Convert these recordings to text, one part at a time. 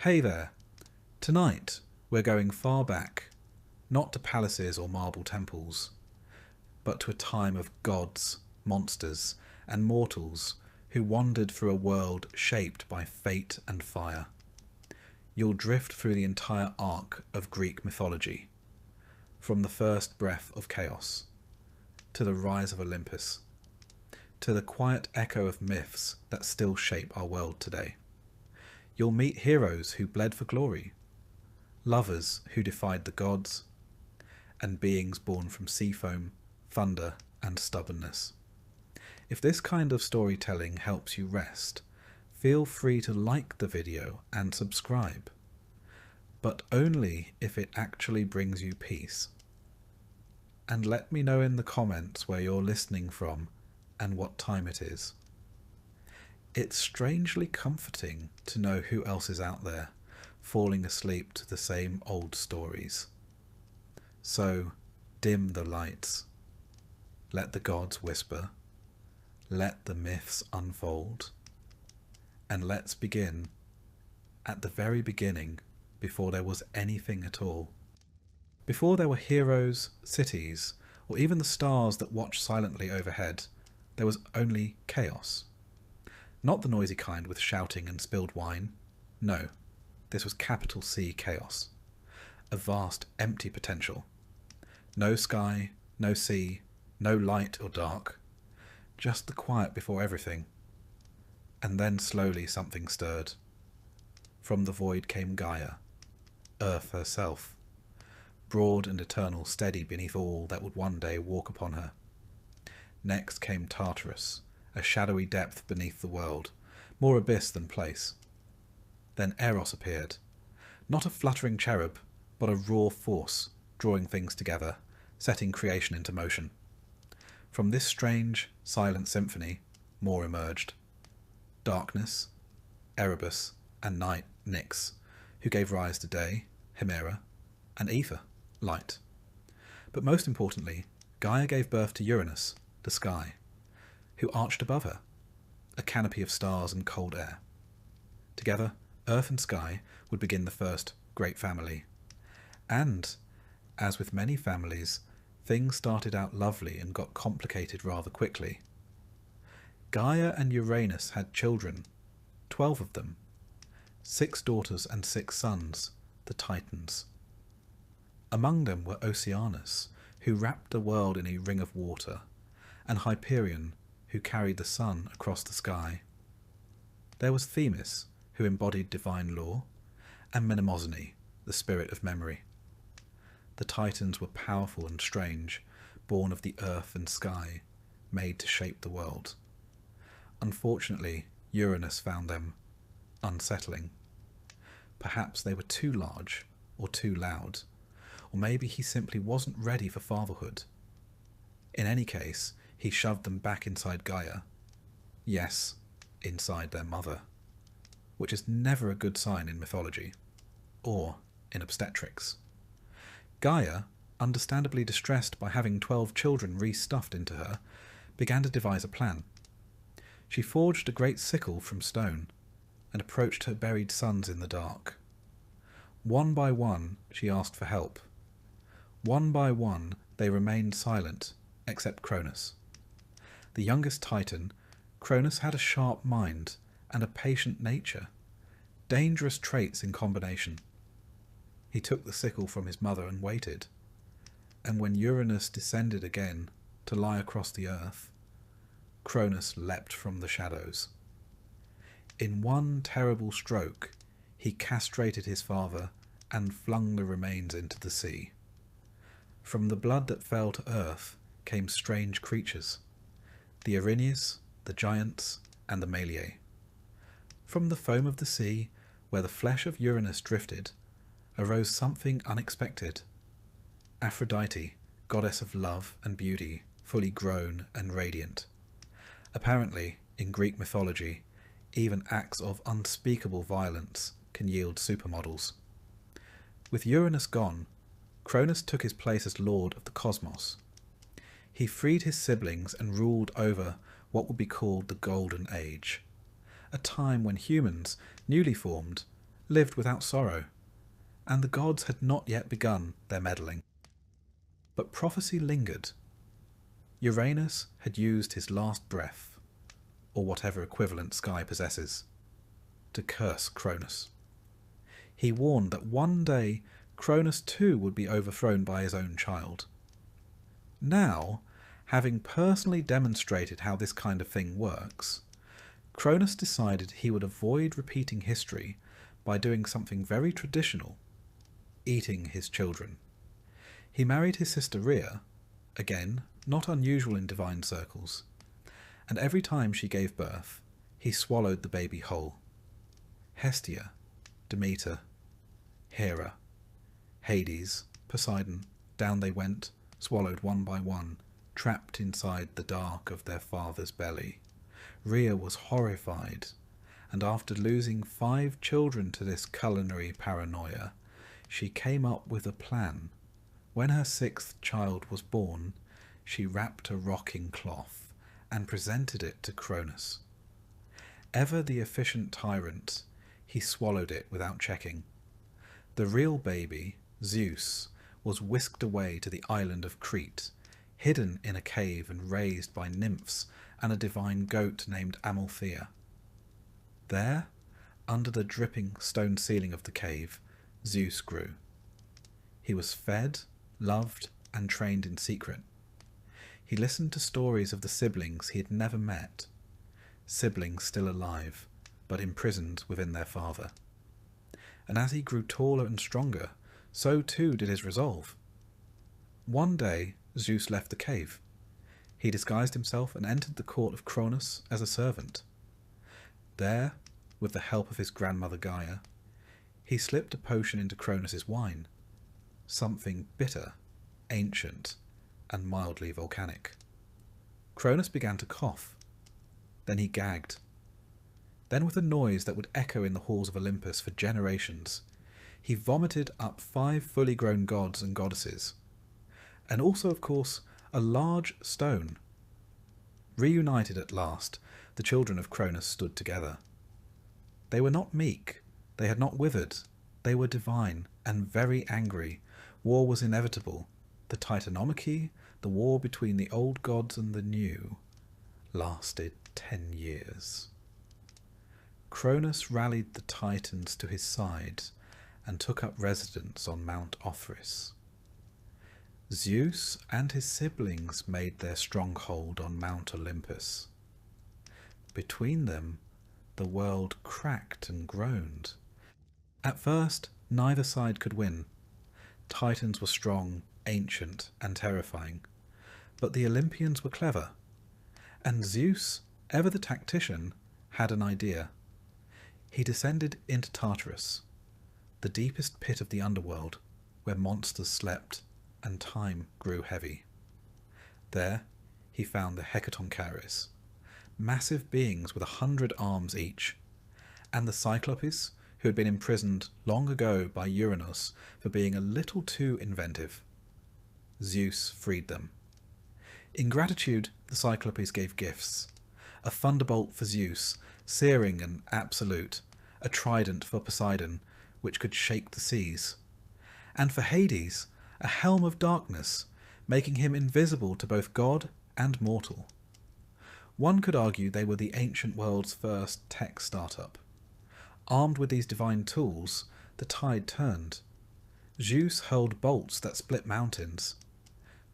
Hey there! Tonight we're going far back, not to palaces or marble temples, but to a time of gods, monsters, and mortals who wandered through a world shaped by fate and fire. You'll drift through the entire arc of Greek mythology, from the first breath of chaos, to the rise of Olympus, to the quiet echo of myths that still shape our world today. You'll meet heroes who bled for glory, lovers who defied the gods, and beings born from sea foam, thunder, and stubbornness. If this kind of storytelling helps you rest, feel free to like the video and subscribe, but only if it actually brings you peace. And let me know in the comments where you're listening from and what time it is. It's strangely comforting to know who else is out there, falling asleep to the same old stories. So, dim the lights. Let the gods whisper. Let the myths unfold. And let's begin at the very beginning, before there was anything at all. Before there were heroes, cities, or even the stars that watched silently overhead, there was only chaos. Not the noisy kind with shouting and spilled wine. No, this was capital C chaos. A vast, empty potential. No sky, no sea, no light or dark. Just the quiet before everything. And then slowly something stirred. From the void came Gaia, Earth herself, broad and eternal, steady beneath all that would one day walk upon her. Next came Tartarus, a shadowy depth beneath the world, more abyss than place. Then Eros appeared, not a fluttering cherub, but a raw force, drawing things together, setting creation into motion. From this strange, silent symphony, more emerged. Darkness, Erebus, and night, Nyx, who gave rise to day, Hemera, and ether, light. But most importantly, Gaia gave birth to Uranus, the sky, who arched above her, a canopy of stars and cold air. Together, Earth and Sky would begin the first great family. And, as with many families, things started out lovely and got complicated rather quickly. Gaia and Uranus had children, 12 of them, 6 daughters and 6 sons, the Titans. Among them were Oceanus, who wrapped the world in a ring of water, and Hyperion, who carried the sun across the sky. There was Themis, who embodied divine law, and Mnemosyne, the spirit of memory. The Titans were powerful and strange, born of the earth and sky, made to shape the world. Unfortunately, Uranus found them unsettling. Perhaps they were too large, or too loud, or maybe he simply wasn't ready for fatherhood. In any case, he shoved them back inside Gaia. Yes, inside their mother. Which is never a good sign in mythology. Or in obstetrics. Gaia, understandably distressed by having 12 children re-stuffed into her, began to devise a plan. She forged a great sickle from stone, and approached her buried sons in the dark. One by one she asked for help. One by one they remained silent, except Cronus. The youngest Titan, Cronus had a sharp mind and a patient nature, dangerous traits in combination. He took the sickle from his mother and waited, and when Uranus descended again to lie across the earth, Cronus leapt from the shadows. In one terrible stroke, he castrated his father and flung the remains into the sea. From the blood that fell to earth came strange creatures, the Erinyes, the giants, and the Meliae. From the foam of the sea, where the flesh of Uranus drifted, arose something unexpected. Aphrodite, goddess of love and beauty, fully grown and radiant. Apparently, in Greek mythology, even acts of unspeakable violence can yield supermodels. With Uranus gone, Cronus took his place as lord of the cosmos. He freed his siblings and ruled over what would be called the Golden Age, a time when humans, newly formed, lived without sorrow, and the gods had not yet begun their meddling. But prophecy lingered. Uranus had used his last breath, or whatever equivalent sky possesses, to curse Cronus. He warned that one day Cronus too would be overthrown by his own child. Now, having personally demonstrated how this kind of thing works, Cronus decided he would avoid repeating history by doing something very traditional: eating his children. He married his sister Rhea, again not unusual in divine circles, and every time she gave birth, he swallowed the baby whole. Hestia, Demeter, Hera, Hades, Poseidon, down they went, swallowed one by one, trapped inside the dark of their father's belly. Rhea was horrified, and after losing 5 children to this culinary paranoia, she came up with a plan. When her 6th child was born, she wrapped a rocking cloth and presented it to Cronus. Ever the efficient tyrant, he swallowed it without checking. The real baby, Zeus, was whisked away to the island of Crete, hidden in a cave and raised by nymphs and a divine goat named Amalthea. There, under the dripping stone ceiling of the cave, Zeus grew. He was fed, loved, and trained in secret. He listened to stories of the siblings he had never met, siblings still alive, but imprisoned within their father. And as he grew taller and stronger, so too did his resolve. One day, Zeus left the cave. He disguised himself and entered the court of Cronus as a servant. There, with the help of his grandmother Gaia, he slipped a potion into Cronus's wine, something bitter, ancient, and mildly volcanic. Cronus began to cough. Then he gagged. Then, with a noise that would echo in the halls of Olympus for generations, he vomited up 5 fully grown gods and goddesses, and also, of course, a large stone. Reunited at last, the children of Cronus stood together. They were not meek, they had not withered, they were divine and very angry. War was inevitable. The Titanomachy, the war between the old gods and the new, lasted 10 years. Cronus rallied the Titans to his side and took up residence on Mount Ophrys. Zeus and his siblings made their stronghold on Mount Olympus. Between them, the world cracked and groaned. At first, neither side could win. Titans were strong, ancient, and terrifying, but the Olympians were clever, and Zeus, ever the tactician, had an idea. He descended into Tartarus, the deepest pit of the underworld, where monsters slept and time grew heavy. There he found the Hecatonchires, massive beings with 100 arms each, and the Cyclopes, who had been imprisoned long ago by Uranus for being a little too inventive. Zeus freed them. In gratitude, the Cyclopes gave gifts: a thunderbolt for Zeus, searing and absolute, a trident for Poseidon, which could shake the seas, and for Hades, a helm of darkness, making him invisible to both god and mortal. One could argue they were the ancient world's first tech startup. Armed with these divine tools, the tide turned. Zeus hurled bolts that split mountains.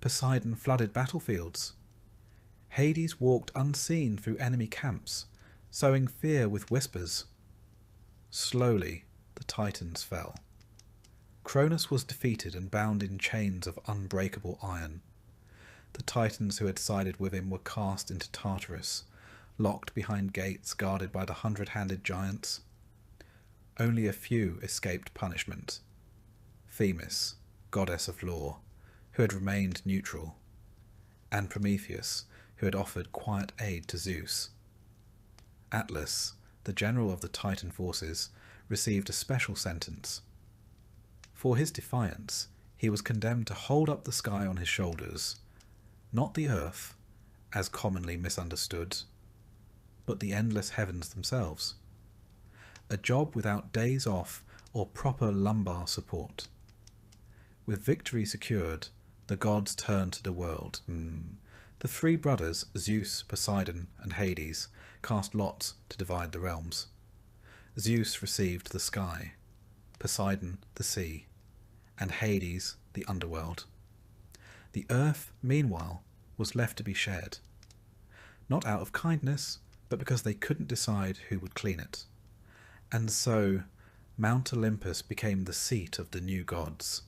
Poseidon flooded battlefields. Hades walked unseen through enemy camps, sowing fear with whispers. Slowly, the Titans fell. Cronus was defeated and bound in chains of unbreakable iron. The Titans who had sided with him were cast into Tartarus, locked behind gates guarded by the 100-handed giants. Only a few escaped punishment. Themis, goddess of law, who had remained neutral, and Prometheus, who had offered quiet aid to Zeus. Atlas, the general of the Titan forces, received a special sentence. For his defiance, he was condemned to hold up the sky on his shoulders, not the earth, as commonly misunderstood, but the endless heavens themselves. A job without days off or proper lumbar support. With victory secured, the gods turned to the world. The three brothers, Zeus, Poseidon, and Hades, cast lots to divide the realms. Zeus received the sky, Poseidon the sea, and Hades the underworld. The earth, meanwhile, was left to be shared, not out of kindness, but because they couldn't decide who would clean it. And so Mount Olympus became the seat of the new gods.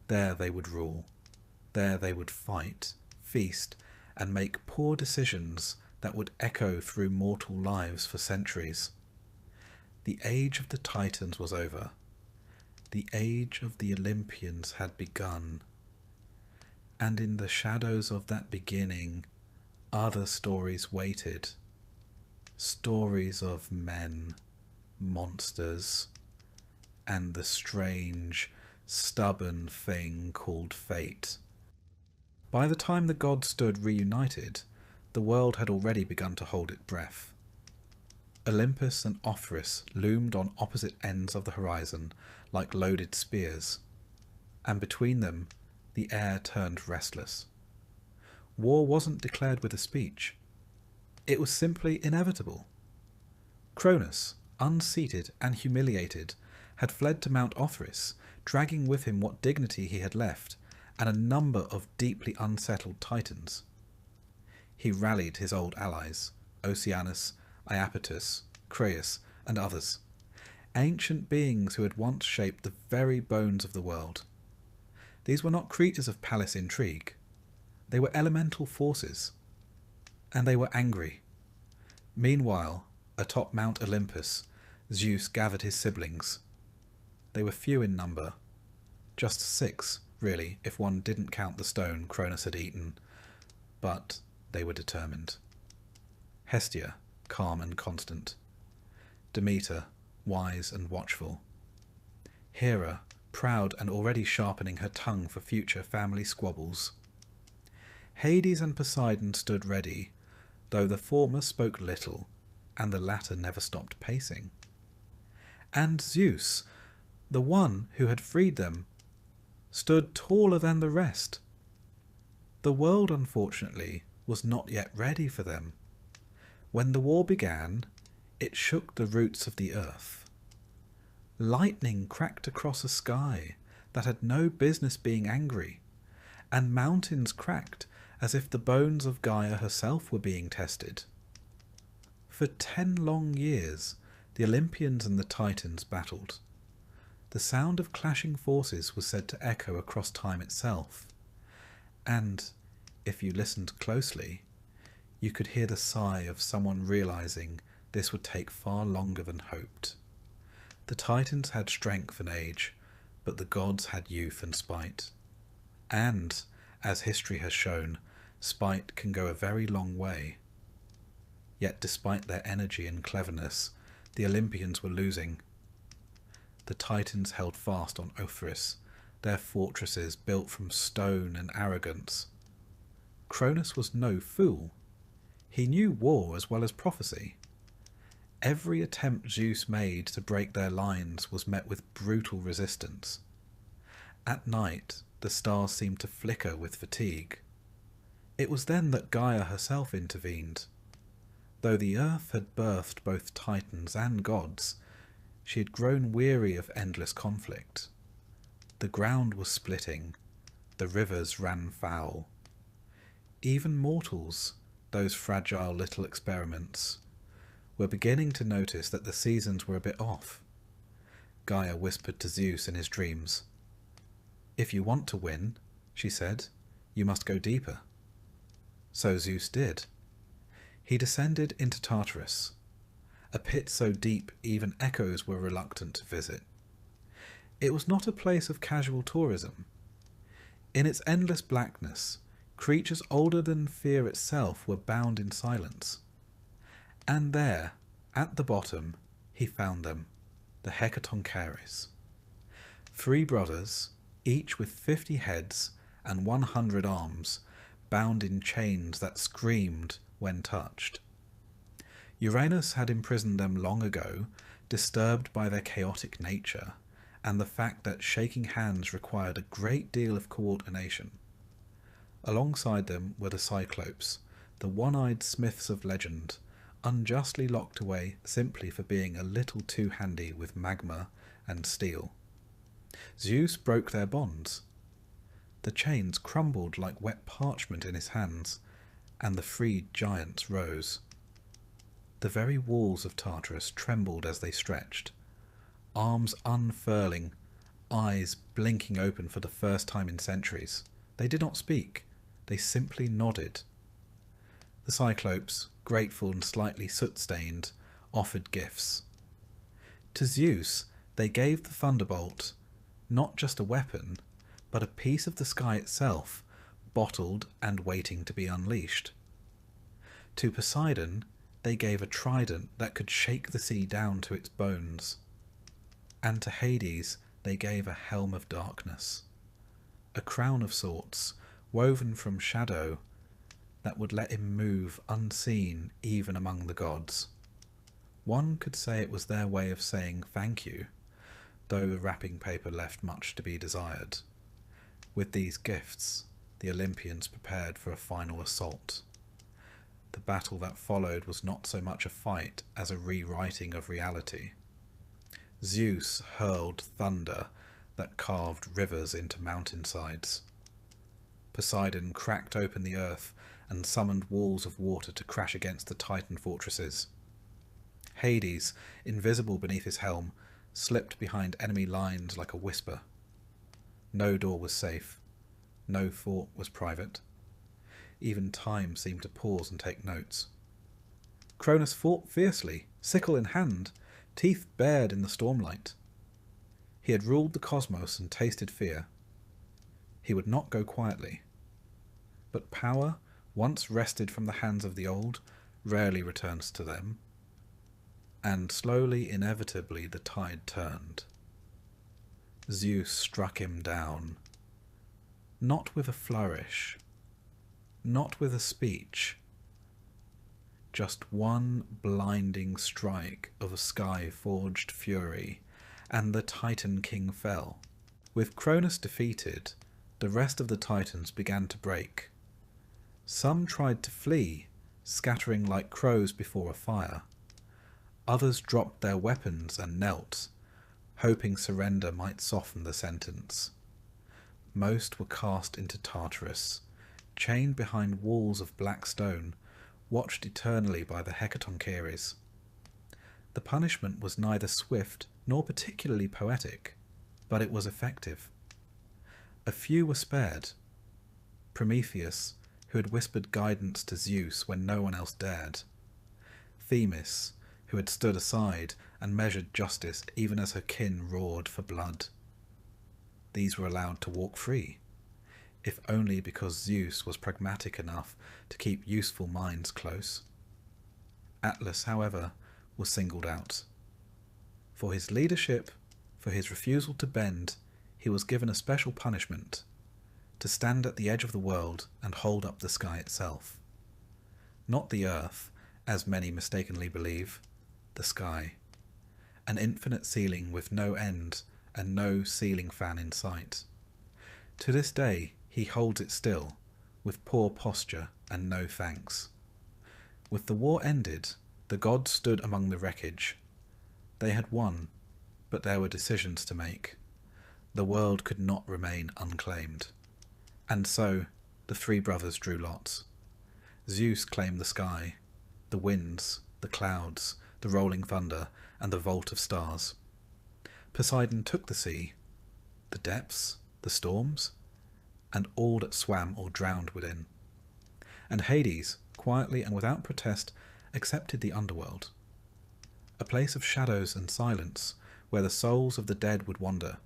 There they would rule. There they would fight, feast, and make poor decisions that would echo through mortal lives for centuries. The age of the Titans was over. The age of the Olympians had begun. And in the shadows of that beginning, other stories waited. Stories of men, monsters, and the strange, stubborn thing called fate. By the time the gods stood reunited, the world had already begun to hold its breath. Olympus and Ophrys loomed on opposite ends of the horizon like loaded spears, and between them the air turned restless. War wasn't declared with a speech. It was simply inevitable. Cronus, unseated and humiliated, had fled to Mount Ophrys, dragging with him what dignity he had left, and a number of deeply unsettled Titans. He rallied his old allies, Oceanus, Iapetus, Creus, and others, ancient beings who had once shaped the very bones of the world. These were not creatures of palace intrigue. They were elemental forces, and they were angry. Meanwhile, atop Mount Olympus, Zeus gathered his siblings. They were few in number, just 6, really, if one didn't count the stone Cronus had eaten, but they were determined. Hestia, calm and constant. Demeter, wise and watchful. Hera, proud and already sharpening her tongue for future family squabbles. Hades and Poseidon stood ready, though the former spoke little, and the latter never stopped pacing. And Zeus, the one who had freed them, stood taller than the rest. The world, unfortunately, was not yet ready for them. When the war began, it shook the roots of the earth. Lightning cracked across a sky that had no business being angry, and mountains cracked as if the bones of Gaia herself were being tested. For 10 long years, the Olympians and the Titans battled. The sound of clashing forces was said to echo across time itself, and, if you listened closely, you could hear the sigh of someone realizing this would take far longer than hoped. The Titans had strength and age, but the gods had youth and spite. And, as history has shown, spite can go a very long way. Yet despite their energy and cleverness, the Olympians were losing. The Titans held fast on Ophrys, their fortresses built from stone and arrogance. Cronus was no fool. He knew war as well as prophecy. Every attempt Zeus made to break their lines was met with brutal resistance. At night, the stars seemed to flicker with fatigue. It was then that Gaia herself intervened. Though the earth had birthed both Titans and gods, she had grown weary of endless conflict. The ground was splitting, the rivers ran foul. Even mortals, those fragile little experiments, were beginning to notice that the seasons were a bit off. Gaia whispered to Zeus in his dreams. "If you want to win," she said, "you must go deeper." So Zeus did. He descended into Tartarus, a pit so deep even echoes were reluctant to visit. It was not a place of casual tourism. In its endless blackness, creatures older than fear itself were bound in silence. And there, at the bottom, he found them, the Hecatoncheires. 3 brothers, each with 50 heads and 100 arms, bound in chains that screamed when touched. Uranus had imprisoned them long ago disturbed by their chaotic nature and the fact that shaking hands required a great deal of coordination. Alongside them were the Cyclopes, the one-eyed smiths of legend, unjustly locked away simply for being a little too handy with magma and steel. Zeus broke their bonds. The chains crumbled like wet parchment in his hands, and the freed giants rose. The very walls of Tartarus trembled as they stretched, arms unfurling, eyes blinking open for the first time in centuries. They did not speak, they simply nodded. The Cyclopes, grateful and slightly soot-stained, offered gifts. To Zeus they gave the thunderbolt, not just a weapon, but a piece of the sky itself, bottled and waiting to be unleashed. To Poseidon they gave a trident that could shake the sea down to its bones. And to Hades they gave a helm of darkness, a crown of sorts, woven from shadow, that would let him move unseen even among the gods. One could say it was their way of saying thank you, though the wrapping paper left much to be desired. With these gifts, the Olympians prepared for a final assault. The battle that followed was not so much a fight as a rewriting of reality. Zeus hurled thunder that carved rivers into mountainsides. Poseidon cracked open the earth and summoned walls of water to crash against the Titan fortresses. Hades, invisible beneath his helm, slipped behind enemy lines like a whisper. No door was safe. No thought was private. Even time seemed to pause and take notes. Cronus fought fiercely, sickle in hand, teeth bared in the stormlight. He had ruled the cosmos and tasted fear. He would not go quietly. But power, once wrested from the hands of the old, rarely returns to them. And slowly, inevitably, the tide turned. Zeus struck him down. Not with a flourish, not with a speech, just one blinding strike of a sky-forged fury, and the Titan King fell. With Cronus defeated, the rest of the Titans began to break. Some tried to flee, scattering like crows before a fire. Others dropped their weapons and knelt, hoping surrender might soften the sentence. Most were cast into Tartarus, chained behind walls of black stone, watched eternally by the Hecatoncheires. The punishment was neither swift nor particularly poetic, but it was effective. A few were spared. Prometheus, who had whispered guidance to Zeus when no one else dared. Themis, who had stood aside and measured justice even as her kin roared for blood. These were allowed to walk free, if only because Zeus was pragmatic enough to keep useful minds close. Atlas, however, was singled out. For his leadership, for his refusal to bend, he was given a special punishment: to stand at the edge of the world and hold up the sky itself. Not the earth, as many mistakenly believe, the sky. An infinite ceiling with no end and no ceiling fan in sight. To this day he holds it still, with poor posture and no thanks. With the war ended, the gods stood among the wreckage. They had won, but there were decisions to make. The world could not remain unclaimed. And so the three brothers drew lots. Zeus claimed the sky, the winds, the clouds, the rolling thunder, and the vault of stars. Poseidon took the sea, the depths, the storms, and all that swam or drowned within. And Hades, quietly and without protest, accepted the underworld, a place of shadows and silence where the souls of the dead would wander.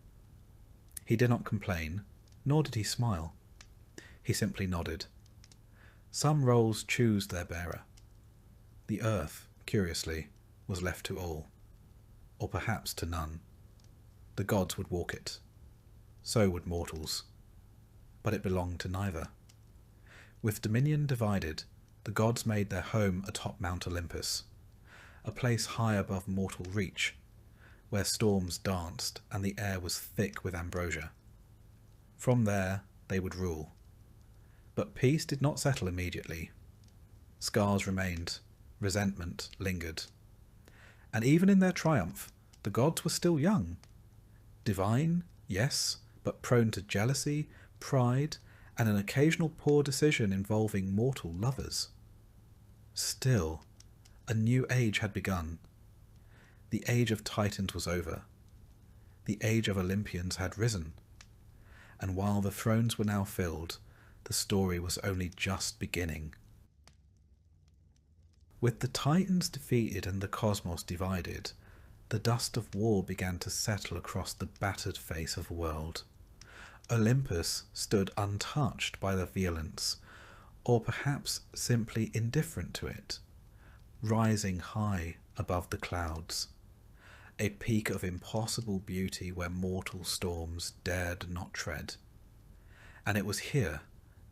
He did not complain, nor did he smile. He simply nodded. Some roles choose their bearer. The earth, curiously, was left to all, or perhaps to none. The gods would walk it. So would mortals. But it belonged to neither. With dominion divided, the gods made their home atop Mount Olympus, a place high above mortal reach, where storms danced and the air was thick with ambrosia. From there they would rule. But peace did not settle immediately. Scars remained, resentment lingered. And even in their triumph, the gods were still young. Divine, yes, but prone to jealousy, pride, and an occasional poor decision involving mortal lovers. Still, a new age had begun. The age of Titans was over. The age of Olympians had risen. And while the thrones were now filled, the story was only just beginning. With the Titans defeated and the cosmos divided, the dust of war began to settle across the battered face of the world. Olympus stood untouched by the violence, or perhaps simply indifferent to it, rising high above the clouds, a peak of impossible beauty where mortal storms dared not tread. And it was here,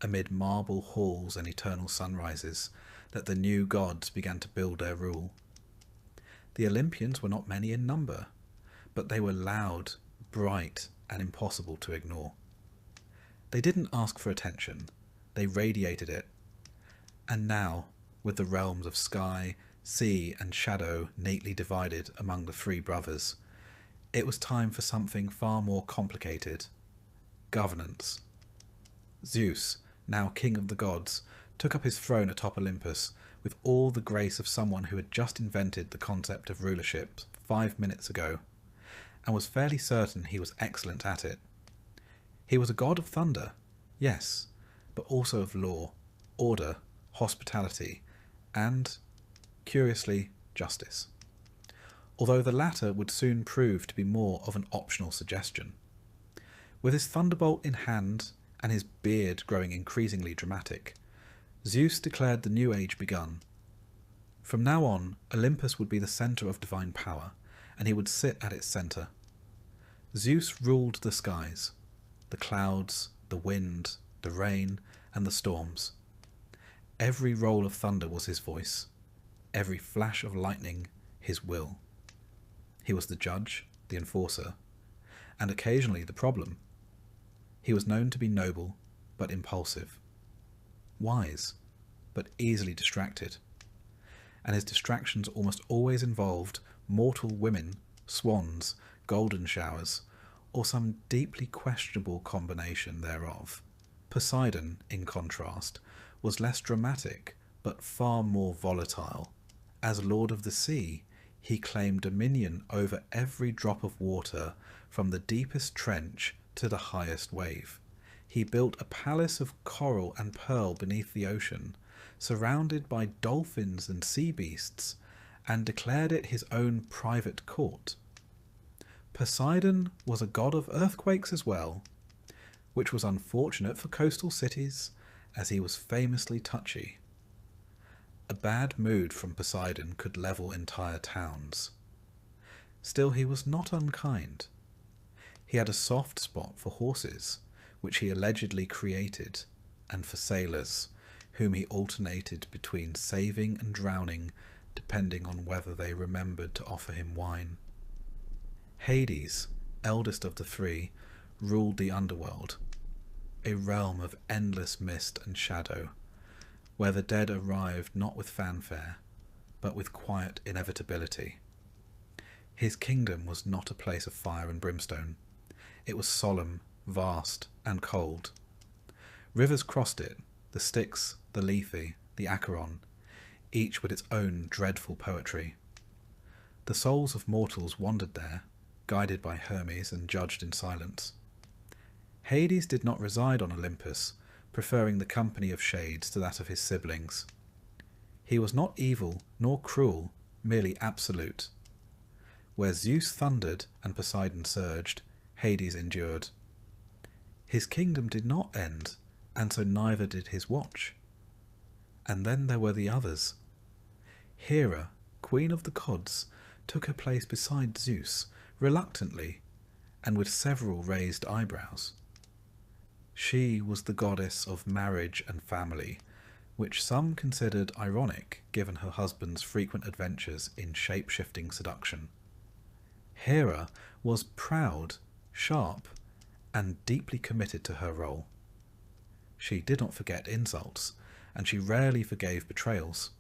amid marble halls and eternal sunrises, that the new gods began to build their rule. The Olympians were not many in number, but they were loud, bright, and impossible to ignore. They didn't ask for attention, they radiated it. And now, with the realms of sky, sea, and shadow neatly divided among the three brothers, it was time for something far more complicated: governance. Zeus, now king of the gods, took up his throne atop Olympus with all the grace of someone who had just invented the concept of rulership 5 minutes ago, and was fairly certain he was excellent at it. He was a god of thunder, yes, but also of law, order, hospitality, and, curiously, justice. Although the latter would soon prove to be more of an optional suggestion. With his thunderbolt in hand, and his beard growing increasingly dramatic, Zeus declared the new age begun. From now on, Olympus would be the centre of divine power, and he would sit at its centre. Zeus ruled the skies, the clouds, the wind, the rain, and the storms. Every roll of thunder was his voice, every flash of lightning his will. He was the judge, the enforcer, and occasionally the problem. He was known to be noble, but impulsive, wise, but easily distracted, and his distractions almost always involved mortal women, swans, golden showers, or some deeply questionable combination thereof. Poseidon, in contrast, was less dramatic, but far more volatile. As Lord of the Sea, he claimed dominion over every drop of water, from the deepest trench to the highest wave. He built a palace of coral and pearl beneath the ocean, surrounded by dolphins and sea beasts, and declared it his own private court. Poseidon was a god of earthquakes as well, which was unfortunate for coastal cities, as he was famously touchy. A bad mood from Poseidon could level entire towns. Still, he was not unkind. He had a soft spot for horses, which he allegedly created, and for sailors, whom he alternated between saving and drowning, depending on whether they remembered to offer him wine. Hades, eldest of the three, ruled the underworld, a realm of endless mist and shadow, where the dead arrived not with fanfare, but with quiet inevitability. His kingdom was not a place of fire and brimstone. It was solemn, vast, and cold. Rivers crossed it, the Styx, the Lethe, the Acheron, each with its own dreadful poetry. The souls of mortals wandered there, guided by Hermes and judged in silence. Hades did not reside on Olympus, preferring the company of shades to that of his siblings. He was not evil nor cruel, merely absolute. Where Zeus thundered and Poseidon surged, Hades endured. His kingdom did not end, and so neither did his watch. And then there were the others. Hera, queen of the gods, took her place beside Zeus, reluctantly, and with several raised eyebrows. She was the goddess of marriage and family, which some considered ironic given her husband's frequent adventures in shape-shifting seduction. Hera was proud, sharp, and deeply committed to her role. She did not forget insults, and she rarely forgave betrayals.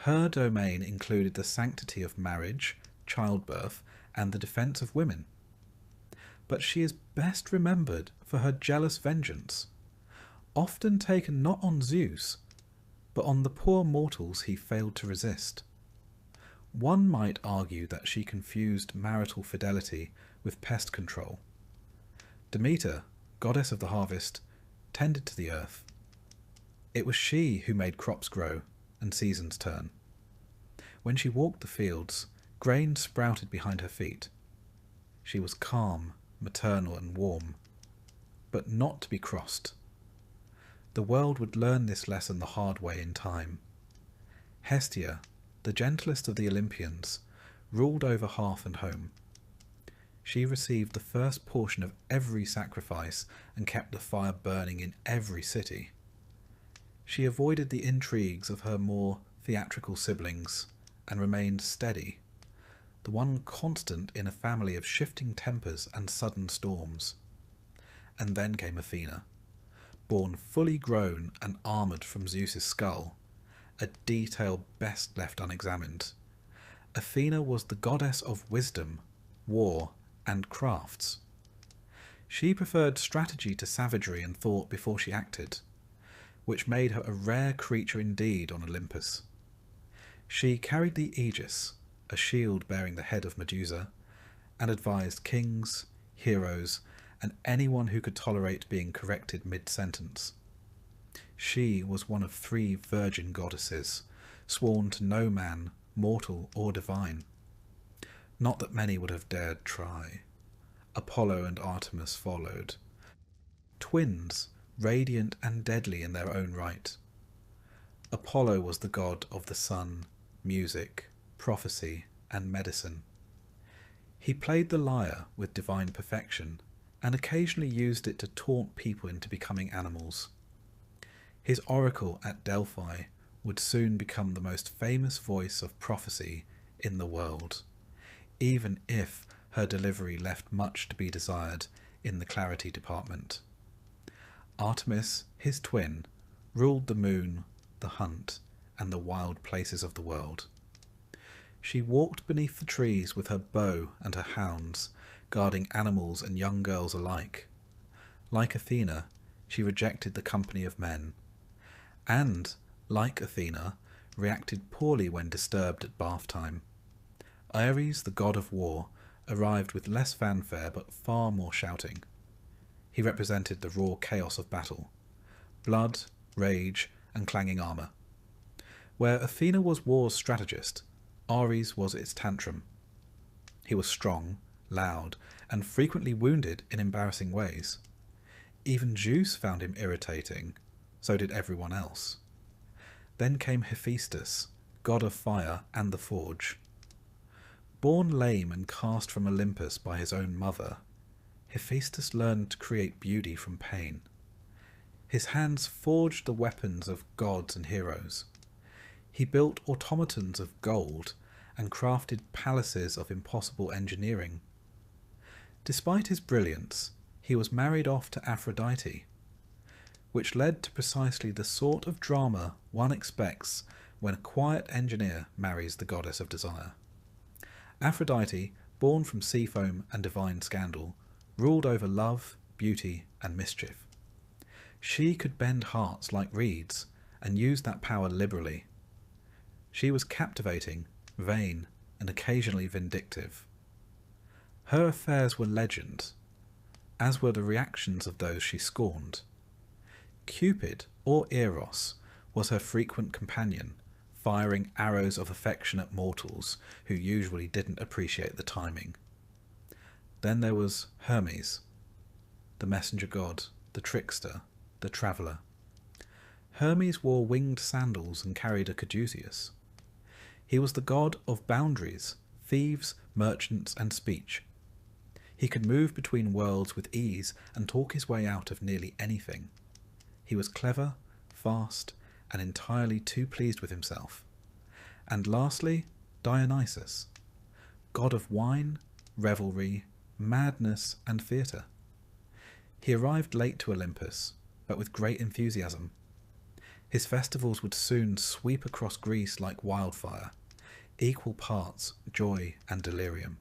Her domain included the sanctity of marriage, childbirth, and the defence of women. But she is best remembered for her jealous vengeance, often taken not on Zeus, but on the poor mortals he failed to resist. One might argue that she confused marital fidelity with pest control. Demeter, goddess of the harvest, tended to the earth. It was she who made crops grow and seasons turn. When she walked the fields, grain sprouted behind her feet. She was calm, maternal, and warm, but not to be crossed. The world would learn this lesson the hard way in time. Hestia, the gentlest of the Olympians, ruled over hearth and home. She received the first portion of every sacrifice and kept the fire burning in every city. She avoided the intrigues of her more theatrical siblings and remained steady, the one constant in a family of shifting tempers and sudden storms. And then came Athena, born fully grown and armoured from Zeus's skull, a detail best left unexamined. Athena was the goddess of wisdom, war, and crafts. She preferred strategy to savagery and thought before she acted, which made her a rare creature indeed on Olympus. She carried the aegis, a shield bearing the head of Medusa, and advised kings, heroes, and anyone who could tolerate being corrected mid-sentence. She was one of 3 virgin goddesses, sworn to no man, mortal or divine. Not that many would have dared try. Apollo and Artemis followed. Twins, radiant and deadly in their own right. Apollo was the god of the sun, music, prophecy, and medicine. He played the lyre with divine perfection, and occasionally used it to taunt people into becoming animals. His oracle at Delphi would soon become the most famous voice of prophecy in the world, even if her delivery left much to be desired in the clarity department. Artemis, his twin, ruled the moon, the hunt, and the wild places of the world. She walked beneath the trees with her bow and her hounds, guarding animals and young girls alike. Like Athena, she rejected the company of men, and, like Athena, reacted poorly when disturbed at bath time. Ares, the god of war, arrived with less fanfare but far more shouting. He represented the raw chaos of battle, blood, rage, and clanging armour. Where Athena was war's strategist, Ares was its tantrum. He was strong, loud, and frequently wounded in embarrassing ways. Even Zeus found him irritating, so did everyone else. Then came Hephaestus, god of fire and the forge. Born lame and cast from Olympus by his own mother, Hephaestus learned to create beauty from pain. His hands forged the weapons of gods and heroes. He built automatons of gold and crafted palaces of impossible engineering. Despite his brilliance, he was married off to Aphrodite, which led to precisely the sort of drama one expects when a quiet engineer marries the goddess of desire. Aphrodite, born from sea foam and divine scandal, ruled over love, beauty, and mischief. She could bend hearts like reeds and used that power liberally. She was captivating, vain, and occasionally vindictive. Her affairs were legend, as were the reactions of those she scorned. Cupid, or Eros, was her frequent companion, firing arrows of affection at mortals who usually didn't appreciate the timing. Then there was Hermes, the messenger god, the trickster, the traveller. Hermes wore winged sandals and carried a caduceus. He was the god of boundaries, thieves, merchants, and speech. He could move between worlds with ease and talk his way out of nearly anything. He was clever, fast, and entirely too pleased with himself. And lastly, Dionysus, god of wine, revelry, madness, and theatre. He arrived late to Olympus, but with great enthusiasm. His festivals would soon sweep across Greece like wildfire, equal parts joy and delirium.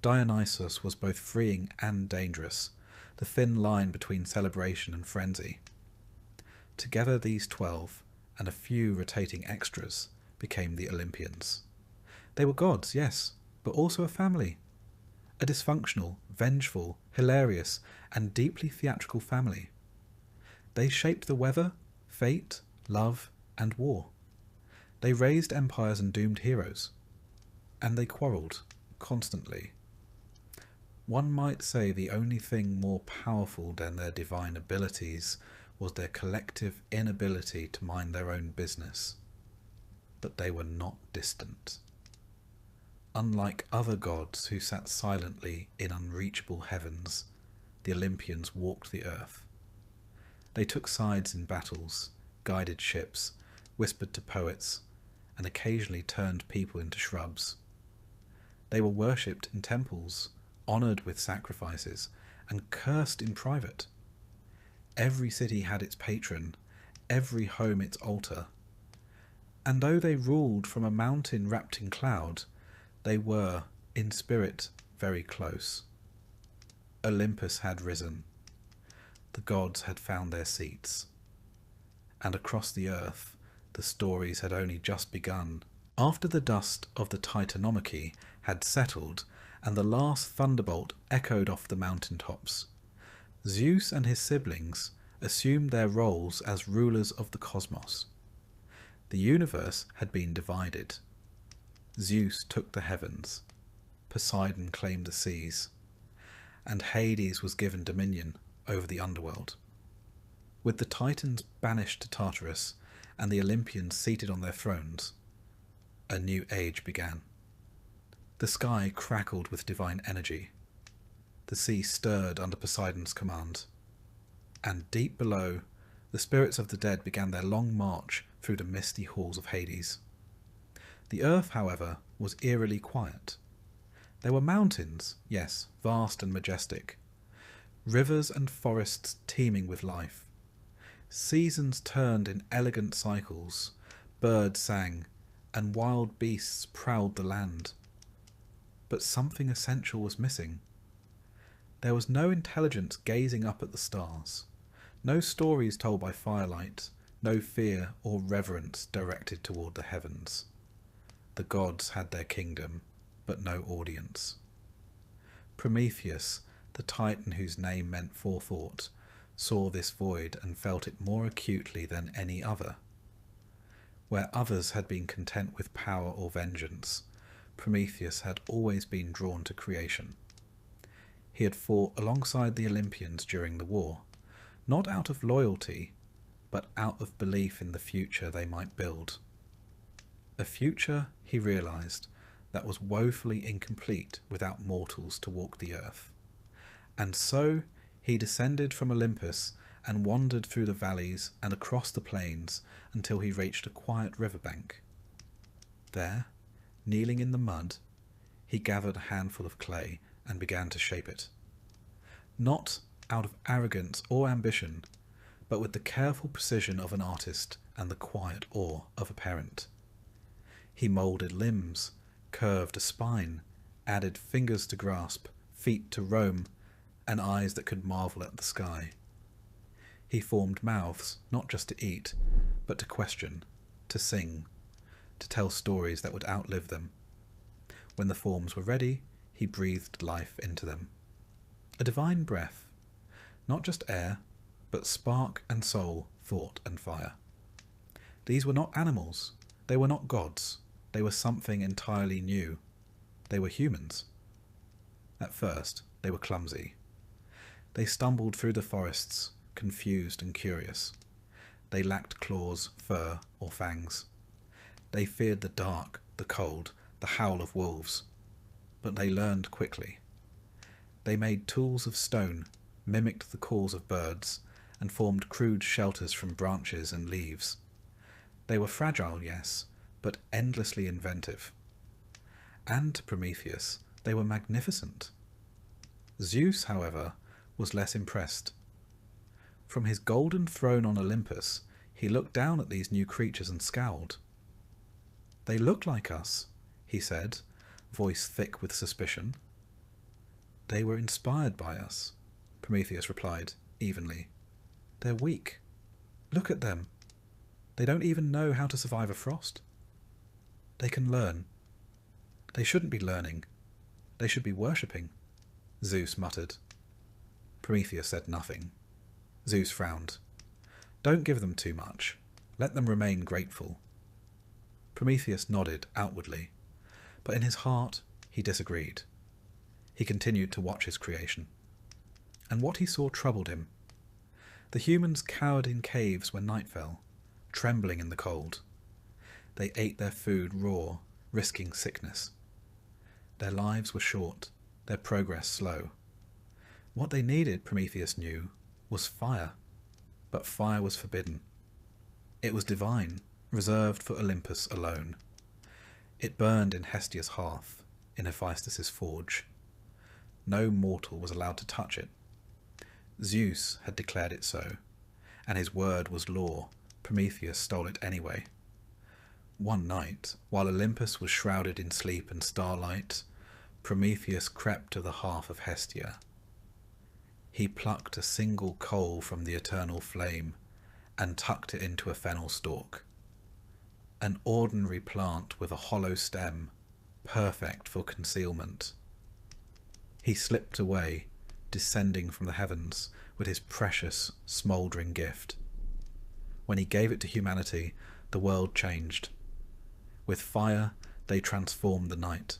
Dionysus was both freeing and dangerous, the thin line between celebration and frenzy. Together these 12, and a few rotating extras, became the Olympians. They were gods, yes, but also a family. A dysfunctional, vengeful, hilarious, and deeply theatrical family. They shaped the weather, fate, love, and war. They raised empires and doomed heroes. And they quarrelled, constantly. One might say the only thing more powerful than their divine abilities was their collective inability to mind their own business. But they were not distant. Unlike other gods who sat silently in unreachable heavens, the Olympians walked the earth. They took sides in battles, guided ships, whispered to poets, and occasionally turned people into shrubs. They were worshipped in temples, honoured with sacrifices, and cursed in private. Every city had its patron, every home its altar. And though they ruled from a mountain wrapped in cloud, they were, in spirit, very close. Olympus had risen. The gods had found their seats. And across the earth, the stories had only just begun. After the dust of the Titanomachy had settled, and the last thunderbolt echoed off the mountain tops, Zeus and his siblings assumed their roles as rulers of the cosmos. The universe had been divided. Zeus took the heavens, Poseidon claimed the seas, and Hades was given dominion over the underworld. With the Titans banished to Tartarus and the Olympians seated on their thrones, a new age began. The sky crackled with divine energy. The sea stirred under Poseidon's command. And deep below, the spirits of the dead began their long march through the misty halls of Hades. The earth, however, was eerily quiet. There were mountains, yes, vast and majestic. Rivers and forests teeming with life. Seasons turned in elegant cycles. Birds sang, and wild beasts prowled the land. But something essential was missing. There was no intelligence gazing up at the stars, no stories told by firelight, no fear or reverence directed toward the heavens. The gods had their kingdom, but no audience. Prometheus, the Titan whose name meant forethought, saw this void and felt it more acutely than any other. Where others had been content with power or vengeance, Prometheus had always been drawn to creation. He had fought alongside the Olympians during the war, not out of loyalty, but out of belief in the future they might build. A future, he realized, that was woefully incomplete without mortals to walk the earth. And so he descended from Olympus and wandered through the valleys and across the plains until he reached a quiet riverbank. There, kneeling in the mud, he gathered a handful of clay and began to shape it. Not out of arrogance or ambition, but with the careful precision of an artist and the quiet awe of a parent. He moulded limbs, curved a spine, added fingers to grasp, feet to roam, and eyes that could marvel at the sky. He formed mouths, not just to eat, but to question, to sing, to tell stories that would outlive them. When the forms were ready, he breathed life into them. A divine breath, not just air, but spark and soul, thought and fire. These were not animals, they were not gods, they were something entirely new. They were humans. At first, they were clumsy. They stumbled through the forests, confused and curious. They lacked claws, fur, or fangs. They feared the dark, the cold, the howl of wolves. But they learned quickly. They made tools of stone, mimicked the calls of birds, and formed crude shelters from branches and leaves. They were fragile, yes, but endlessly inventive. and to Prometheus they were magnificent. Zeus, however, was less impressed. From his golden throne on Olympus, he looked down at these new creatures and scowled. "They look like us," he said, voice thick with suspicion. "They were inspired by us," Prometheus replied evenly. "They're weak. Look at them. They don't even know how to survive a frost. They can learn. They shouldn't be learning. They should be worshipping," Zeus muttered. Prometheus said nothing. Zeus frowned. "Don't give them too much. Let them remain grateful." Prometheus nodded outwardly, but in his heart he disagreed. He continued to watch his creation. And what he saw troubled him. The humans cowered in caves when night fell, trembling in the cold. They ate their food raw, risking sickness. Their lives were short, their progress slow. What they needed, Prometheus knew, was fire. But fire was forbidden. It was divine, reserved for Olympus alone. It burned in Hestia's hearth, in Hephaestus' forge. No mortal was allowed to touch it. Zeus had declared it so, and his word was law. Prometheus stole it anyway. One night, while Olympus was shrouded in sleep and starlight, Prometheus crept to the hearth of Hestia. He plucked a single coal from the eternal flame and tucked it into a fennel stalk. An ordinary plant with a hollow stem, perfect for concealment. He slipped away, descending from the heavens with his precious, smouldering gift. When he gave it to humanity, the world changed. With fire, they transformed the night.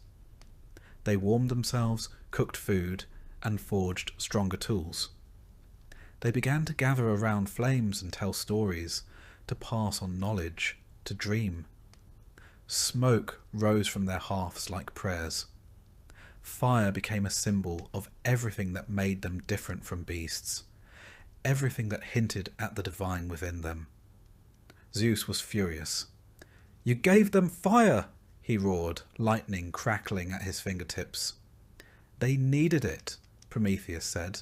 They warmed themselves, cooked food, and forged stronger tools. They began to gather around flames and tell stories, to pass on knowledge, to dream. Smoke rose from their hearths like prayers. Fire became a symbol of everything that made them different from beasts, everything that hinted at the divine within them. Zeus was furious. "You gave them fire!" he roared, lightning crackling at his fingertips. "They needed it," Prometheus said.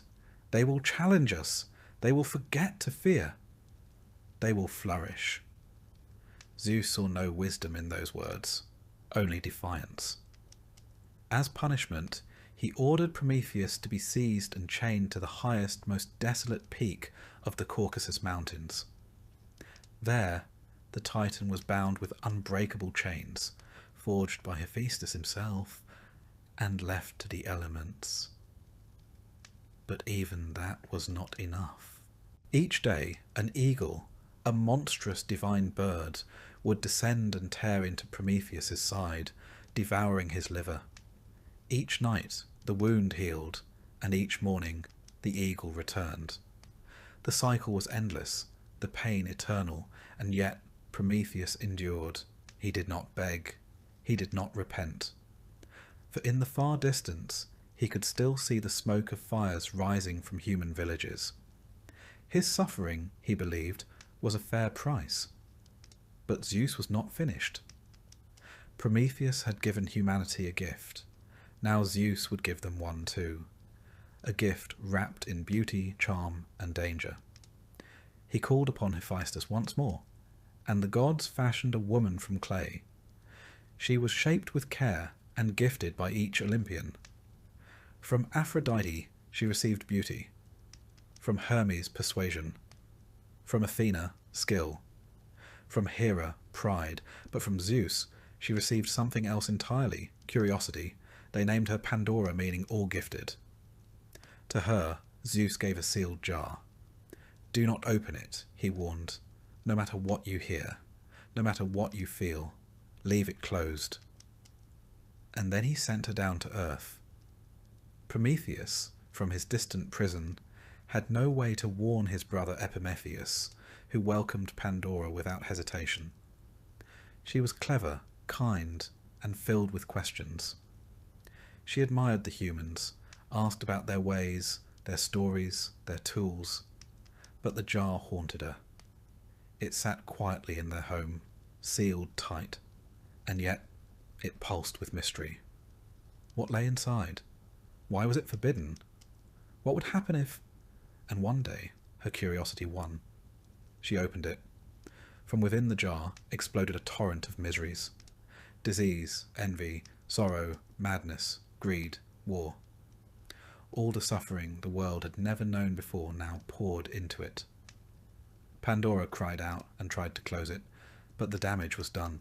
"They will challenge us. They will forget to fear. They will flourish." Zeus saw no wisdom in those words, only defiance. As punishment, he ordered Prometheus to be seized and chained to the highest, most desolate peak of the Caucasus Mountains. There, the Titan was bound with unbreakable chains, forged by Hephaestus himself, and left to the elements. But even that was not enough. Each day, an eagle, a monstrous divine bird, would descend and tear into Prometheus's side, devouring his liver. Each night the wound healed, and each morning the eagle returned. The cycle was endless, the pain eternal, and yet Prometheus endured. He did not beg. He did not repent. For in the far distance he could still see the smoke of fires rising from human villages. His suffering, he believed, was a fair price. But Zeus was not finished. Prometheus had given humanity a gift. Now Zeus would give them one too. A gift wrapped in beauty, charm, and danger. He called upon Hephaestus once more, and the gods fashioned a woman from clay. She was shaped with care and gifted by each Olympian. From Aphrodite she received beauty, from Hermes persuasion, from Athena skill, from Hera pride, but from Zeus she received something else entirely, curiosity. They named her Pandora, meaning all gifted. To her Zeus gave a sealed jar. "Do not open it," he warned. "No matter what you hear, no matter what you feel, leave it closed." And then he sent her down to earth. Prometheus, from his distant prison, had no way to warn his brother Epimetheus, who welcomed Pandora without hesitation. She was clever, kind, and filled with questions. She admired the humans, asked about their ways, their stories, their tools, but the jar haunted her. It sat quietly in their home, sealed tight, and yet it pulsed with mystery. What lay inside? Why was it forbidden? What would happen if... And one day, her curiosity won. She opened it. From within the jar exploded a torrent of miseries. Disease, envy, sorrow, madness, greed, war. All the suffering the world had never known before now poured into it. Pandora cried out and tried to close it, but the damage was done.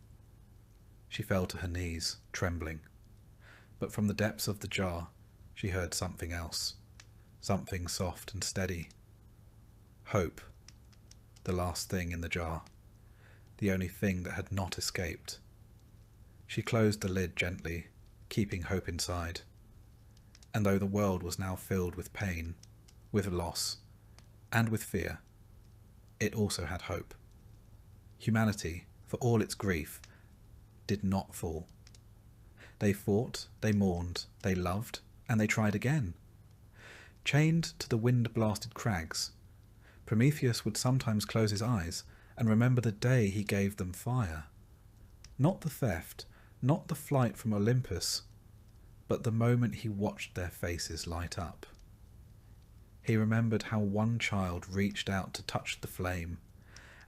She fell to her knees, trembling. But from the depths of the jar, she heard something else, something soft and steady. Hope, the last thing in the jar, the only thing that had not escaped. She closed the lid gently, keeping hope inside. And though the world was now filled with pain, with loss, and with fear, it also had hope. Humanity, for all its grief, did not fall. They fought, they mourned, they loved, and they tried again. Chained to the wind-blasted crags, Prometheus would sometimes close his eyes and remember the day he gave them fire. Not the theft, not the flight from Olympus, but the moment he watched their faces light up. He remembered how one child reached out to touch the flame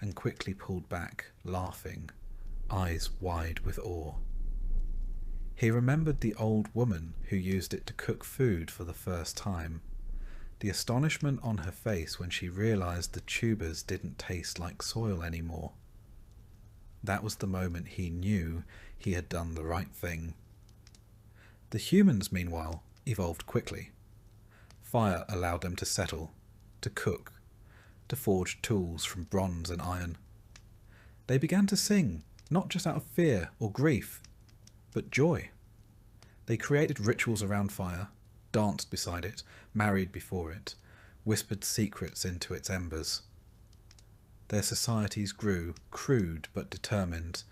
and quickly pulled back, laughing, eyes wide with awe. He remembered the old woman who used it to cook food for the first time, the astonishment on her face when she realized the tubers didn't taste like soil anymore. That was the moment he knew he had done the right thing. The humans, meanwhile, evolved quickly. Fire allowed them to settle, to cook, to forge tools from bronze and iron. They began to sing, not just out of fear or grief, but joy. They created rituals around fire, danced beside it, married before it, whispered secrets into its embers. Their societies grew, crude but determined,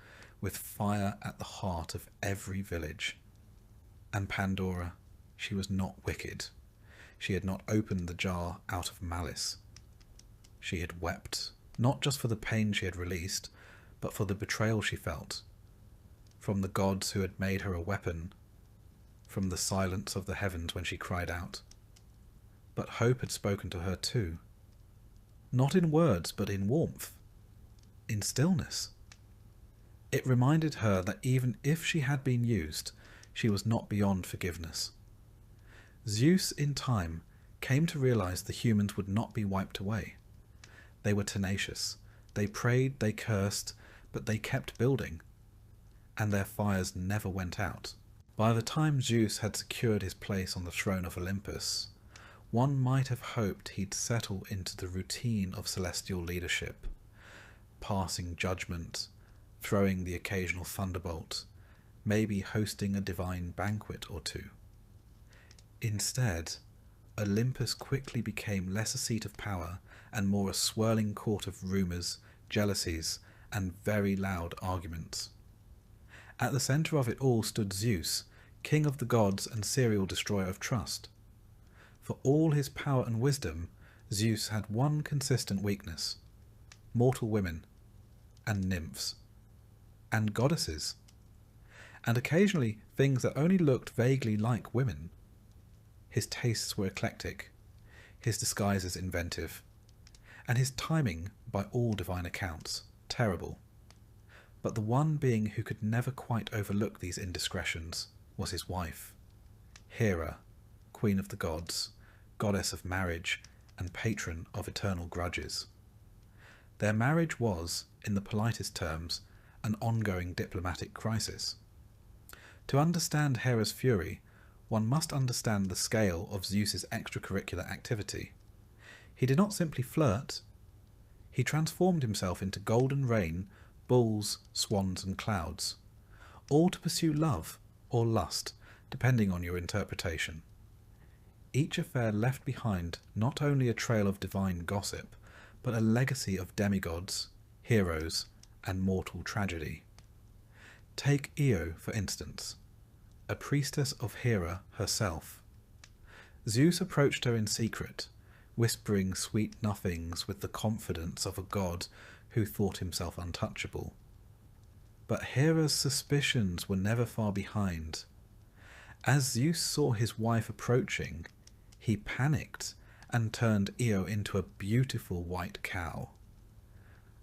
with fire at the heart of every village. And Pandora, she was not wicked. She had not opened the jar out of malice. She had wept, not just for the pain she had released, but for the betrayal she felt, from the gods who had made her a weapon, from the silence of the heavens when she cried out. But hope had spoken to her too, not in words but in warmth, in stillness. It reminded her that even if she had been used, she was not beyond forgiveness. Zeus, in time, came to realize the humans would not be wiped away. They were tenacious. They prayed, they cursed, but they kept building. And their fires never went out. By the time Zeus had secured his place on the throne of Olympus, one might have hoped he'd settle into the routine of celestial leadership, passing judgment, throwing the occasional thunderbolt, maybe hosting a divine banquet or two. Instead, Olympus quickly became less a seat of power and more a swirling court of rumours, jealousies, and very loud arguments. At the centre of it all stood Zeus, king of the gods and serial destroyer of trust. For all his power and wisdom, Zeus had one consistent weakness: mortal women, and nymphs, and goddesses, and occasionally things that only looked vaguely like women. His tastes were eclectic, his disguises inventive, and his timing, by all divine accounts, terrible. But the one being who could never quite overlook these indiscretions was his wife, Hera, queen of the gods, goddess of marriage, and patron of eternal grudges. Their marriage was, in the politest terms, an ongoing diplomatic crisis. To understand Hera's fury, one must understand the scale of Zeus's extracurricular activity. He did not simply flirt. He transformed himself into golden rain, bulls, swans, and clouds, all to pursue love or lust, depending on your interpretation. Each affair left behind not only a trail of divine gossip, but a legacy of demigods, heroes, and mortal tragedy. Take Io, for instance, a priestess of Hera herself. Zeus approached her in secret, whispering sweet nothings with the confidence of a god who thought himself untouchable. But Hera's suspicions were never far behind, As Zeus saw his wife approaching, he panicked and turned Io into a beautiful white cow.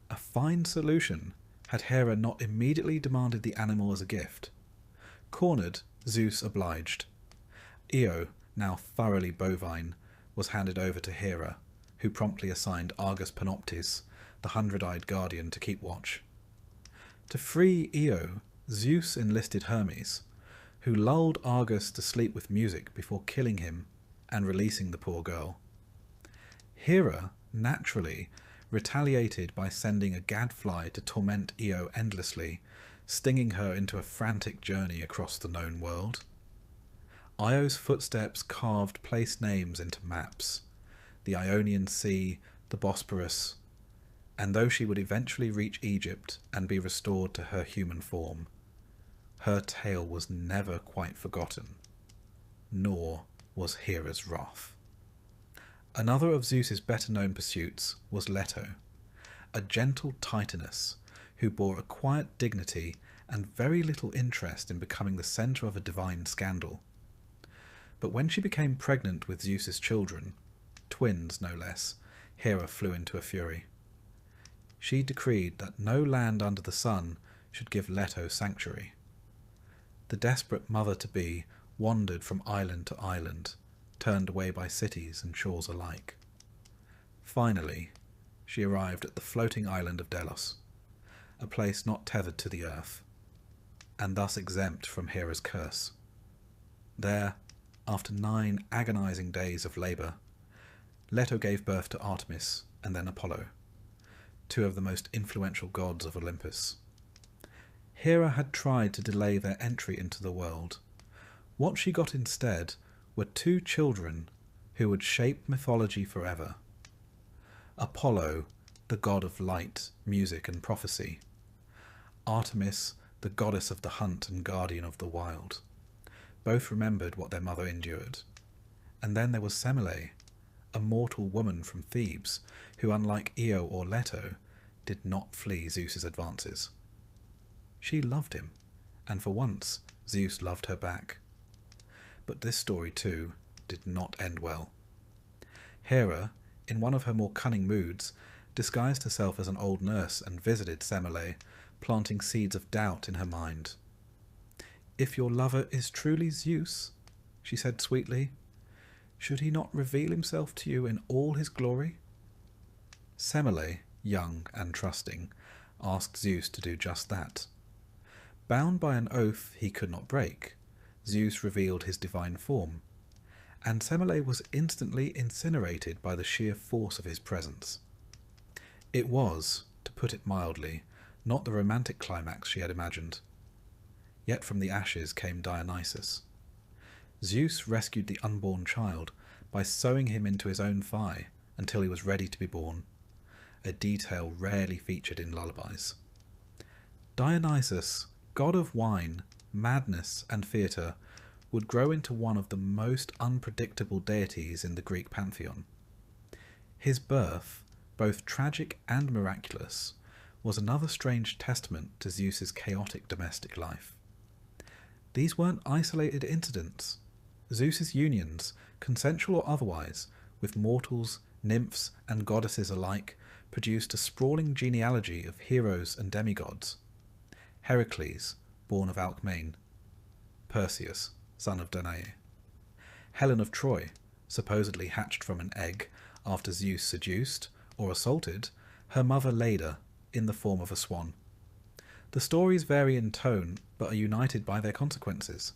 A fine solution had Hera not immediately demanded the animal as a gift. Cornered, Zeus obliged. Io, now thoroughly bovine, was handed over to Hera, who promptly assigned Argus Panoptes, the hundred-eyed guardian, to keep watch. To free Io, Zeus enlisted Hermes, who lulled Argus to sleep with music before killing him and releasing the poor girl. Hera, naturally, retaliated by sending a gadfly to torment Io endlessly, stinging her into a frantic journey across the known world. Io's footsteps carved place names into maps, the Ionian Sea, the Bosporus, and though she would eventually reach Egypt and be restored to her human form, her tale was never quite forgotten, nor was Hera's wrath. Another of Zeus's better-known pursuits was Leto, a gentle titaness who bore a quiet dignity and very little interest in becoming the centre of a divine scandal. But when she became pregnant with Zeus's children, twins no less, Hera flew into a fury. She decreed that no land under the sun should give Leto sanctuary. The desperate mother-to-be wandered from island to island, turned away by cities and shores alike. Finally, she arrived at the floating island of Delos, a place not tethered to the earth, and thus exempt from Hera's curse. There, after 9 agonizing days of labour, Leto gave birth to Artemis and then Apollo, 2 of the most influential gods of Olympus. Hera had tried to delay their entry into the world. What she got instead were 2 children who would shape mythology forever. Apollo, the god of light, music and prophecy. Artemis, the goddess of the hunt and guardian of the wild. Both remembered what their mother endured. And then there was Semele, a mortal woman from Thebes, who, unlike Io or Leto, did not flee Zeus's advances. She loved him, and for once Zeus loved her back. But this story, too, did not end well. Hera, in one of her more cunning moods, disguised herself as an old nurse and visited Semele, planting seeds of doubt in her mind. "If your lover is truly Zeus," she said sweetly, "should he not reveal himself to you in all his glory?" Semele, young and trusting, asked Zeus to do just that. Bound by an oath he could not break, Zeus revealed his divine form, and Semele was instantly incinerated by the sheer force of his presence. It was, to put it mildly, not the romantic climax she had imagined. Yet from the ashes came Dionysus. Zeus rescued the unborn child by sewing him into his own thigh until he was ready to be born, a detail rarely featured in lullabies. Dionysus, god of wine, madness and theatre, would grow into one of the most unpredictable deities in the Greek pantheon. His birth, both tragic and miraculous, was another strange testament to Zeus's chaotic domestic life. These weren't isolated incidents. Zeus's unions, consensual or otherwise, with mortals, nymphs and goddesses alike, produced a sprawling genealogy of heroes and demigods. Heracles, born of Alcmene. Perseus, son of Danae. Helen of Troy, supposedly hatched from an egg after Zeus seduced, or assaulted, her mother Leda in the form of a swan. The stories vary in tone, but are united by their consequences.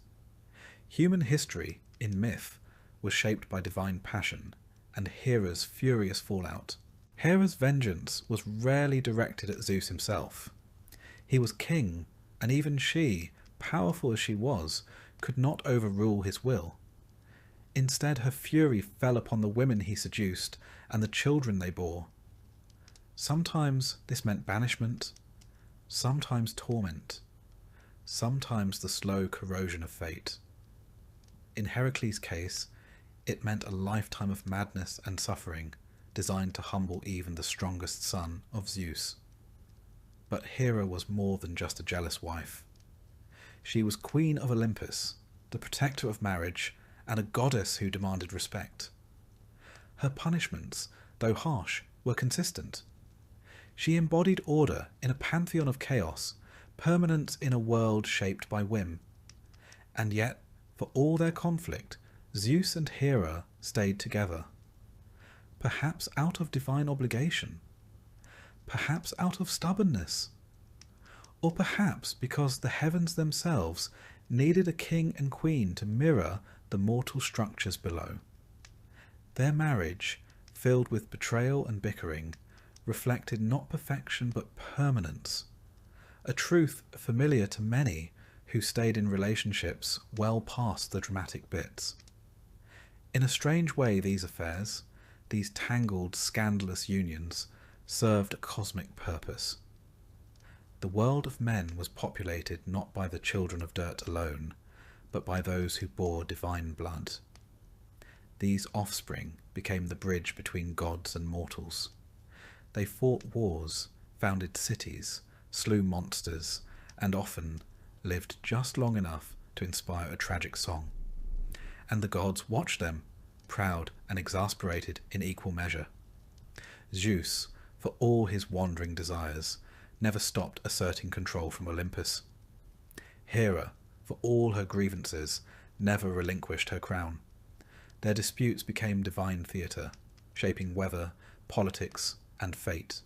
Human history, in myth, was shaped by divine passion, and Hera's furious fallout. Hera's vengeance was rarely directed at Zeus himself. He was king, and even she, powerful as she was, could not overrule his will. Instead, her fury fell upon the women he seduced and the children they bore. Sometimes this meant banishment, sometimes torment, sometimes the slow corrosion of fate. In Heracles' case, it meant a lifetime of madness and suffering designed to humble even the strongest son of Zeus. But Hera was more than just a jealous wife. She was queen of Olympus, the protector of marriage, and a goddess who demanded respect. Her punishments, though harsh, were consistent. She embodied order in a pantheon of chaos, permanence in a world shaped by whim. And yet, for all their conflict, Zeus and Hera stayed together. Perhaps out of divine obligation. Perhaps out of stubbornness. Or perhaps because the heavens themselves needed a king and queen to mirror the mortal structures below. Their marriage, filled with betrayal and bickering, reflected not perfection but permanence, a truth familiar to many who stayed in relationships well past the dramatic bits. In a strange way, these affairs, these tangled, scandalous unions, served a cosmic purpose. The world of men was populated not by the children of dirt alone, but by those who bore divine blood. These offspring became the bridge between gods and mortals. They fought wars, founded cities, slew monsters, and often lived just long enough to inspire a tragic song. And the gods watched them, proud and exasperated in equal measure. Zeus, for all his wandering desires, never stopped asserting control from Olympus. Hera, for all her grievances, never relinquished her crown. Their disputes became divine theatre, shaping weather, politics, and fate.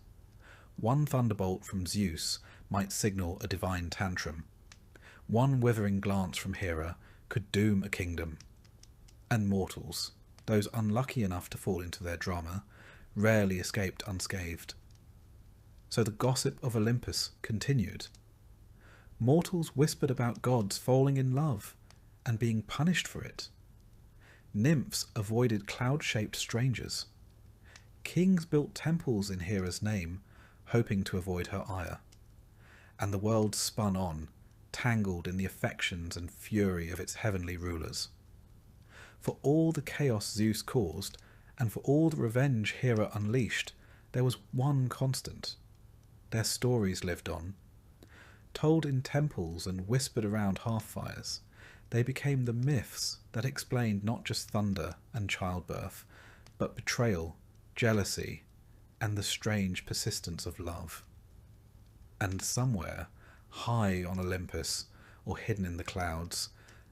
One thunderbolt from Zeus might signal a divine tantrum. One withering glance from Hera could doom a kingdom. And mortals, those unlucky enough to fall into their drama, rarely escaped unscathed. So the gossip of Olympus continued. Mortals whispered about gods falling in love and being punished for it. Nymphs avoided cloud-shaped strangers. Kings built temples in Hera's name, hoping to avoid her ire. And the world spun on, tangled in the affections and fury of its heavenly rulers. For all the chaos Zeus caused, and for all the revenge Hera unleashed, there was one constant. Their stories lived on. Told in temples and whispered around hearth-fires, they became the myths that explained not just thunder and childbirth, but betrayal, jealousy, and the strange persistence of love. And somewhere, high on Olympus, or hidden in the clouds,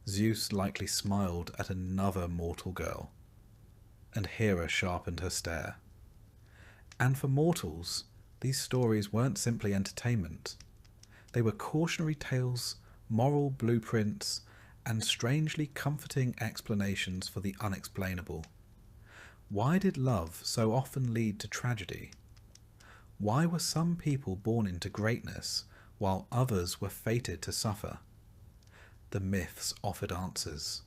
Zeus likely smiled at another mortal girl, and Hera sharpened her stare. And for mortals, these stories weren't simply entertainment. They were cautionary tales, moral blueprints, and strangely comforting explanations for the unexplainable. Why did love so often lead to tragedy? Why were some people born into greatness, while others were fated to suffer? The myths offered answers,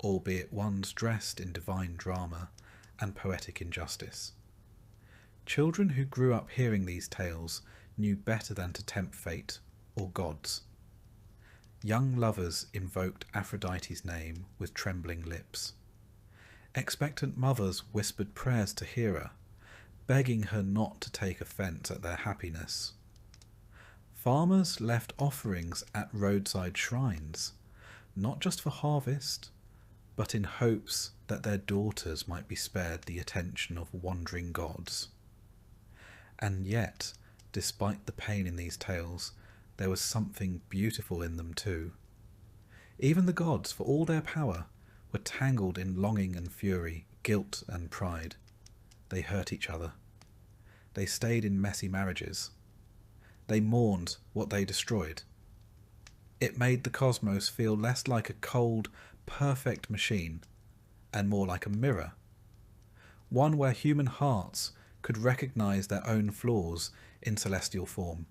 albeit ones dressed in divine drama and poetic injustice. Children who grew up hearing these tales knew better than to tempt fate or gods. Young lovers invoked Aphrodite's name with trembling lips. Expectant mothers whispered prayers to Hera, begging her not to take offence at their happiness. Farmers left offerings at roadside shrines, not just for harvest, but in hopes that their daughters might be spared the attention of wandering gods. And yet, despite the pain in these tales, there was something beautiful in them too. Even the gods, for all their power, were tangled in longing and fury, guilt and pride. They hurt each other. They stayed in messy marriages. They mourned what they destroyed. It made the cosmos feel less like a cold, perfect machine, and more like a mirror. One where human hearts could recognize their own flaws in celestial form.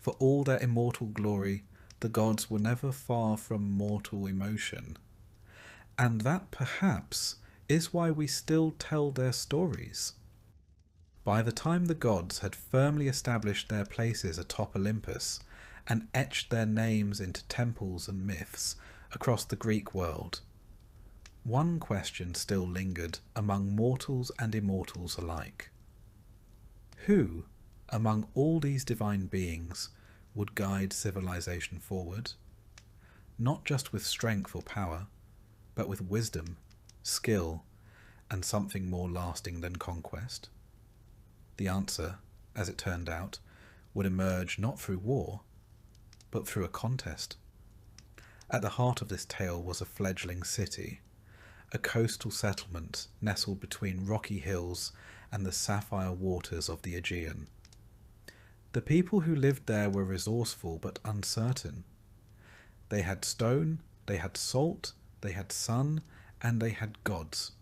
For all their immortal glory, the gods were never far from mortal emotion. And that, perhaps, is why we still tell their stories. By the time the gods had firmly established their places atop Olympus and etched their names into temples and myths across the Greek world, one question still lingered among mortals and immortals alike. Who, among all these divine beings, would guide civilization forward? not just with strength or power, but with wisdom, skill, and something more lasting than conquest? The answer, as it turned out, would emerge not through war, but through a contest. At the heart of this tale was a fledgling city, a coastal settlement nestled between rocky hills and the sapphire waters of the Aegean. The people who lived there were resourceful but uncertain. They had stone, they had salt, they had sun, and they had gods.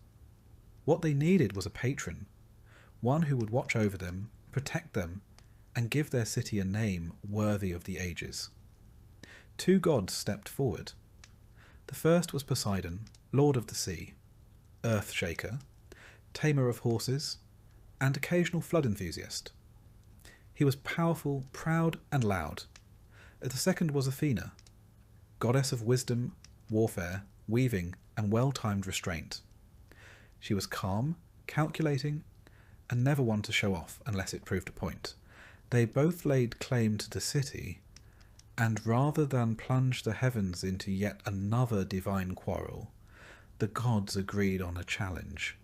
What they needed was a patron, one who would watch over them, protect them, and give their city a name worthy of the ages. Two gods stepped forward. The first was Poseidon, lord of the sea, earth shaker, tamer of horses, and occasional flood enthusiast. He was powerful, proud, and loud. The second was Athena, goddess of wisdom, warfare, weaving, and well-timed restraint. She was calm, calculating, and never one to show off unless it proved a point. They both laid claim to the city, and rather than plunge the heavens into yet another divine quarrel, the gods agreed on a challenge.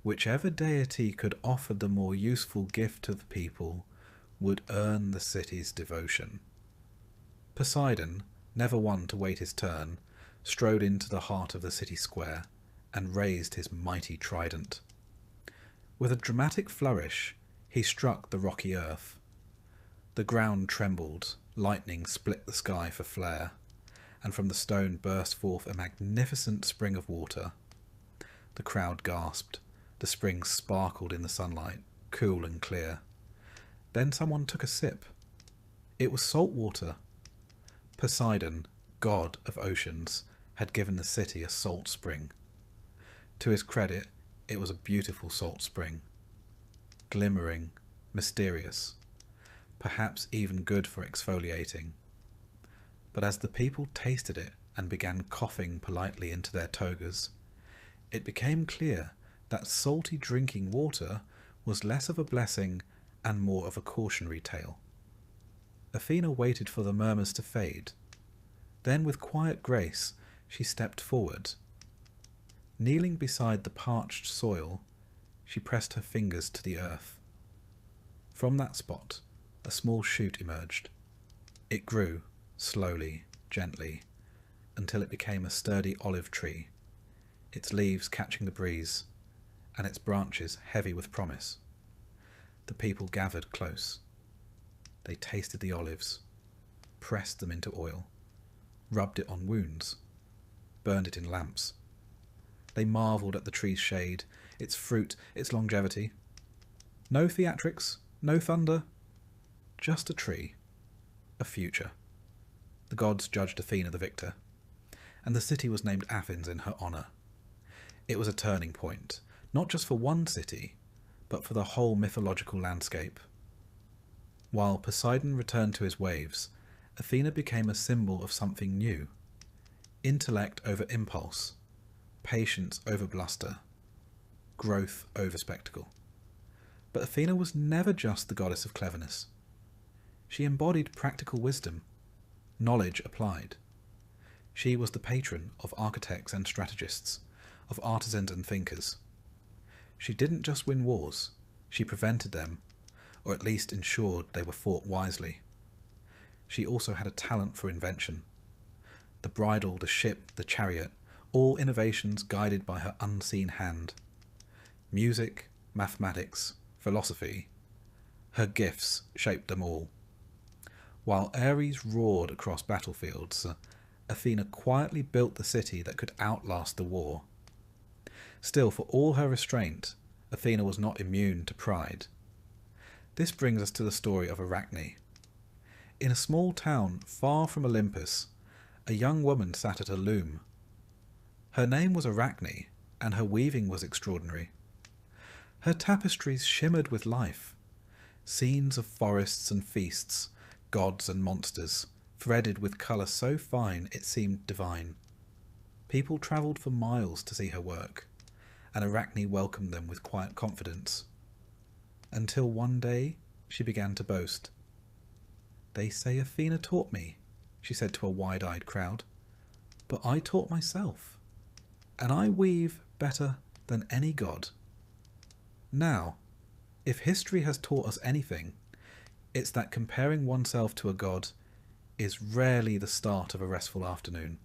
Whichever deity could offer the more useful gift to the people would earn the city's devotion. Poseidon, never one to wait his turn, strode into the heart of the city square and raised his mighty trident. With a dramatic flourish, he struck the rocky earth. The ground trembled, lightning split the sky for flare, and from the stone burst forth a magnificent spring of water. The crowd gasped. The spring sparkled in the sunlight, cool and clear. Then someone took a sip. It was salt water. Poseidon, god of oceans, had given the city a salt spring. To his credit, it was a beautiful salt spring. Glimmering, mysterious, perhaps even good for exfoliating. But as the people tasted it and began coughing politely into their togas, it became clear that salty drinking water was less of a blessing and more of a cautionary tale. Athena waited for the murmurs to fade. Then, with quiet grace, she stepped forward. Kneeling beside the parched soil, she pressed her fingers to the earth. From that spot, a small shoot emerged. It grew, slowly, gently, until it became a sturdy olive tree, its leaves catching the breeze, and its branches heavy with promise. The people gathered close. They tasted the olives, pressed them into oil, rubbed it on wounds, burned it in lamps. They marvelled at the tree's shade, its fruit, its longevity. No theatrics, no thunder, just a tree, a future. The gods judged Athena the victor, and the city was named Athens in her honour. It was a turning point, not just for one city, but for the whole mythological landscape. While Poseidon returned to his waves, Athena became a symbol of something new. Intellect over impulse, patience over bluster, growth over spectacle. But Athena was never just the goddess of cleverness. She embodied practical wisdom, knowledge applied. She was the patron of architects and strategists, of artisans and thinkers. She didn't just win wars, she prevented them, or at least ensured they were fought wisely. She also had a talent for invention. The bridle, the ship, the chariot, all innovations guided by her unseen hand. Music, mathematics, philosophy, her gifts shaped them all. While Ares roared across battlefields, Athena quietly built the city that could outlast the war. Still, for all her restraint, Athena was not immune to pride. This brings us to the story of Arachne. In a small town far from Olympus, a young woman sat at a loom. Her name was Arachne, and her weaving was extraordinary. Her tapestries shimmered with life. Scenes of forests and feasts, gods and monsters, threaded with colour so fine it seemed divine. People travelled for miles to see her work, and Arachne welcomed them with quiet confidence. Until one day she began to boast. "They say Athena taught me," she said to a wide-eyed crowd. "But I taught myself, and I weave better than any god." Now, if history has taught us anything, it's that comparing oneself to a god is rarely the start of a restful afternoon.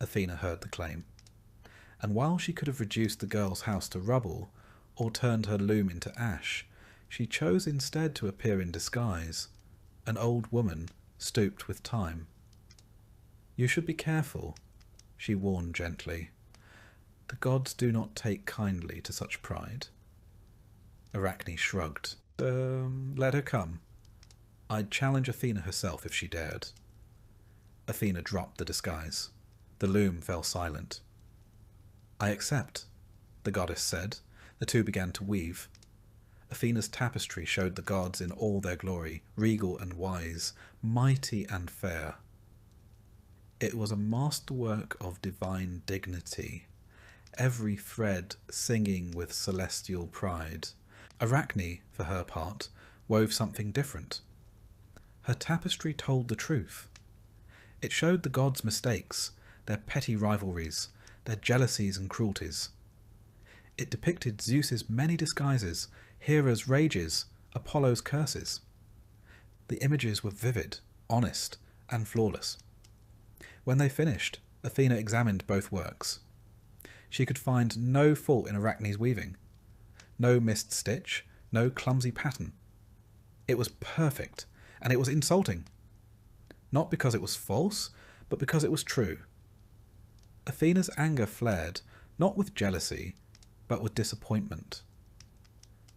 Athena heard the claim, and while she could have reduced the girl's house to rubble or turned her loom into ash, she chose instead to appear in disguise, an old woman stooped with time. "You should be careful," she warned gently. "The gods do not take kindly to such pride." Arachne shrugged. Let her come. I'd challenge Athena herself if she dared." Athena dropped the disguise. The loom fell silent. "I accept," the goddess said. The two began to weave. Athena's tapestry showed the gods in all their glory, regal and wise, mighty and fair. It was a masterwork of divine dignity, every thread singing with celestial pride. Arachne, for her part, wove something different. Her tapestry told the truth. It showed the gods' mistakes, their petty rivalries, their jealousies and cruelties. It depicted Zeus's many disguises, Hera's rages, Apollo's curses. The images were vivid, honest, and flawless. When they finished, Athena examined both works. She could find no fault in Arachne's weaving. No missed stitch, no clumsy pattern. It was perfect, and it was insulting. Not because it was false, but because it was true. Athena's anger flared, not with jealousy, but with disappointment.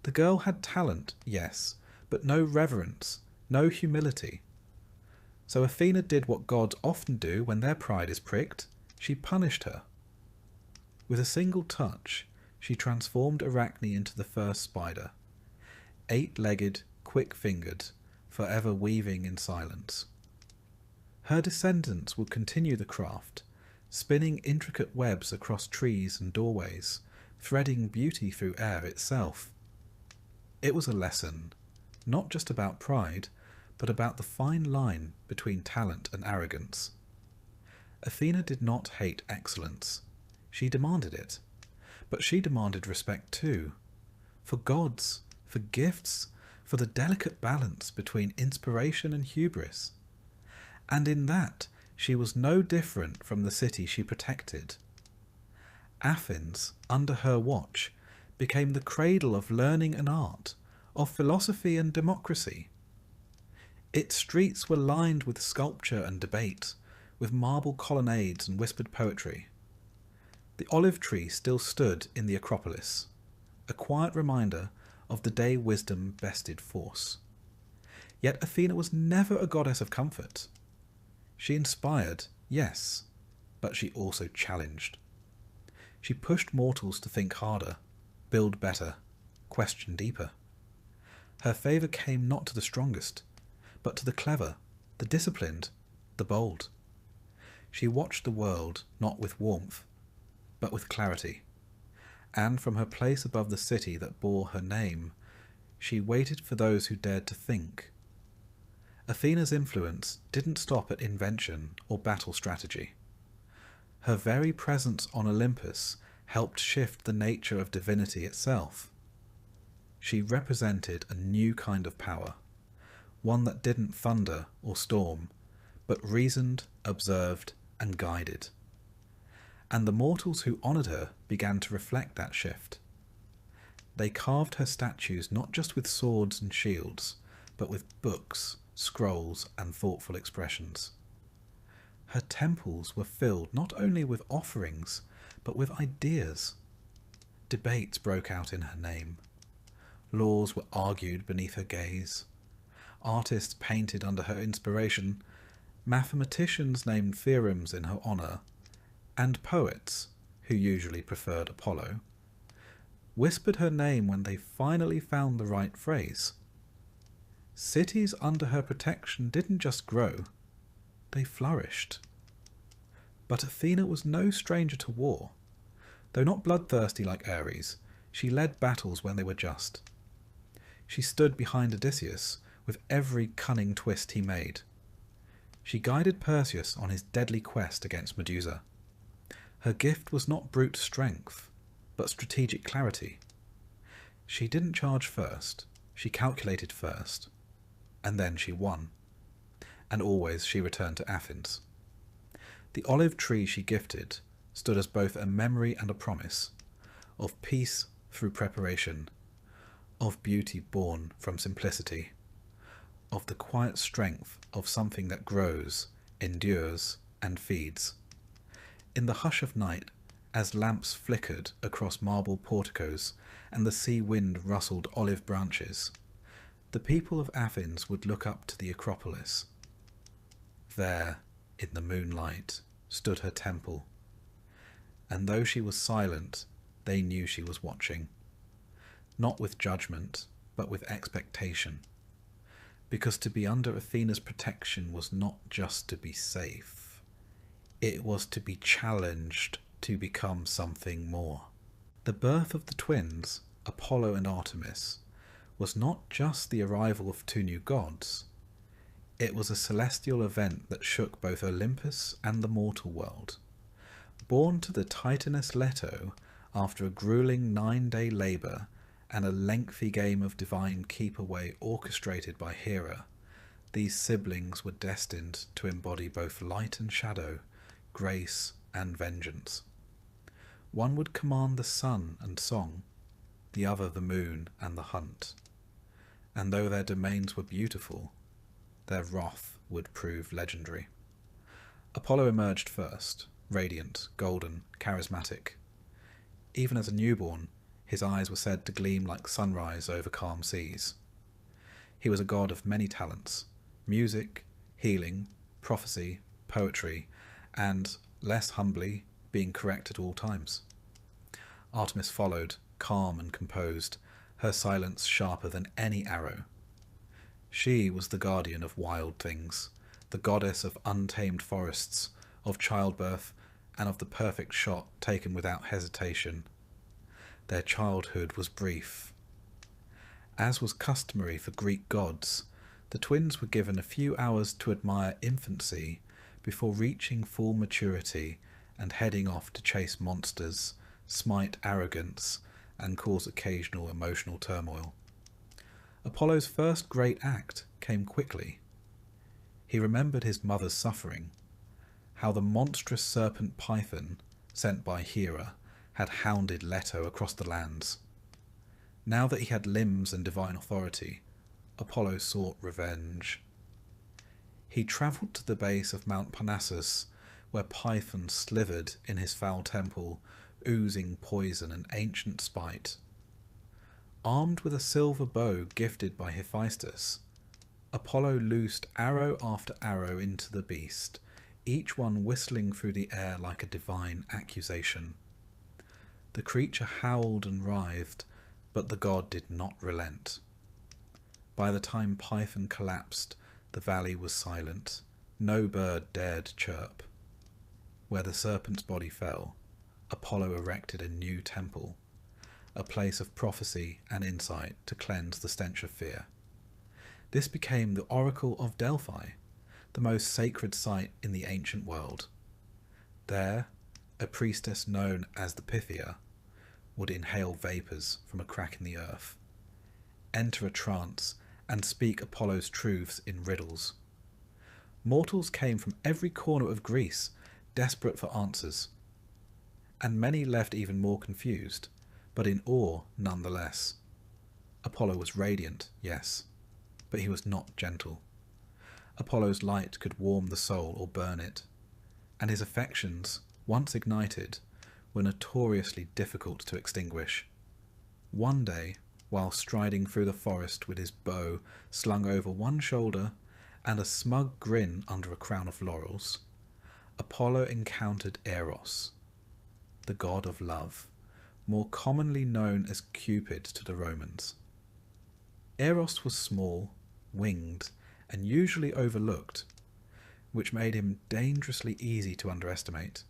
The girl had talent, yes, but no reverence, no humility. So Athena did what gods often do when their pride is pricked. She punished her. With a single touch, she transformed Arachne into the first spider, 8-legged, quick-fingered, forever weaving in silence. Her descendants would continue the craft, spinning intricate webs across trees and doorways, threading beauty through air itself. It was a lesson, not just about pride, but about the fine line between talent and arrogance. Athena did not hate excellence. She demanded it. But she demanded respect too, for gods, for gifts, for the delicate balance between inspiration and hubris. And in that, she was no different from the city she protected. Athens, under her watch, became the cradle of learning and art, of philosophy and democracy. Its streets were lined with sculpture and debate, with marble colonnades and whispered poetry. The olive tree still stood in the Acropolis, a quiet reminder of the day wisdom bested force. Yet Athena was never a goddess of comfort. She inspired, yes, but she also challenged. She pushed mortals to think harder, build better, question deeper. Her favour came not to the strongest, but to the clever, the disciplined, the bold. She watched the world not with warmth, but with clarity, and from her place above the city that bore her name, she waited for those who dared to think. Athena's influence didn't stop at invention or battle strategy. Her very presence on Olympus helped shift the nature of divinity itself. She represented a new kind of power, one that didn't thunder or storm, but reasoned, observed, and guided. And the mortals who honoured her began to reflect that shift. They carved her statues not just with swords and shields, but with books, scrolls, and thoughtful expressions. Her temples were filled not only with offerings, but with ideas. Debates broke out in her name. Laws were argued beneath her gaze. Artists painted under her inspiration. Mathematicians named theorems in her honour. And poets, who usually preferred Apollo, whispered her name when they finally found the right phrase. Cities under her protection didn't just grow, they flourished. But Athena was no stranger to war. Though not bloodthirsty like Ares, she led battles when they were just. She stood behind Odysseus with every cunning twist he made. She guided Perseus on his deadly quest against Medusa. Her gift was not brute strength, but strategic clarity. She didn't charge first, she calculated first, and then she won. And always she returned to Athens. The olive tree she gifted stood as both a memory and a promise, of peace through preparation, of beauty born from simplicity, of the quiet strength of something that grows, endures, and feeds. In the hush of night, as lamps flickered across marble porticos and the sea wind rustled olive branches, the people of Athens would look up to the Acropolis. There, in the moonlight, stood her temple, and though she was silent, they knew she was watching, not with judgment, but with expectation, because to be under Athena's protection was not just to be safe, it was to be challenged to become something more. The birth of the twins, Apollo and Artemis, was not just the arrival of two new gods. It was a celestial event that shook both Olympus and the mortal world. Born to the Titaness Leto after a grueling 9-day labour and a lengthy game of divine keep-away orchestrated by Hera, these siblings were destined to embody both light and shadow, grace and vengeance. One would command the sun and song, the other the moon and the hunt. And though their domains were beautiful, their wrath would prove legendary. Apollo emerged first, radiant, golden, charismatic. Even as a newborn, his eyes were said to gleam like sunrise over calm seas. He was a god of many talents: music, healing, prophecy, poetry, and, less humbly, being correct at all times. Artemis followed, calm and composed, her silence sharper than any arrow. She was the guardian of wild things, the goddess of untamed forests, of childbirth, and of the perfect shot taken without hesitation. Their childhood was brief. As was customary for Greek gods, the twins were given a few hours to admire infancy before reaching full maturity and heading off to chase monsters, smite arrogance, and cause occasional emotional turmoil. Apollo's first great act came quickly. He remembered his mother's suffering, how the monstrous serpent Python, sent by Hera, had hounded Leto across the lands. Now that he had limbs and divine authority, Apollo sought revenge. He travelled to the base of Mount Parnassus, where Python slithered in his foul temple, oozing poison and ancient spite. Armed with a silver bow gifted by Hephaestus, Apollo loosed arrow after arrow into the beast, each one whistling through the air like a divine accusation. The creature howled and writhed, but the god did not relent. By the time Python collapsed, the valley was silent. No bird dared chirp. Where the serpent's body fell, Apollo erected a new temple, a place of prophecy and insight to cleanse the stench of fear. This became the Oracle of Delphi, the most sacred site in the ancient world. There, a priestess known as the Pythia would inhale vapours from a crack in the earth, enter a trance, and speak Apollo's truths in riddles. Mortals came from every corner of Greece, desperate for answers, and many left even more confused, but in awe nonetheless. Apollo was radiant, yes, but he was not gentle. Apollo's light could warm the soul or burn it, and his affections, once ignited, were notoriously difficult to extinguish. One day, while striding through the forest with his bow slung over one shoulder and a smug grin under a crown of laurels, Apollo encountered Eros, the god of love, more commonly known as Cupid to the Romans. Eros was small, winged, and usually overlooked, which made him dangerously easy to underestimate.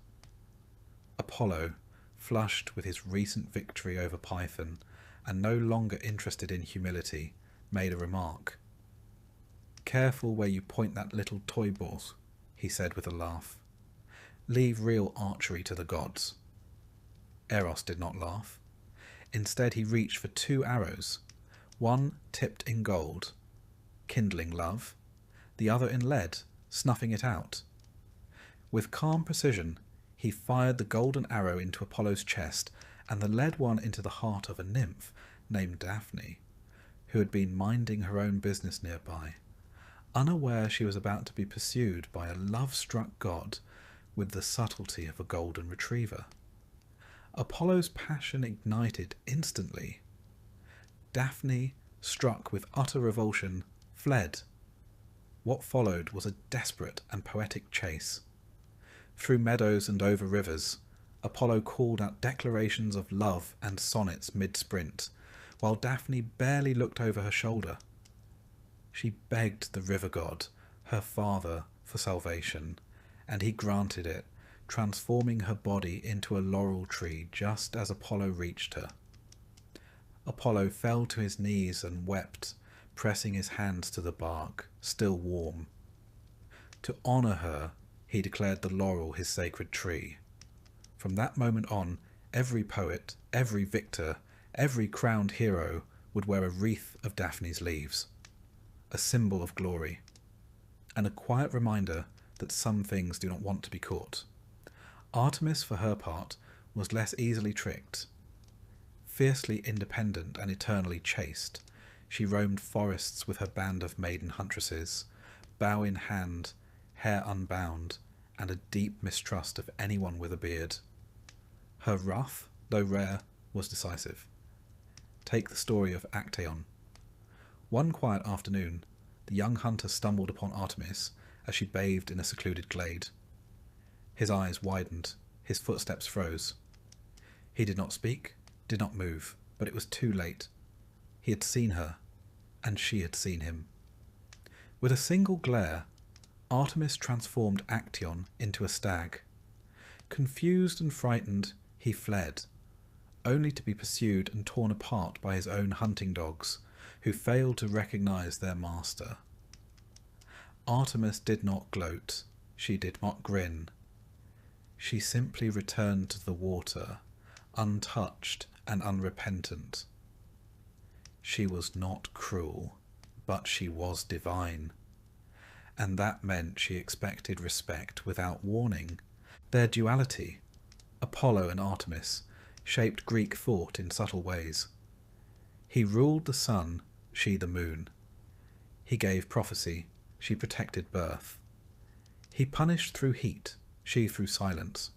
Apollo, flushed with his recent victory over Python and no longer interested in humility, made a remark. "Careful where you point that little toy ball. he said with a laugh. Leave real archery to the gods. Eros did not laugh. Instead he reached for 2 arrows, one tipped in gold, kindling love, the other in lead, snuffing it out. With calm precision he fired the golden arrow into Apollo's chest and the lead one into the heart of a nymph named Daphne, who had been minding her own business nearby, unaware she was about to be pursued by a love-struck god with the subtlety of a golden retriever. Apollo's passion ignited instantly. Daphne, struck with utter revulsion, fled. What followed was a desperate and poetic chase. Through meadows and over rivers, Apollo called out declarations of love and sonnets mid-sprint, while Daphne barely looked over her shoulder. She begged the river god, her father, for salvation, and he granted it, transforming her body into a laurel tree just as Apollo reached her. Apollo fell to his knees and wept, pressing his hands to the bark, still warm. To honour her, he declared the laurel his sacred tree. From that moment on, every poet, every victor, every crowned hero would wear a wreath of Daphne's leaves, a symbol of glory, and a quiet reminder that some things do not want to be caught. Artemis, for her part, was less easily tricked. Fiercely independent and eternally chaste, she roamed forests with her band of maiden huntresses, bow in hand, hair unbound, and a deep mistrust of anyone with a beard. Her wrath, though rare, was decisive. Take the story of Actaeon. One quiet afternoon, the young hunter stumbled upon Artemis as she bathed in a secluded glade. His eyes widened, his footsteps froze. He did not speak, did not move, but it was too late. He had seen her, and she had seen him. With a single glare, Artemis transformed Actaeon into a stag. Confused and frightened, he fled, only to be pursued and torn apart by his own hunting dogs, who failed to recognize their master. Artemis did not gloat, she did not grin. She simply returned to the water, untouched and unrepentant. She was not cruel, but she was divine, and that meant she expected respect without warning. Their duality, Apollo and Artemis, shaped Greek thought in subtle ways. He ruled the sun, she the moon. He gave prophecy, she protected birth. He punished through heat, she through silence.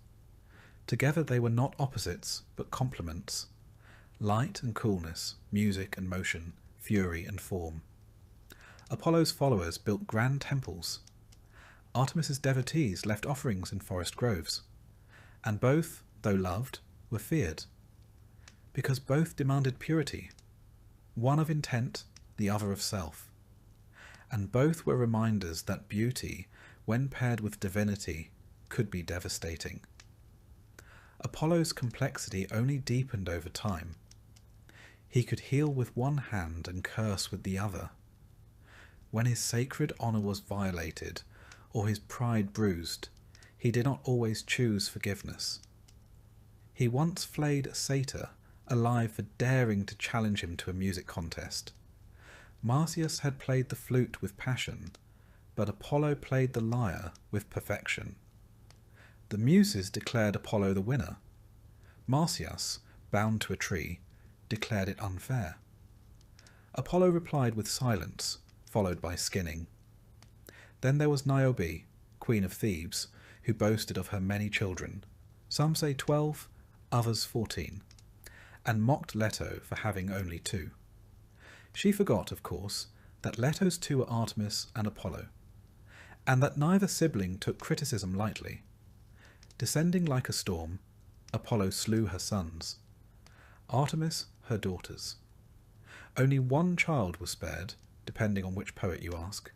Together they were not opposites, but complements. Light and coolness, music and motion, fury and form. Apollo's followers built grand temples. Artemis's devotees left offerings in forest groves. And both, though loved, were feared. Because both demanded purity, one of intent, the other of self. And both were reminders that beauty, when paired with divinity, could be devastating. Apollo's complexity only deepened over time. He could heal with one hand and curse with the other. When his sacred honour was violated, or his pride bruised, he did not always choose forgiveness. He once flayed a satyr alive for daring to challenge him to a music contest. Marsyas had played the flute with passion, but Apollo played the lyre with perfection. The Muses declared Apollo the winner. Marsyas, bound to a tree, declared it unfair. Apollo replied with silence, followed by skinning. Then there was Niobe, queen of Thebes, who boasted of her many children, some say 12, others 14, and mocked Leto for having only 2. She forgot, of course, that Leto's 2 were Artemis and Apollo, and that neither sibling took criticism lightly. Descending like a storm, Apollo slew her sons, Artemis her daughters. Only one child was spared, depending on which poet you ask.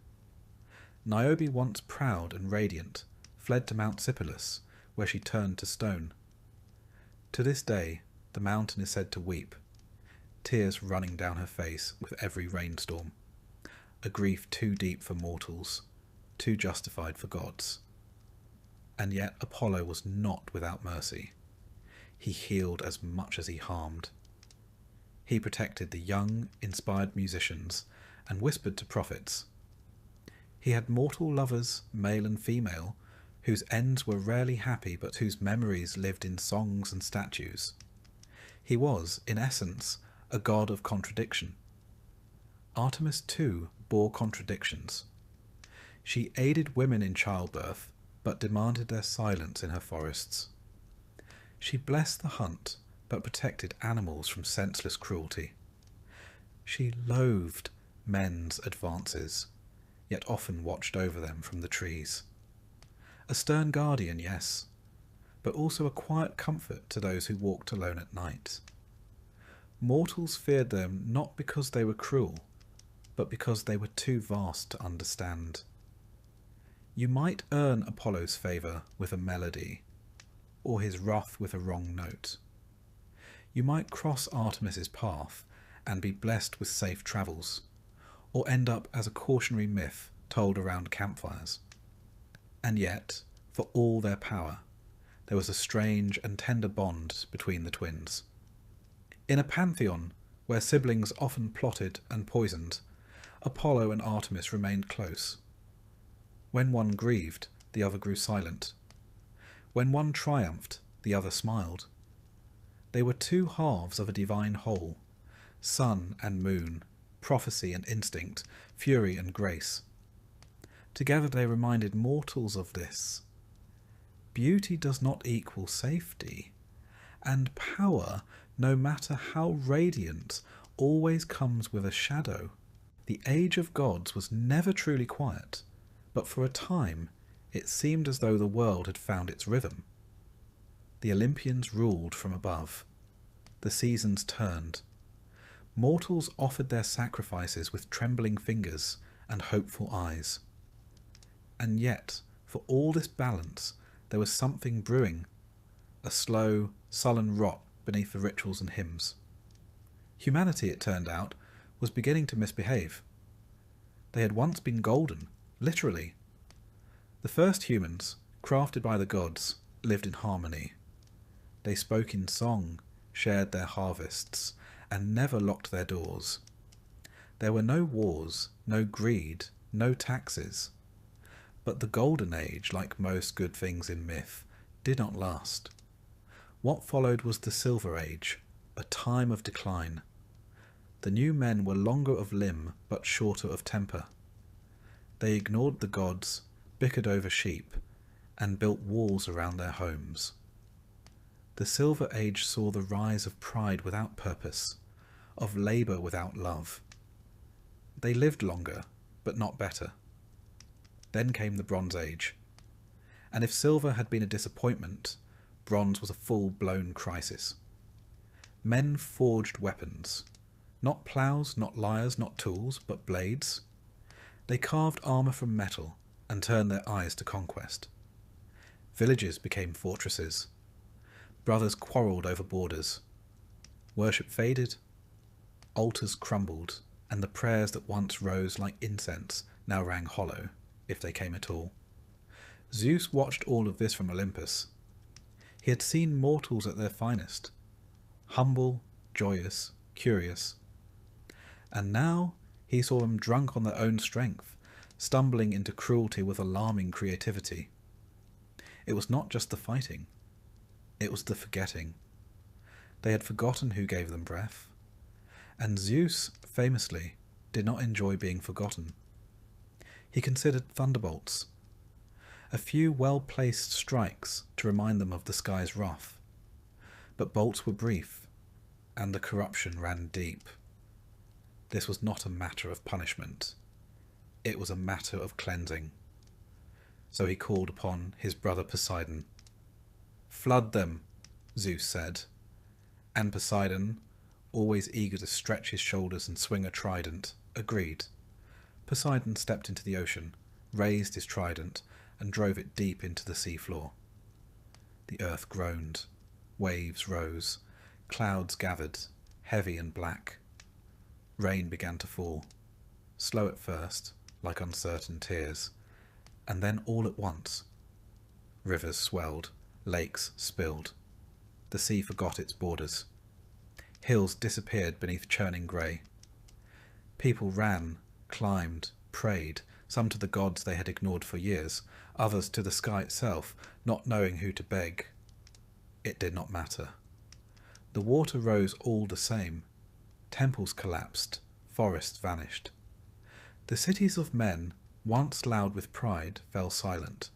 Niobe, once proud and radiant, fled to Mount Sipylus, where she turned to stone. To this day, the mountain is said to weep, tears running down her face with every rainstorm, a grief too deep for mortals, too justified for gods. And yet Apollo was not without mercy. He healed as much as he harmed. He protected the young, inspired musicians and whispered to prophets. He had mortal lovers, male and female, whose ends were rarely happy but whose memories lived in songs and statues. He was, in essence, a god of contradiction. Artemis, too, bore contradictions. She aided women in childbirth, but demanded their silence in her forests. She blessed the hunt, but protected animals from senseless cruelty. She loathed men's advances, yet often watched over them from the trees. A stern guardian, yes, but also a quiet comfort to those who walked alone at night. Mortals feared them not because they were cruel, but because they were too vast to understand. You might earn Apollo's favour with a melody, or his wrath with a wrong note. You might cross Artemis's path and be blessed with safe travels, or end up as a cautionary myth told around campfires. And yet, for all their power, there was a strange and tender bond between the twins. In a pantheon where siblings often plotted and poisoned, Apollo and Artemis remained close. When one grieved, the other grew silent. When one triumphed, the other smiled. They were two halves of a divine whole, sun and moon, prophecy and instinct, fury and grace. Together they reminded mortals of this. Beauty does not equal safety, and power, no matter how radiant, always comes with a shadow. The age of gods was never truly quiet, but for a time it seemed as though the world had found its rhythm. The Olympians ruled from above. The seasons turned. Mortals offered their sacrifices with trembling fingers and hopeful eyes. And yet, for all this balance, there was something brewing, a slow, sullen rot beneath the rituals and hymns. Humanity, it turned out, was beginning to misbehave. They had once been golden, literally. The first humans, crafted by the gods, lived in harmony. They spoke in song, shared their harvests, and never locked their doors. There were no wars, no greed, no taxes. But the Golden Age, like most good things in myth, did not last. What followed was the Silver Age, a time of decline. The new men were longer of limb, but shorter of temper. They ignored the gods, bickered over sheep, and built walls around their homes. The Silver Age saw the rise of pride without purpose, of labour without love. They lived longer, but not better. Then came the Bronze Age, and if silver had been a disappointment, bronze was a full-blown crisis. Men forged weapons, not ploughs, not lyres, not tools, but blades. They carved armour from metal and turned their eyes to conquest. Villages became fortresses. Brothers quarrelled over borders. Worship faded, altars crumbled, and the prayers that once rose like incense now rang hollow, if they came at all. Zeus watched all of this from Olympus. He had seen mortals at their finest, humble, joyous, curious. And now he saw them drunk on their own strength, stumbling into cruelty with alarming creativity. It was not just the fighting, it was the forgetting. They had forgotten who gave them breath, and Zeus, famously, did not enjoy being forgotten. He considered thunderbolts, a few well-placed strikes to remind them of the sky's wrath. But bolts were brief, and the corruption ran deep. This was not a matter of punishment. It was a matter of cleansing. So he called upon his brother Poseidon. "Flood them," Zeus said, and Poseidon, always eager to stretch his shoulders and swing a trident, agreed. Poseidon stepped into the ocean, raised his trident, and drove it deep into the seafloor. The earth groaned, waves rose, clouds gathered, heavy and black. Rain began to fall, slow at first, like uncertain tears, and then all at once. Rivers swelled, lakes spilled. The sea forgot its borders. Hills disappeared beneath churning grey. People ran, climbed, prayed, some to the gods they had ignored for years, others to the sky itself, not knowing who to beg. It did not matter. The water rose all the same. Temples collapsed, forests vanished. The cities of men, once loud with pride, fell silent.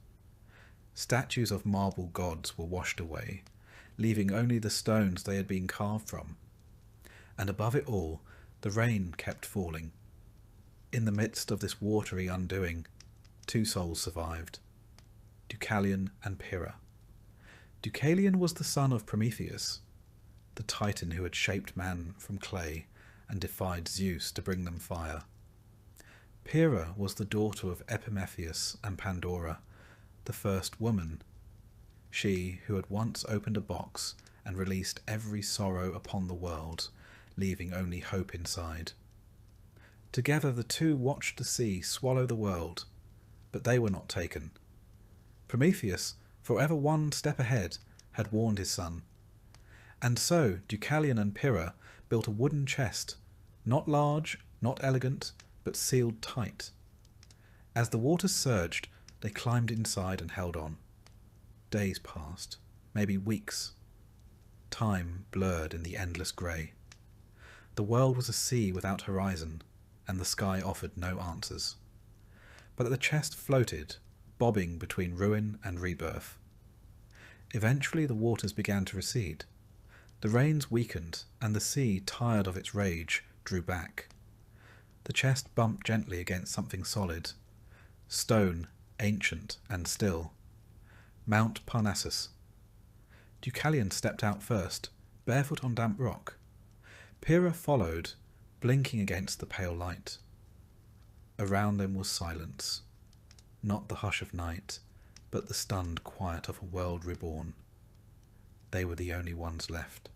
Statues of marble gods were washed away, leaving only the stones they had been carved from. And above it all, the rain kept falling. In the midst of this watery undoing, 2 souls survived, Deucalion and Pyrrha. Deucalion was the son of Prometheus, the titan who had shaped man from clay and defied Zeus to bring them fire. Pyrrha was the daughter of Epimetheus and Pandora, the first woman, she who had once opened a box and released every sorrow upon the world, leaving only hope inside. Together the two watched the sea swallow the world, but they were not taken. Prometheus, forever one step ahead, had warned his son. And so Deucalion and Pyrrha built a wooden chest, not large, not elegant, but sealed tight. As the waters surged, they climbed inside and held on. Days passed, maybe weeks. Time blurred in the endless grey. The world was a sea without horizon, and the sky offered no answers. But the chest floated, bobbing between ruin and rebirth. Eventually the waters began to recede. The rains weakened, and the sea, tired of its rage, drew back. The chest bumped gently against something solid. Stone, ancient and still. Mount Parnassus. Deucalion stepped out first, barefoot on damp rock. Pyrrha followed, blinking against the pale light. Around them was silence. Not the hush of night, but the stunned quiet of a world reborn. They were the only ones left.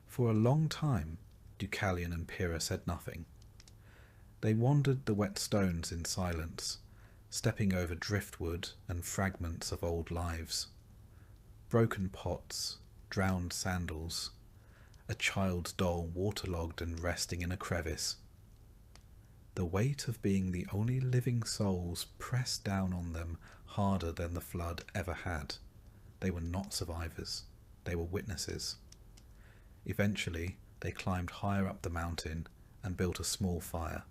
For a long time, Deucalion and Pyrrha said nothing. They wandered the wet stones in silence, stepping over driftwood and fragments of old lives. Broken pots, drowned sandals, a child's doll waterlogged and resting in a crevice. The weight of being the only living souls pressed down on them harder than the flood ever had. They were not survivors, they were witnesses. Eventually, they climbed higher up the mountain and built a small fire.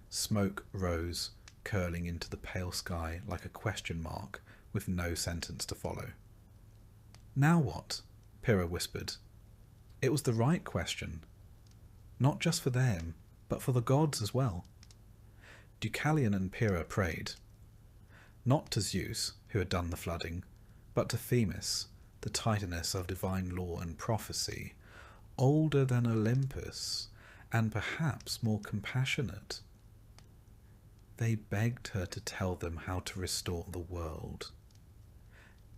Smoke rose, curling into the pale sky like a question mark with no sentence to follow. Now what? Pyrrha whispered. It was the right question. Not just for them, but for the gods as well. Deucalion and Pyrrha prayed. Not to Zeus, who had done the flooding, but to Themis, the titaness of divine law and prophecy, older than Olympus, and perhaps more compassionate. They begged her to tell them how to restore the world.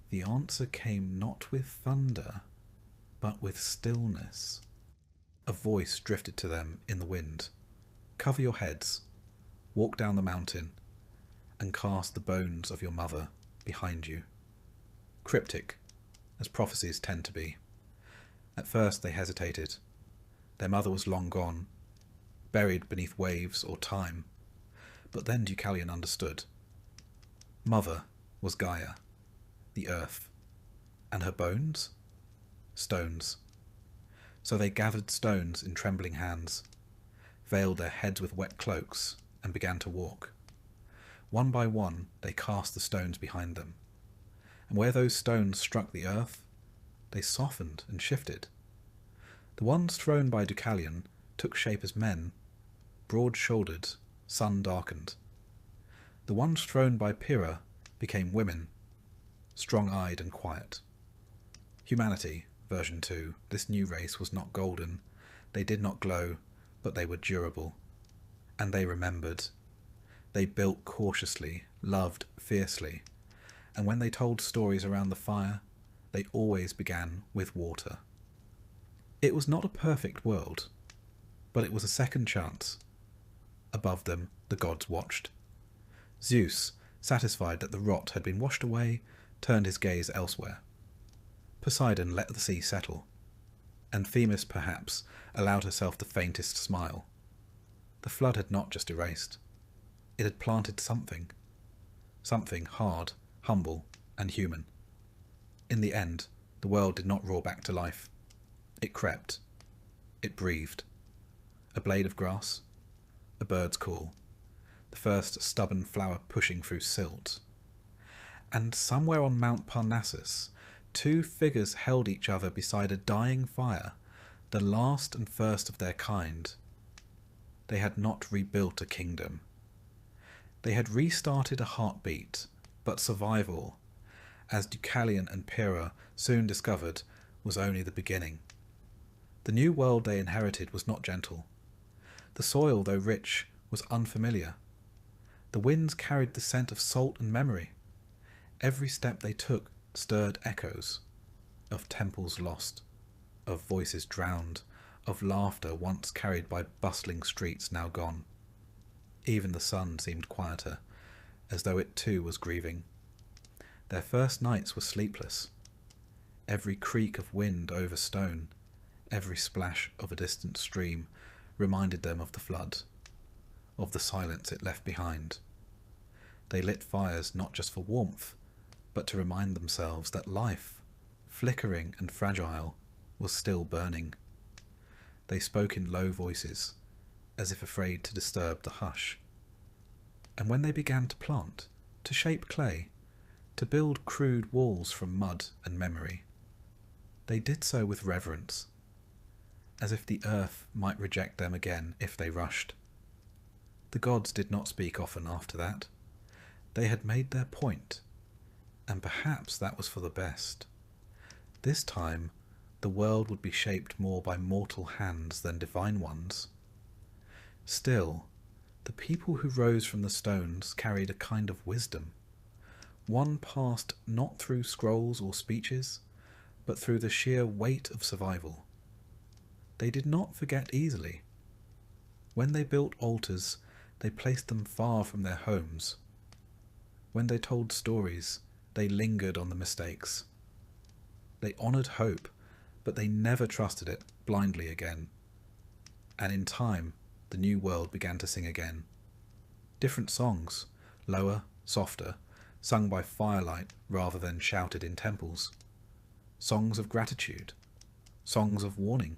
The answer came not with thunder, but with stillness. A voice drifted to them in the wind. Cover your heads, walk down the mountain, and cast the bones of your mother behind you. Cryptic, as prophecies tend to be. At first they hesitated. Their mother was long gone, buried beneath waves or time. But then Deucalion understood. Mother was Gaia, the earth, and her bones? Stones. So they gathered stones in trembling hands, veiled their heads with wet cloaks, and began to walk. One by one they cast the stones behind them, and where those stones struck the earth, they softened and shifted. The ones thrown by Deucalion took shape as men, broad-shouldered, sun-darkened. The ones thrown by Pyrrha became women, strong-eyed and quiet. Humanity, version 2, this new race was not golden. They did not glow, but they were durable. And they remembered. They built cautiously, loved fiercely, and when they told stories around the fire, they always began with water. It was not a perfect world, but it was a second chance. Above them, the gods watched. Zeus, satisfied that the rot had been washed away, turned his gaze elsewhere. Poseidon let the sea settle, and Themis perhaps allowed herself the faintest smile. The flood had not just erased. It had planted something. Something hard, humble, and human. In the end, the world did not roar back to life. It crept. It breathed. A blade of grass. A bird's call. The first stubborn flower pushing through silt. And somewhere on Mount Parnassus, two figures held each other beside a dying fire, the last and first of their kind. They had not rebuilt a kingdom. They had restarted a heartbeat, but survival, as Deucalion and Pyrrha soon discovered, was only the beginning. The new world they inherited was not gentle. The soil, though rich, was unfamiliar. The winds carried the scent of salt and memory. Every step they took stirred echoes of temples lost, of voices drowned, of laughter once carried by bustling streets now gone. Even the sun seemed quieter, as though it too was grieving. Their first nights were sleepless. Every creak of wind over stone, every splash of a distant stream reminded them of the flood, of the silence it left behind. They lit fires not just for warmth, but to remind themselves that life, flickering and fragile, was still burning. They spoke in low voices, as if afraid to disturb the hush. And when they began to plant, to shape clay, to build crude walls from mud and memory, they did so with reverence, as if the earth might reject them again if they rushed. The gods did not speak often after that. They had made their point, and perhaps that was for the best. This time, the world would be shaped more by mortal hands than divine ones. Still, the people who rose from the stones carried a kind of wisdom, one passed not through scrolls or speeches, but through the sheer weight of survival. They did not forget easily. When they built altars, they placed them far from their homes. When they told stories, they lingered on the mistakes. They honoured hope, but they never trusted it blindly again. And in time, the new world began to sing again. Different songs, lower, softer, sung by firelight rather than shouted in temples. Songs of gratitude, songs of warning,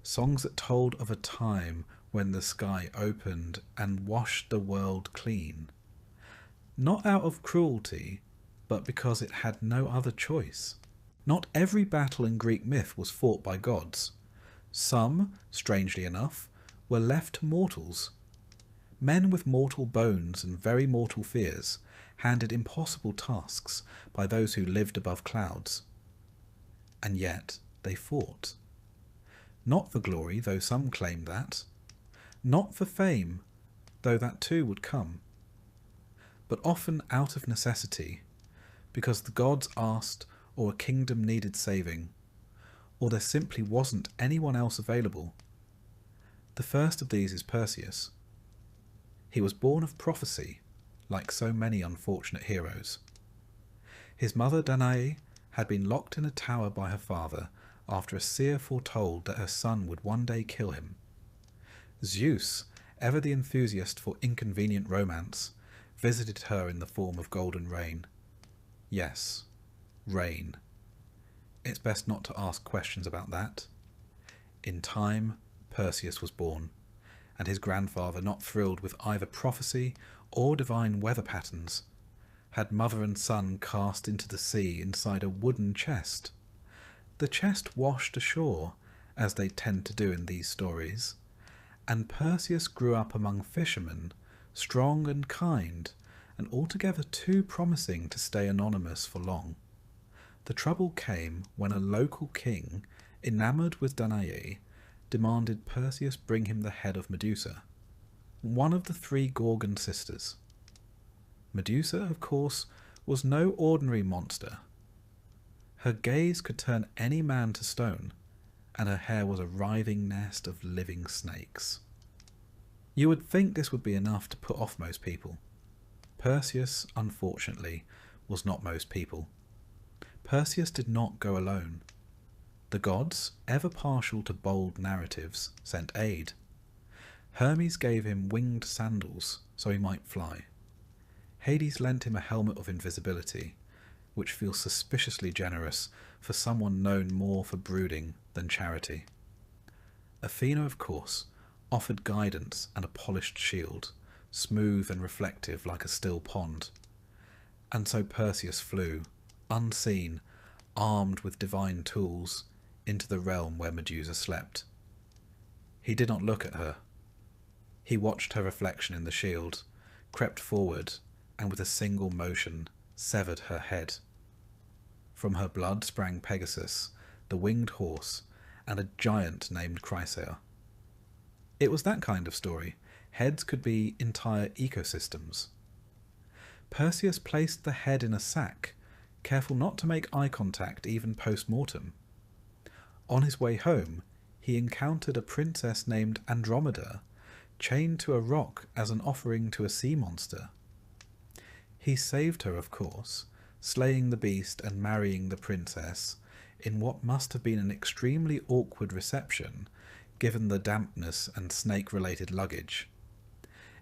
songs that told of a time when the sky opened and washed the world clean. Not out of cruelty, but because it had no other choice. Not every battle in Greek myth was fought by gods. Some, strangely enough, were left to mortals. Men with mortal bones and very mortal fears, handed impossible tasks by those who lived above clouds. And yet they fought. Not for glory, though some claimed that. Not for fame, though that too would come. But often out of necessity, because the gods asked, or a kingdom needed saving, or there simply wasn't anyone else available. The first of these is Perseus. He was born of prophecy, like so many unfortunate heroes. His mother Danae had been locked in a tower by her father after a seer foretold that her son would one day kill him. Zeus, ever the enthusiast for inconvenient romance, visited her in the form of golden rain. Yes, rain. It's best not to ask questions about that. In time, Perseus was born, and his grandfather, not thrilled with either prophecy or divine weather patterns, had mother and son cast into the sea inside a wooden chest. The chest washed ashore, as they tend to do in these stories, and Perseus grew up among fishermen, strong and kind, and altogether too promising to stay anonymous for long. The trouble came when a local king, enamoured with Danae, demanded Perseus bring him the head of Medusa, one of the three Gorgon sisters. Medusa, of course, was no ordinary monster. Her gaze could turn any man to stone, and her hair was a writhing nest of living snakes. You would think this would be enough to put off most people. Perseus, unfortunately, was not most people. Perseus did not go alone. The gods, ever partial to bold narratives, sent aid. Hermes gave him winged sandals so he might fly. Hades lent him a helmet of invisibility, which feels suspiciously generous for someone known more for brooding than charity. Athena, of course, offered guidance and a polished shield, smooth and reflective like a still pond. And so Perseus flew, unseen, armed with divine tools, into the realm where Medusa slept. He did not look at her. He watched her reflection in the shield, crept forward, and with a single motion severed her head. From her blood sprang Pegasus, the winged horse, and a giant named Chrysaor. It was that kind of story. Heads could be entire ecosystems. Perseus placed the head in a sack, careful not to make eye contact even post-mortem. On his way home, he encountered a princess named Andromeda, chained to a rock as an offering to a sea monster. He saved her, of course, slaying the beast and marrying the princess in what must have been an extremely awkward reception, given the dampness and snake-related luggage.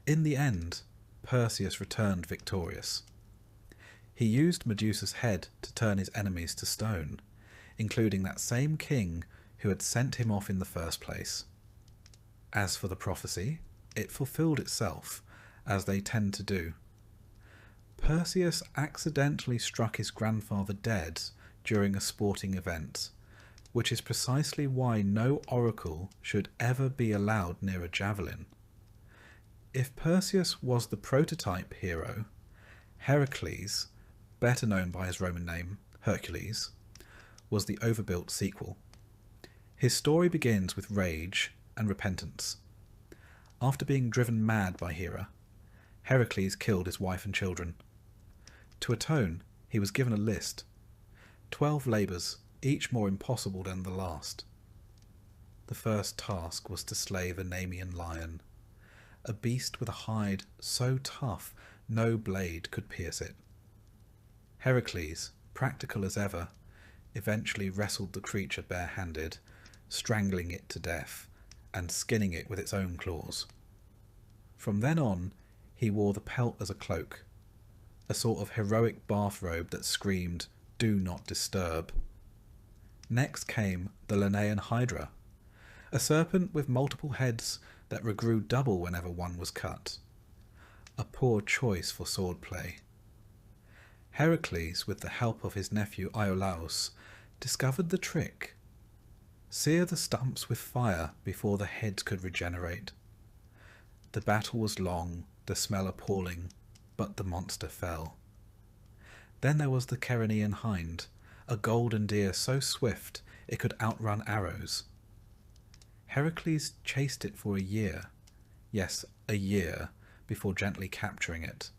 In the end, Perseus returned victorious. He used Medusa's head to turn his enemies to stone, including that same king who had sent him off in the first place. As for the prophecy, it fulfilled itself, as they tend to do. Perseus accidentally struck his grandfather dead during a sporting event, which is precisely why no oracle should ever be allowed near a javelin. If Perseus was the prototype hero, Heracles, better known by his Roman name, Hercules, was the overbuilt sequel. His story begins with rage and repentance. After being driven mad by Hera, Heracles killed his wife and children. To atone, he was given a list, 12 labours, each more impossible than the last. The first task was to slay the Nemean lion, a beast with a hide so tough no blade could pierce it. Heracles, practical as ever, eventually wrestled the creature barehanded, strangling it to death and skinning it with its own claws. From then on, he wore the pelt as a cloak, a sort of heroic bathrobe that screamed, "Do not disturb." Next came the Linnaean Hydra, a serpent with multiple heads that regrew double whenever one was cut. A poor choice for swordplay. Heracles, with the help of his nephew Iolaus, discovered the trick. Sear the stumps with fire before the heads could regenerate. The battle was long, the smell appalling, but the monster fell. Then there was the Ceryneian hind, a golden deer so swift it could outrun arrows. Heracles chased it for a year, yes, a year, before gently capturing it.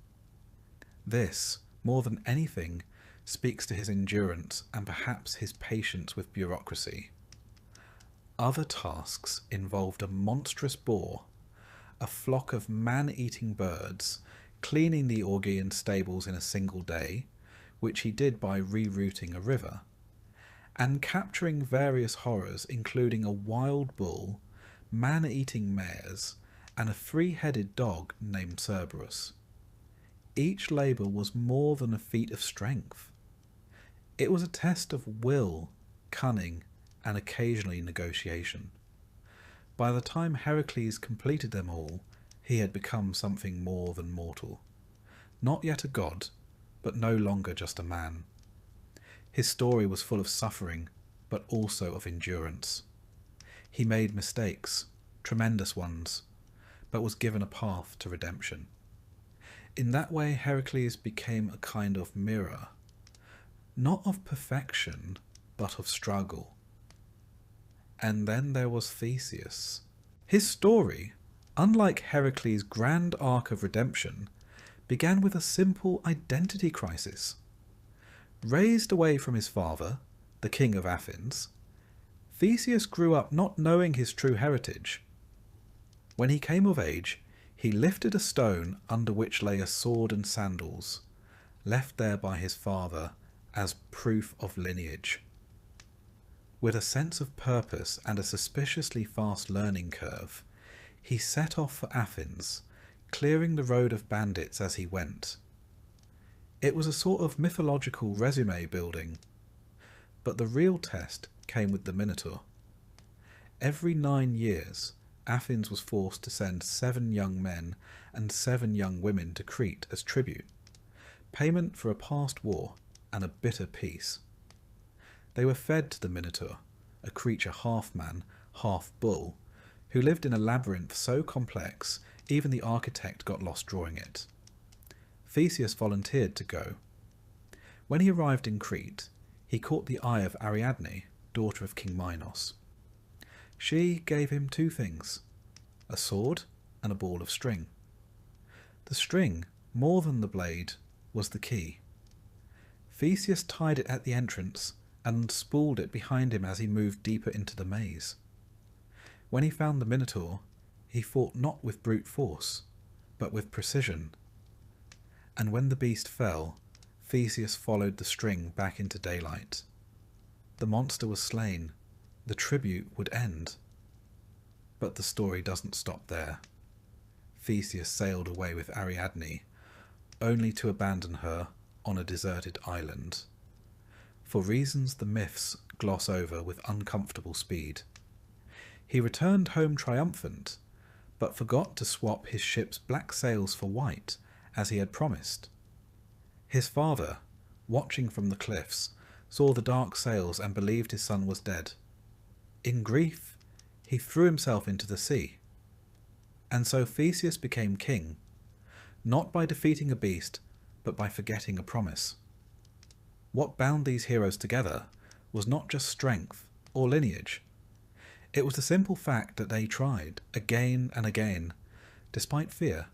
This, more than anything, speaks to his endurance and perhaps his patience with bureaucracy. Other tasks involved a monstrous boar, a flock of man-eating birds, cleaning the Augean stables in a single day, which he did by rerouting a river, and capturing various horrors including a wild bull, man-eating mares, and a three-headed dog named Cerberus. Each labour was more than a feat of strength. It was a test of will, cunning, and occasionally negotiation. By the time Heracles completed them all, he had become something more than mortal. Not yet a god, but no longer just a man. His story was full of suffering, but also of endurance. He made mistakes, tremendous ones, but was given a path to redemption. In that way, Heracles became a kind of mirror, not of perfection, but of struggle. And then there was Theseus. His story, unlike Heracles' grand arc of redemption, began with a simple identity crisis. Raised away from his father, the king of Athens, Theseus grew up not knowing his true heritage. When he came of age, he lifted a stone under which lay a sword and sandals, left there by his father as proof of lineage. With a sense of purpose and a suspiciously fast learning curve, he set off for Athens, clearing the road of bandits as he went. It was a sort of mythological resume building, but the real test came with the Minotaur. Every 9 years, Athens was forced to send 7 young men and 7 young women to Crete as tribute, payment for a past war and a bitter peace. They were fed to the Minotaur, a creature half man, half bull, who lived in a labyrinth so complex even the architect got lost drawing it. Theseus volunteered to go. When he arrived in Crete, he caught the eye of Ariadne, daughter of King Minos. She gave him 2 things, a sword and a ball of string. The string, more than the blade, was the key. Theseus tied it at the entrance and spooled it behind him as he moved deeper into the maze. When he found the Minotaur, he fought not with brute force, but with precision. And when the beast fell, Theseus followed the string back into daylight. The monster was slain. The tribute would end. But the story doesn't stop there. Theseus sailed away with Ariadne, only to abandon her on a deserted island, for reasons the myths gloss over with uncomfortable speed. He returned home triumphant, but forgot to swap his ship's black sails for white, as he had promised. His father, watching from the cliffs, saw the dark sails and believed his son was dead. In grief, he threw himself into the sea. And so Theseus became king, not by defeating a beast, but by forgetting a promise. What bound these heroes together was not just strength or lineage. It was the simple fact that they tried again and again, despite fear,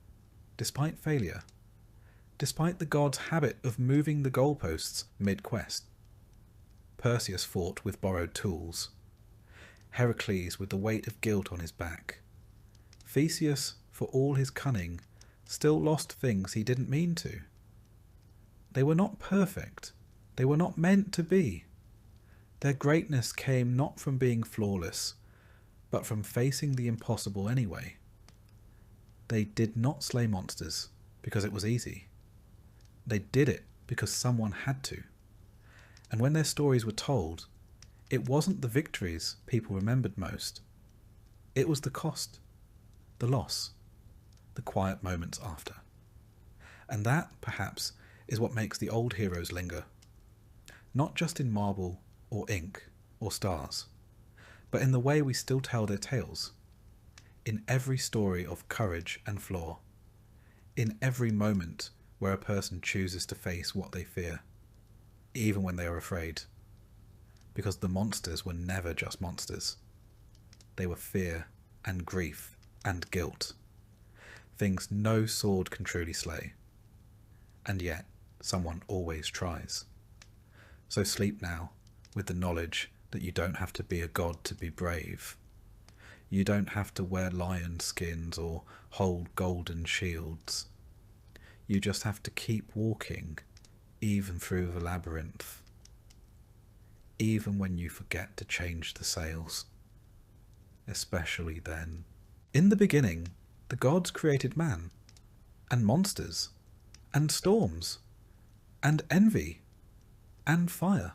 despite failure, despite the gods' habit of moving the goalposts mid-quest. Perseus fought with borrowed tools, Heracles with the weight of guilt on his back. Theseus, for all his cunning, still lost things he didn't mean to. They were not perfect. They were not meant to be. Their greatness came not from being flawless, but from facing the impossible anyway. They did not slay monsters because it was easy. They did it because someone had to. And when their stories were told, it wasn't the victories people remembered most. It was the cost, the loss, the quiet moments after. And that, perhaps, is what makes the old heroes linger. Not just in marble or ink or stars, but in the way we still tell their tales. In every story of courage and flaw. In every moment where a person chooses to face what they fear, even when they are afraid. Because the monsters were never just monsters. They were fear and grief and guilt. Things no sword can truly slay. And yet, someone always tries. So sleep now with the knowledge that you don't have to be a god to be brave. You don't have to wear lion skins or hold golden shields. You just have to keep walking, even through the labyrinth. Even when you forget to change the sails. Especially then. In the beginning, the gods created man, and monsters, and storms, and envy, and fire.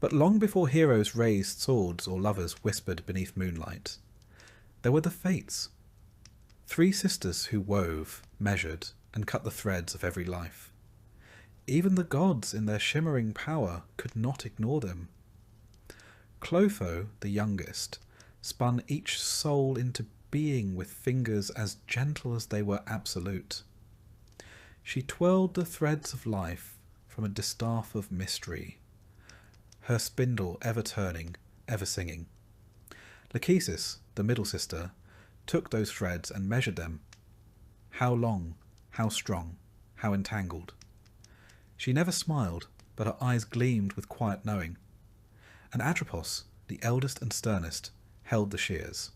But long before heroes raised swords or lovers whispered beneath moonlight, there were the Fates, 3 sisters who wove, measured, and cut the threads of every life. Even the gods in their shimmering power could not ignore them. Clotho, the youngest, spun each soul into being with fingers as gentle as they were absolute. She twirled the threads of life from a distaff of mystery, her spindle ever turning, ever singing. Lachesis, the middle sister, took those threads and measured them. How long, how strong, how entangled. She never smiled, but her eyes gleamed with quiet knowing. And Atropos, the eldest and sternest, held the shears.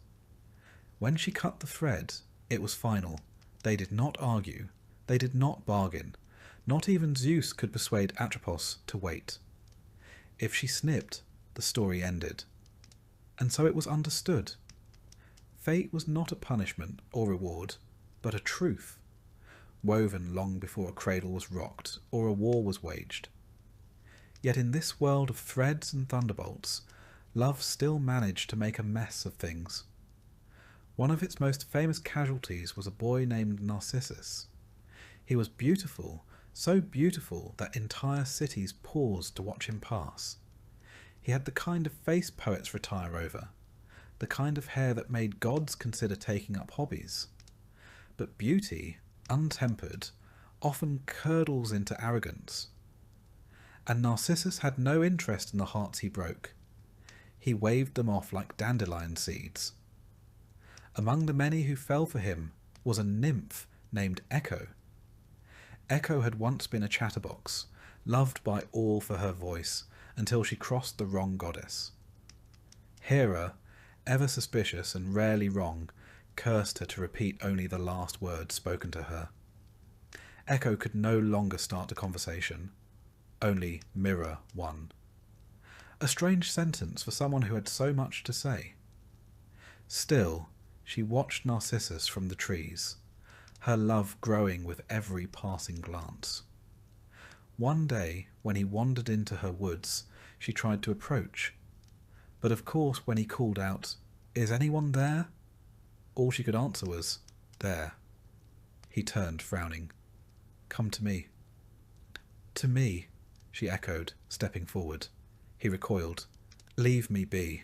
When she cut the thread, it was final. They did not argue. They did not bargain. Not even Zeus could persuade Atropos to wait. If she snipped, the story ended. And so it was understood. Fate was not a punishment or reward, but a truth, woven long before a cradle was rocked or a war was waged. Yet in this world of threads and thunderbolts, love still managed to make a mess of things. One of its most famous casualties was a boy named Narcissus. He was beautiful, so beautiful that entire cities paused to watch him pass. He had the kind of face poets retire over, the kind of hair that made gods consider taking up hobbies. But beauty, untempered, often curdles into arrogance. And Narcissus had no interest in the hearts he broke. He waved them off like dandelion seeds. Among the many who fell for him was a nymph named Echo. Echo had once been a chatterbox, loved by all for her voice, until she crossed the wrong goddess. Hera, ever suspicious and rarely wrong, cursed her to repeat only the last words spoken to her. Echo could no longer start a conversation. Only mirror one. A strange sentence for someone who had so much to say. Still, she watched Narcissus from the trees, her love growing with every passing glance. One day, when he wandered into her woods, she tried to approach. But of course, when he called out, "Is anyone there?" all she could answer was, "There." He turned, frowning. "Come to me." "To me," she echoed, stepping forward. He recoiled. "Leave me be."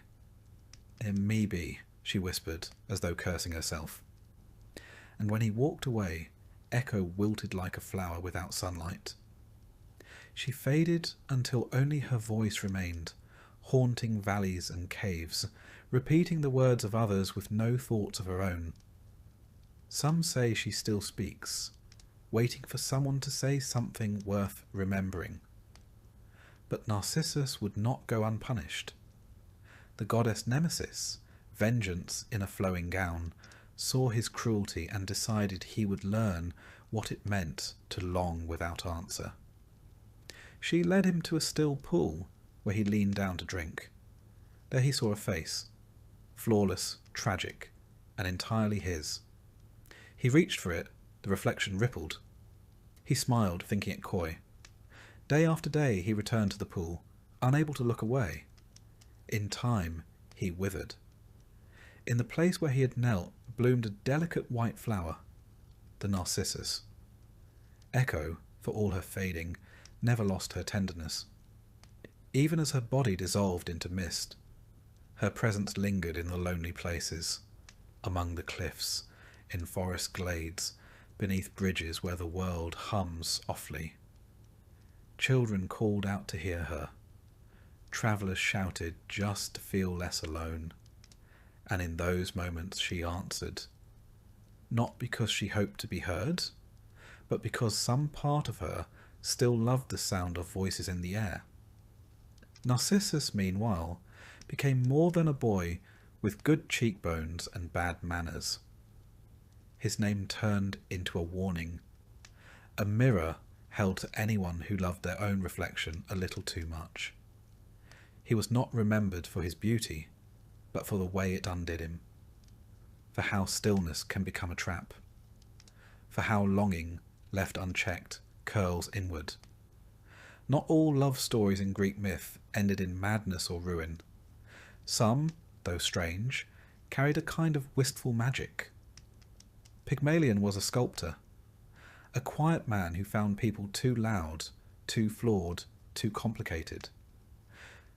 "Me be," she whispered, as though cursing herself. And when he walked away, Echo wilted like a flower without sunlight. She faded until only her voice remained, haunting valleys and caves, repeating the words of others with no thoughts of her own. Some say she still speaks, waiting for someone to say something worth remembering. But Narcissus would not go unpunished. The goddess Nemesis, vengeance in a flowing gown, saw his cruelty and decided he would learn what it meant to long without answer. She led him to a still pool, where he leaned down to drink. There he saw a face, flawless, tragic, and entirely his. He reached for it, the reflection rippled. He smiled, thinking it coy. Day after day he returned to the pool, unable to look away. In time, he withered. In the place where he had knelt bloomed a delicate white flower, the narcissus. Echo, for all her fading, never lost her tenderness. Even as her body dissolved into mist, her presence lingered in the lonely places, among the cliffs, in forest glades, beneath bridges where the world hums softly. Children called out to hear her. Travellers shouted just to feel less alone. And in those moments she answered, not because she hoped to be heard, but because some part of her still loved the sound of voices in the air. Narcissus, meanwhile, became more than a boy with good cheekbones and bad manners. His name turned into a warning, a mirror held to anyone who loved their own reflection a little too much. He was not remembered for his beauty, but for the way it undid him, for how stillness can become a trap, for how longing, left unchecked, curls inward. Not all love stories in Greek myth ended in madness or ruin. Some, though strange, carried a kind of wistful magic. Pygmalion was a sculptor, a quiet man who found people too loud, too flawed, too complicated.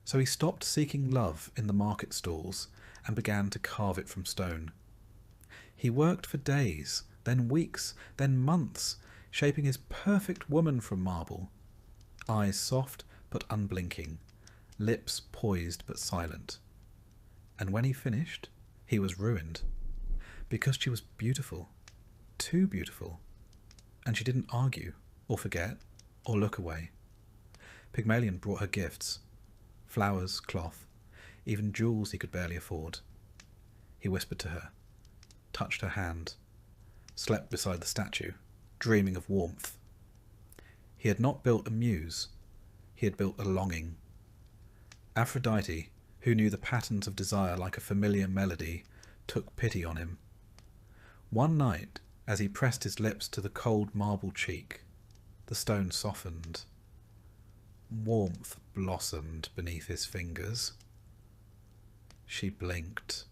So he stopped seeking love in the market stalls and began to carve it from stone. He worked for days, then weeks, then months, shaping his perfect woman from marble. Eyes soft but unblinking, lips poised but silent. And when he finished, he was ruined, because she was beautiful, too beautiful, and she didn't argue, or forget, or look away. Pygmalion brought her gifts, flowers, cloth, even jewels he could barely afford. He whispered to her, touched her hand, slept beside the statue, dreaming of warmth. He had not built a muse, he had built a longing. Aphrodite, who knew the patterns of desire like a familiar melody, took pity on him. One night, as he pressed his lips to the cold marble cheek, the stone softened. Warmth blossomed beneath his fingers. She blinked.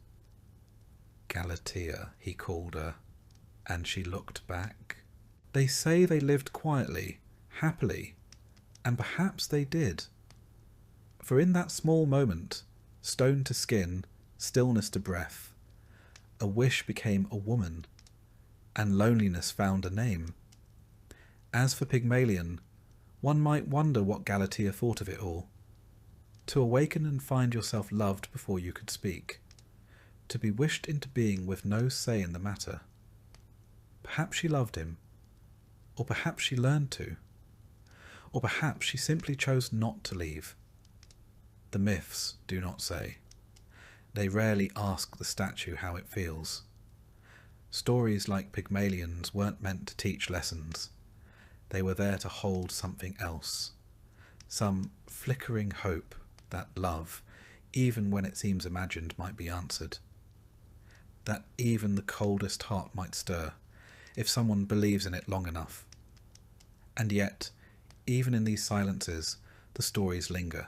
Galatea, he called her, and she looked back. They say they lived quietly, happily, and perhaps they did. For in that small moment, stone to skin, stillness to breath, a wish became a woman, and loneliness found a name. As for Pygmalion, one might wonder what Galatea thought of it all. To awaken and find yourself loved before you could speak. To be wished into being with no say in the matter. Perhaps she loved him. Or perhaps she learned to. Or perhaps she simply chose not to leave. The myths do not say. They rarely ask the statue how it feels. Stories like Pygmalion's weren't meant to teach lessons. They were there to hold something else. Some flickering hope that love, even when it seems imagined, might be answered. That even the coldest heart might stir, if someone believes in it long enough. And yet, even in these silences, the stories linger.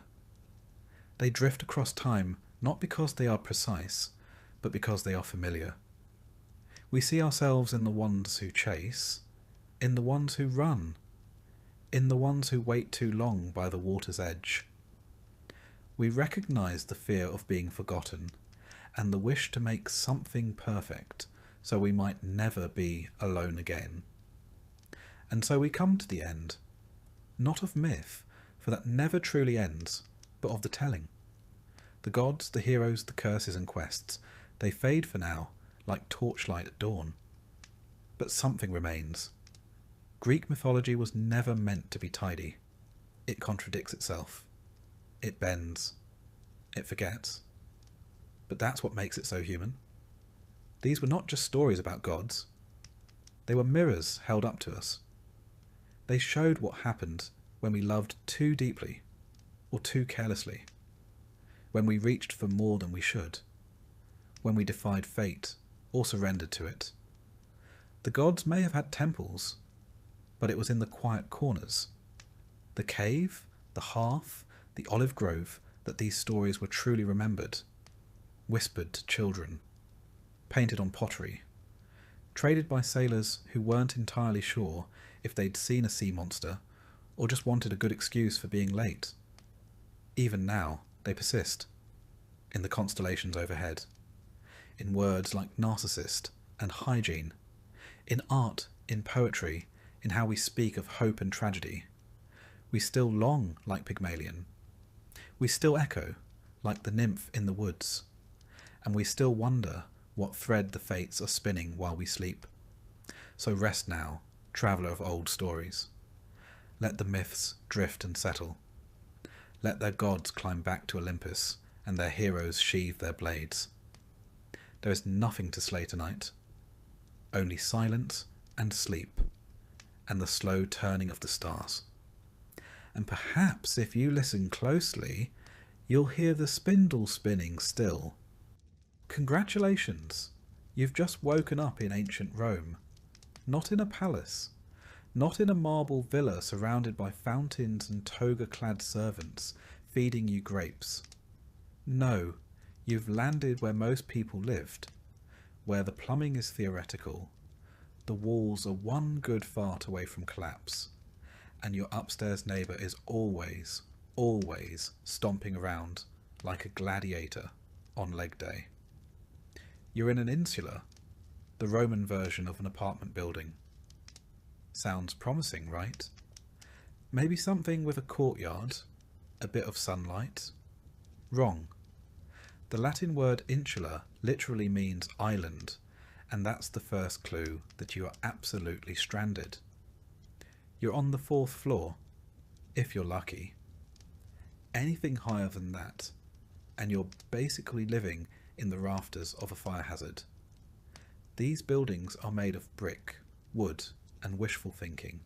They drift across time not because they are precise, but because they are familiar. We see ourselves in the ones who chase, in the ones who run, in the ones who wait too long by the water's edge. We recognise the fear of being forgotten, and the wish to make something perfect, so we might never be alone again. And so we come to the end, not of myth, for that never truly ends, but of the telling. The gods, the heroes, the curses and quests, they fade for now, like torchlight at dawn. But something remains. Greek mythology was never meant to be tidy. It contradicts itself. It bends. It forgets. But that's what makes it so human. These were not just stories about gods. They were mirrors held up to us. They showed what happened when we loved too deeply or too carelessly, when we reached for more than we should, when we defied fate or surrendered to it. The gods may have had temples, but it was in the quiet corners, the cave, the hearth, the olive grove, that these stories were truly remembered, whispered to children, painted on pottery, traded by sailors who weren't entirely sure if they'd seen a sea monster or just wanted a good excuse for being late. Even now, they persist, in the constellations overhead, in words like narcissist and hygiene, in art, in poetry, in how we speak of hope and tragedy. We still long like Pygmalion. We still echo like the nymph in the woods. And we still wonder what thread the fates are spinning while we sleep. So rest now, traveller of old stories. Let the myths drift and settle. Let their gods climb back to Olympus and their heroes sheathe their blades. There is nothing to slay tonight. Only silence and sleep, and the slow turning of the stars. And perhaps if you listen closely, you'll hear the spindle spinning still. Congratulations! You've just woken up in ancient Rome. Not in a palace. Not in a marble villa surrounded by fountains and toga-clad servants feeding you grapes. No, you've landed where most people lived, where the plumbing is theoretical, the walls are one good fart away from collapse, and your upstairs neighbour is always, always stomping around like a gladiator on leg day. You're in an insula, the Roman version of an apartment building. Sounds promising, right? Maybe something with a courtyard, a bit of sunlight. Wrong. The Latin word insula literally means island, and that's the first clue that you are absolutely stranded. You're on the 4th floor, if you're lucky. Anything higher than that, and you're basically living in the rafters of a fire hazard. These buildings are made of brick, wood, and wishful thinking.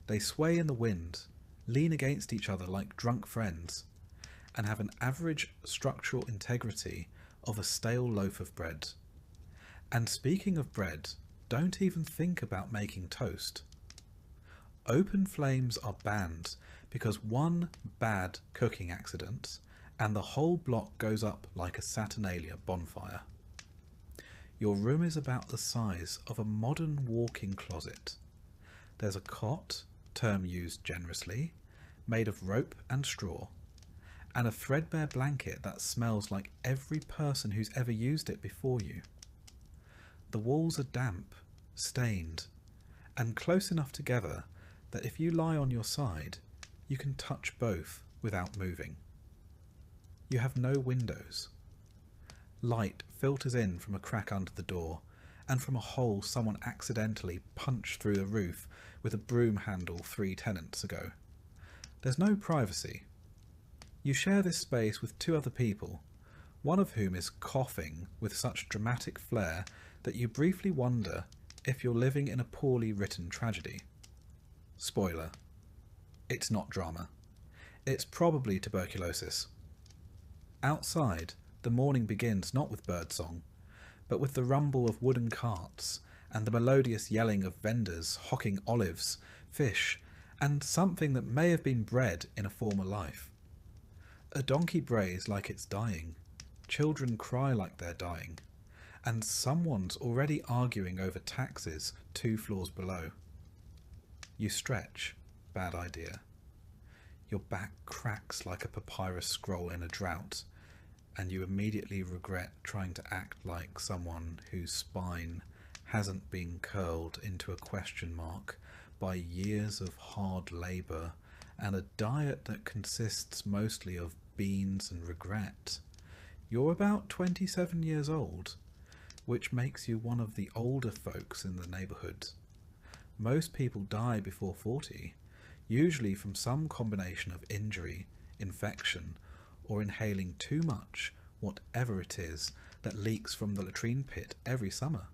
They sway in the wind, lean against each other like drunk friends, and have an average structural integrity of a stale loaf of bread. And speaking of bread, don't even think about making toast. Open flames are banned because one bad cooking accident and the whole block goes up like a Saturnalia bonfire. Your room is about the size of a modern walk-in closet. There's a cot, term used generously, made of rope and straw, and a threadbare blanket that smells like every person who's ever used it before you. The walls are damp, stained, and close enough together that if you lie on your side, you can touch both without moving. You have no windows. Light filters in from a crack under the door and from a hole someone accidentally punched through the roof with a broom handle 3 tenants ago. There's no privacy. You share this space with 2 other people, one of whom is coughing with such dramatic flair that you briefly wonder if you're living in a poorly written tragedy. Spoiler. It's not drama. It's probably tuberculosis. Outside, the morning begins not with birdsong, but with the rumble of wooden carts and the melodious yelling of vendors hawking olives, fish, and something that may have been bread in a former life. A donkey brays like it's dying, children cry like they're dying, and someone's already arguing over taxes 2 floors below. You stretch. Bad idea. Your back cracks like a papyrus scroll in a drought, and you immediately regret trying to act like someone whose spine hasn't been curled into a question mark by years of hard labour and a diet that consists mostly of beans and regret. You're about 27 years old, which makes you one of the older folks in the neighbourhood. Most people die before 40, usually from some combination of injury, infection, or inhaling too much whatever it is that leaks from the latrine pit every summer.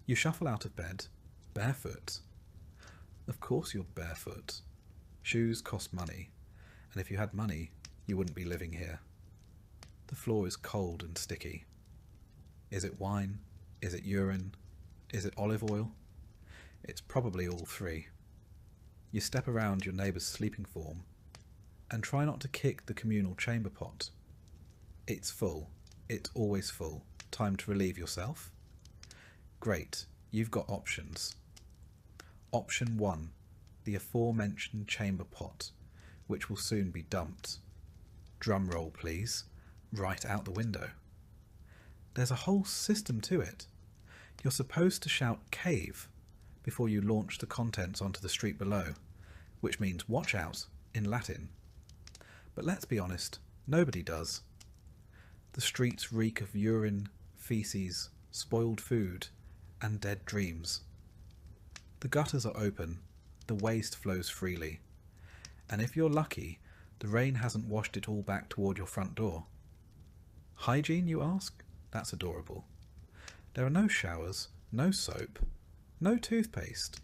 You shuffle out of bed, barefoot. Of course you're barefoot. Shoes cost money, and if you had money, you wouldn't be living here. The floor is cold and sticky. Is it wine? Is it urine? Is it olive oil? It's probably all 3. You step around your neighbour's sleeping form and try not to kick the communal chamber pot. It's full. It's always full. Time to relieve yourself? Great, you've got options. Option 1, the aforementioned chamber pot, which will soon be dumped. Drum roll, please. Right out the window. There's a whole system to it. You're supposed to shout cave before you launch the contents onto the street below, which means watch out in Latin. But let's be honest, nobody does. The streets reek of urine, feces, spoiled food, and dead dreams. The gutters are open, the waste flows freely, and if you're lucky, the rain hasn't washed it all back toward your front door. Hygiene, you ask? That's adorable. There are no showers, no soap, no toothpaste.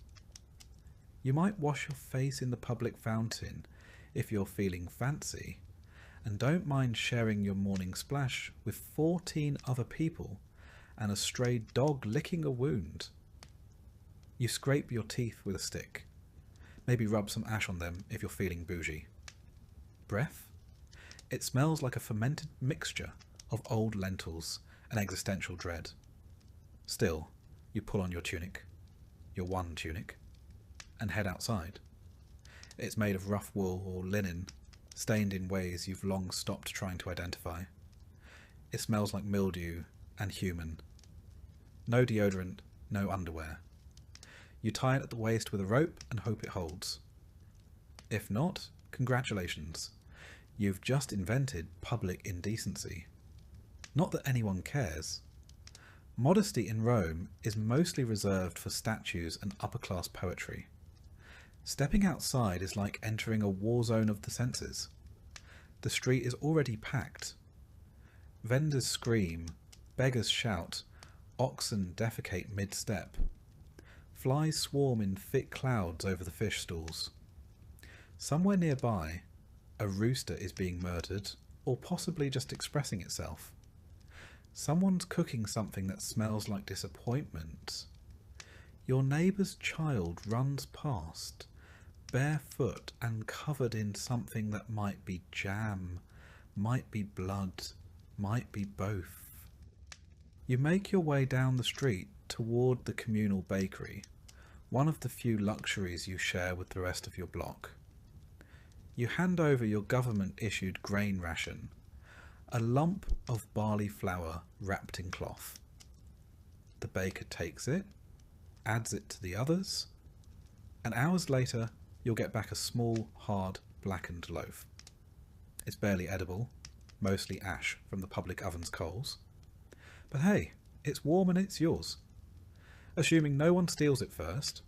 You might wash your face in the public fountain if you're feeling fancy, and don't mind sharing your morning splash with 14 other people and a stray dog licking a wound. You scrape your teeth with a stick. Maybe rub some ash on them if you're feeling bougie. Breath? It smells like a fermented mixture of old lentils and existential dread. Still, you pull on your tunic, your one tunic, and head outside. It's made of rough wool or linen, stained in ways you've long stopped trying to identify. It smells like mildew and human. No deodorant, no underwear. You tie it at the waist with a rope and hope it holds. If not, congratulations. You've just invented public indecency. Not that anyone cares. Modesty in Rome is mostly reserved for statues and upper-class poetry. Stepping outside is like entering a war zone of the senses. The street is already packed. Vendors scream, beggars shout, oxen defecate mid-step. Flies swarm in thick clouds over the fish stalls. Somewhere nearby, a rooster is being murdered, or possibly just expressing itself. Someone's cooking something that smells like disappointment. Your neighbour's child runs past, barefoot and covered in something that might be jam, might be blood, might be both. You make your way down the street toward the communal bakery, one of the few luxuries you share with the rest of your block. You hand over your government-issued grain ration, a lump of barley flour wrapped in cloth. The baker takes it, adds it to the others, and hours later you'll get back a small, hard, blackened loaf. It's barely edible, mostly ash from the public oven's coals. But hey, it's warm and it's yours. Assuming no one steals it first.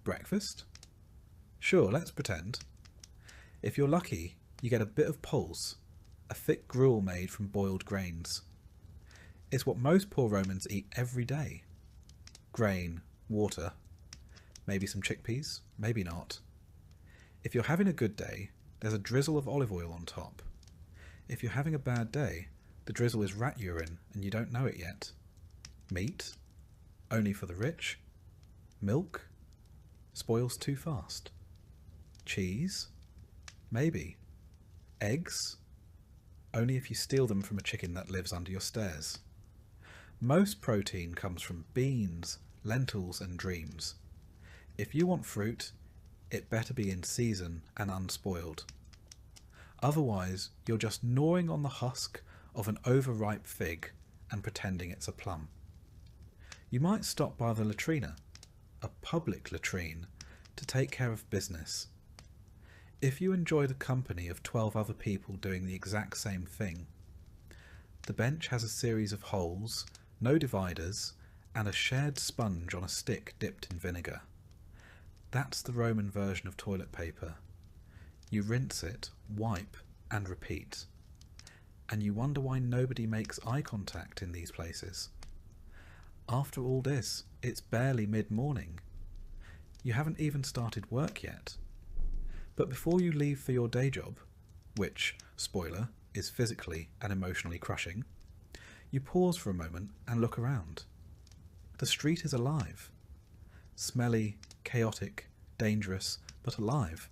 Breakfast? Sure, let's pretend. If you're lucky, you get a bit of pulse, a thick gruel made from boiled grains. It's what most poor Romans eat every day. Grain, water, maybe some chickpeas, maybe not. If you're having a good day, there's a drizzle of olive oil on top. If you're having a bad day, the drizzle is rat urine and you don't know it yet. Meat? Only for the rich? Milk? Spoils too fast. Cheese? Maybe. Eggs? Only if you steal them from a chicken that lives under your stairs. Most protein comes from beans, lentils and dreams. If you want fruit, it better be in season and unspoiled. Otherwise, you're just gnawing on the husk of an overripe fig and pretending it's a plum. You might stop by the latrina, a public latrine, to take care of business. If you enjoy the company of 12 other people doing the exact same thing. The bench has a series of holes, no dividers, and a shared sponge on a stick dipped in vinegar. That's the Roman version of toilet paper. You rinse it, wipe, and repeat. And you wonder why nobody makes eye contact in these places. After all this, it's barely mid-morning. You haven't even started work yet. But before you leave for your day job, which, spoiler, is physically and emotionally crushing, you pause for a moment and look around. The street is alive. Smelly, chaotic, dangerous, but alive.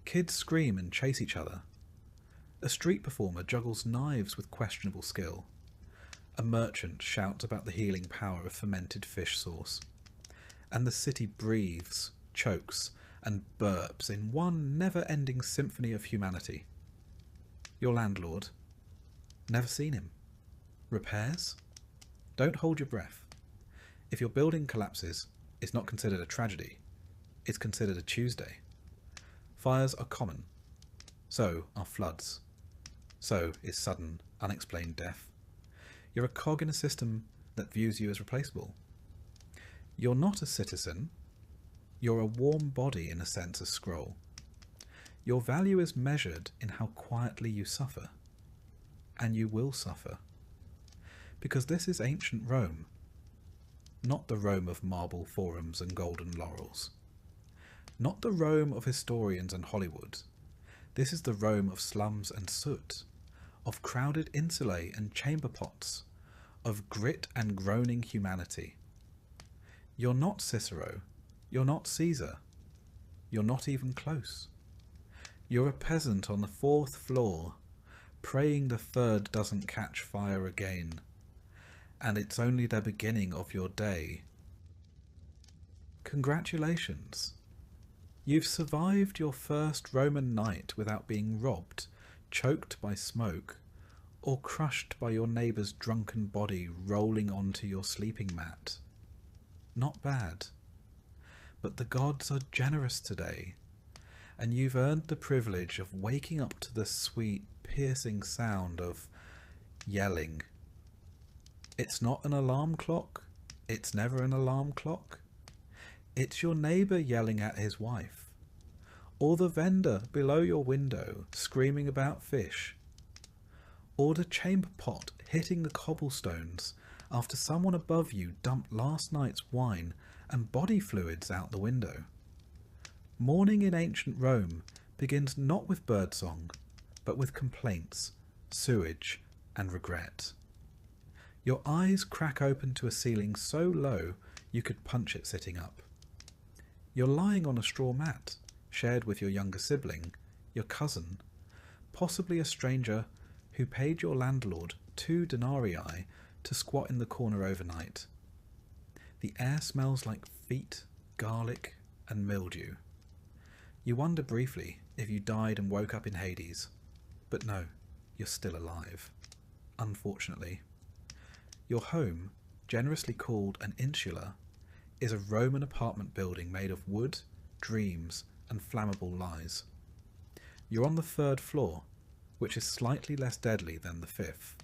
Kids scream and chase each other. A street performer juggles knives with questionable skill. A merchant shouts about the healing power of fermented fish sauce. And the city breathes, chokes, and burps in one never-ending symphony of humanity. Your landlord? Never seen him. Repairs? Don't hold your breath. If your building collapses, it's not considered a tragedy. It's considered a Tuesday. Fires are common. So are floods. So is sudden, unexplained death. You're a cog in a system that views you as replaceable. You're not a citizen. You're a warm body in a census scroll. Your value is measured in how quietly you suffer. And you will suffer. Because this is ancient Rome. Not the Rome of marble forums and golden laurels. Not the Rome of historians and Hollywood. This is the Rome of slums and soot, of crowded insulae and chamber pots, of grit and groaning humanity. You're not Cicero. You're not Caesar. You're not even close. You're a peasant on the 4th floor, praying the 3rd doesn't catch fire again. And it's only the beginning of your day. Congratulations. You've survived your first Roman night without being robbed, choked by smoke, or crushed by your neighbour's drunken body rolling onto your sleeping mat. Not bad. But the gods are generous today, and you've earned the privilege of waking up to the sweet, piercing sound of yelling. It's not an alarm clock. It's never an alarm clock. It's your neighbour yelling at his wife, or the vendor below your window screaming about fish, or the chamber pot hitting the cobblestones after someone above you dumped last night's wine and body fluids out the window. Morning in ancient Rome begins not with birdsong, but with complaints, sewage, and regret. Your eyes crack open to a ceiling so low you could punch it sitting up. You're lying on a straw mat, shared with your younger sibling, your cousin, possibly a stranger who paid your landlord 2 denarii to squat in the corner overnight. The air smells like feet, garlic, and mildew. You wonder briefly if you died and woke up in Hades, but no, you're still alive. Unfortunately. Your home, generously called an insula, is a Roman apartment building made of wood, dreams, and flammable lies. You're on the 3rd floor, which is slightly less deadly than the 5th.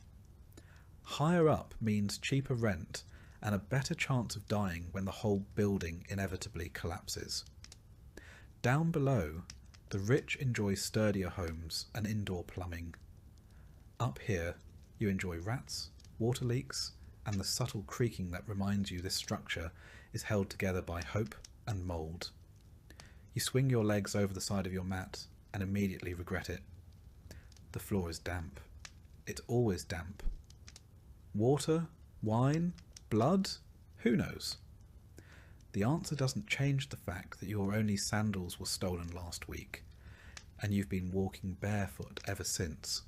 Higher up means cheaper rent and a better chance of dying when the whole building inevitably collapses. Down below, the rich enjoy sturdier homes and indoor plumbing. Up here, you enjoy rats, water leaks, and the subtle creaking that reminds you this structure is held together by hope and mould. You swing your legs over the side of your mat and immediately regret it. The floor is damp. It's always damp. Water? Wine? Blood? Who knows? The answer doesn't change the fact that your only sandals were stolen last week, and you've been walking barefoot ever since.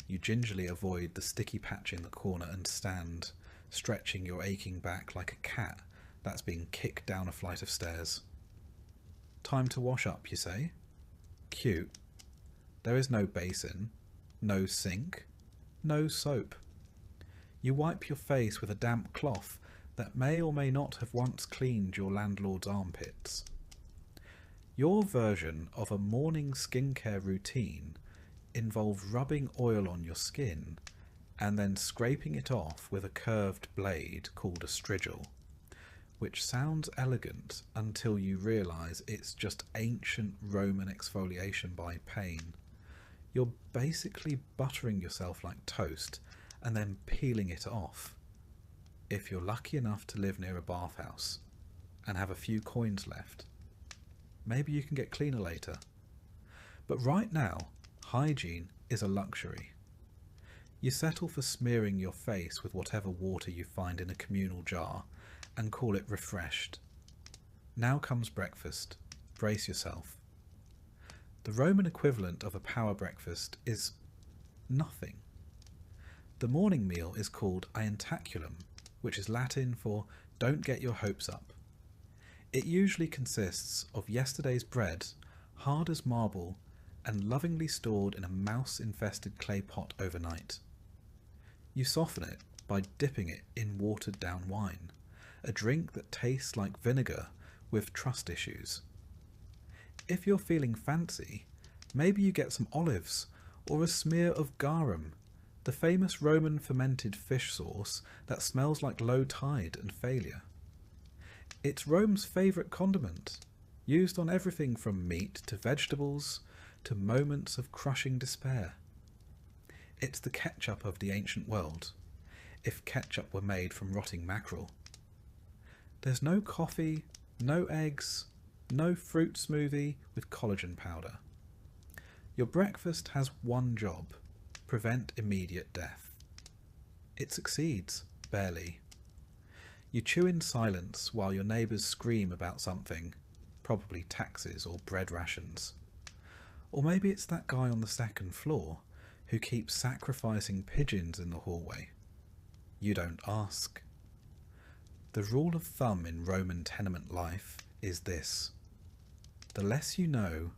You gingerly avoid the sticky patch in the corner and stand, stretching your aching back like a cat that's been kicked down a flight of stairs. Time to wash up, you say? Cute. There is no basin, no sink, no soap. You wipe your face with a damp cloth that may or may not have once cleaned your landlord's armpits. Your version of a morning skincare routine involves rubbing oil on your skin and then scraping it off with a curved blade called a strigil, which sounds elegant until you realise it's just ancient Roman exfoliation by pain. You're basically buttering yourself like toast and then peeling it off. If you're lucky enough to live near a bathhouse and have a few coins left, maybe you can get cleaner later. But right now, hygiene is a luxury. You settle for smearing your face with whatever water you find in a communal jar and call it refreshed. Now comes breakfast. Brace yourself. The Roman equivalent of a power breakfast is nothing. The morning meal is called ientaculum, which is Latin for don't get your hopes up. It usually consists of yesterday's bread, hard as marble, and lovingly stored in a mouse-infested clay pot overnight. You soften it by dipping it in watered-down wine, a drink that tastes like vinegar with trust issues. If you're feeling fancy, maybe you get some olives or a smear of garum, the famous Roman fermented fish sauce that smells like low tide and failure. It's Rome's favourite condiment, used on everything from meat to vegetables to moments of crushing despair. It's the ketchup of the ancient world, if ketchup were made from rotting mackerel. There's no coffee, no eggs, no fruit smoothie with collagen powder. Your breakfast has one job: prevent immediate death. It succeeds, barely. You chew in silence while your neighbours scream about something, probably taxes or bread rations. Or maybe it's that guy on the 2nd floor who keeps sacrificing pigeons in the hallway. You don't ask. The rule of thumb in Roman tenement life is this: the less you know,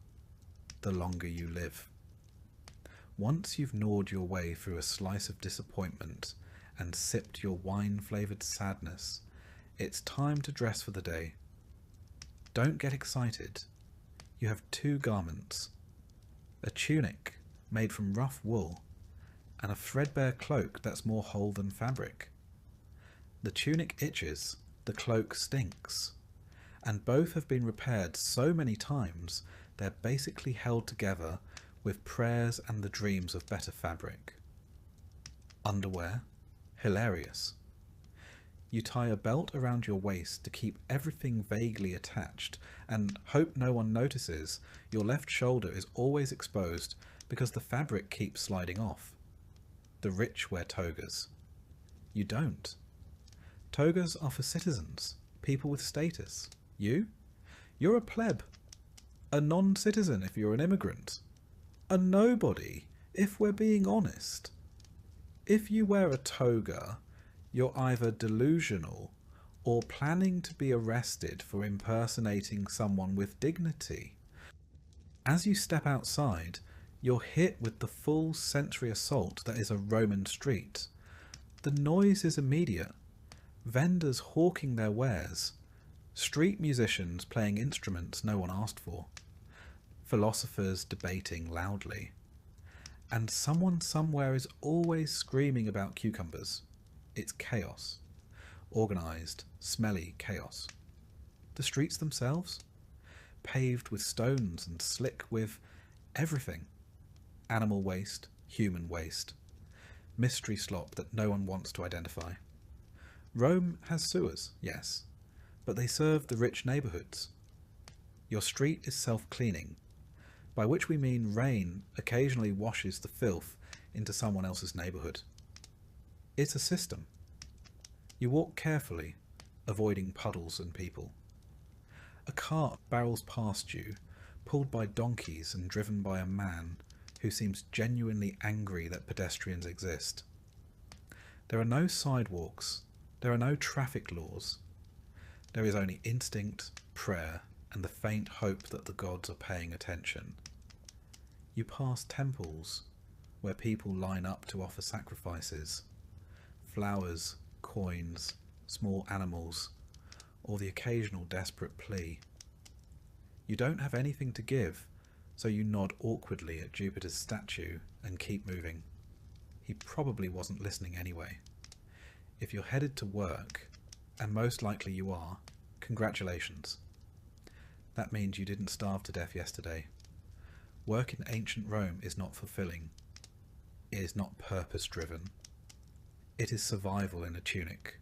the longer you live. Once you've gnawed your way through a slice of disappointment and sipped your wine-flavoured sadness, it's time to dress for the day. Don't get excited. You have 2 garments: a tunic made from rough wool and a threadbare cloak that's more whole than fabric. The tunic itches, the cloak stinks, and both have been repaired so many times they're basically held together with prayers and the dreams of better fabric. Underwear? Hilarious. You tie a belt around your waist to keep everything vaguely attached and hope no one notices your left shoulder is always exposed because the fabric keeps sliding off. The rich wear togas. You don't. Togas are for citizens, people with status. You? You're a pleb. A non-citizen if you're an immigrant. A nobody, if we're being honest. If you wear a toga, you're either delusional or planning to be arrested for impersonating someone with dignity. As you step outside, you're hit with the full sensory assault that is a Roman street. The noise is immediate. Vendors hawking their wares. Street musicians playing instruments no one asked for. Philosophers debating loudly. And someone somewhere is always screaming about cucumbers. It's chaos. Organised, smelly chaos. The streets themselves? Paved with stones and slick with everything. Animal waste, human waste. Mystery slop that no one wants to identify. Rome has sewers, yes, but they serve the rich neighbourhoods. Your street is self-cleaning, by which we mean rain occasionally washes the filth into someone else's neighbourhood. It's a system. You walk carefully, avoiding puddles and people. A cart barrels past you, pulled by donkeys and driven by a man who seems genuinely angry that pedestrians exist. There are no sidewalks, there are no traffic laws. There is only instinct, prayer, and the faint hope that the gods are paying attention. You pass temples where people line up to offer sacrifices. Flowers, coins, small animals, or the occasional desperate plea. You don't have anything to give, so you nod awkwardly at Jupiter's statue and keep moving. He probably wasn't listening anyway. If you're headed to work, and most likely you are, congratulations. That means you didn't starve to death yesterday. Work in ancient Rome is not fulfilling. It is not purpose-driven. It is survival in a tunic.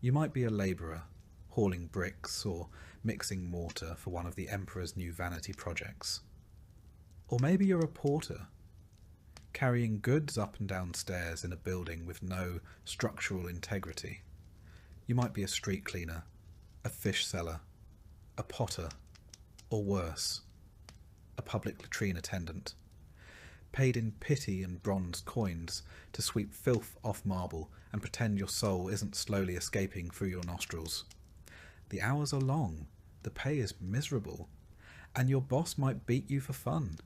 You might be a labourer, hauling bricks or mixing mortar for one of the Emperor's new vanity projects. Or maybe you're a porter, carrying goods up and down stairs in a building with no structural integrity. You might be a street cleaner, a fish seller, a potter, or worse, a public latrine attendant, paid in pity and bronze coins to sweep filth off marble and pretend your soul isn't slowly escaping through your nostrils. The hours are long, the pay is miserable, and your boss might beat you for fun.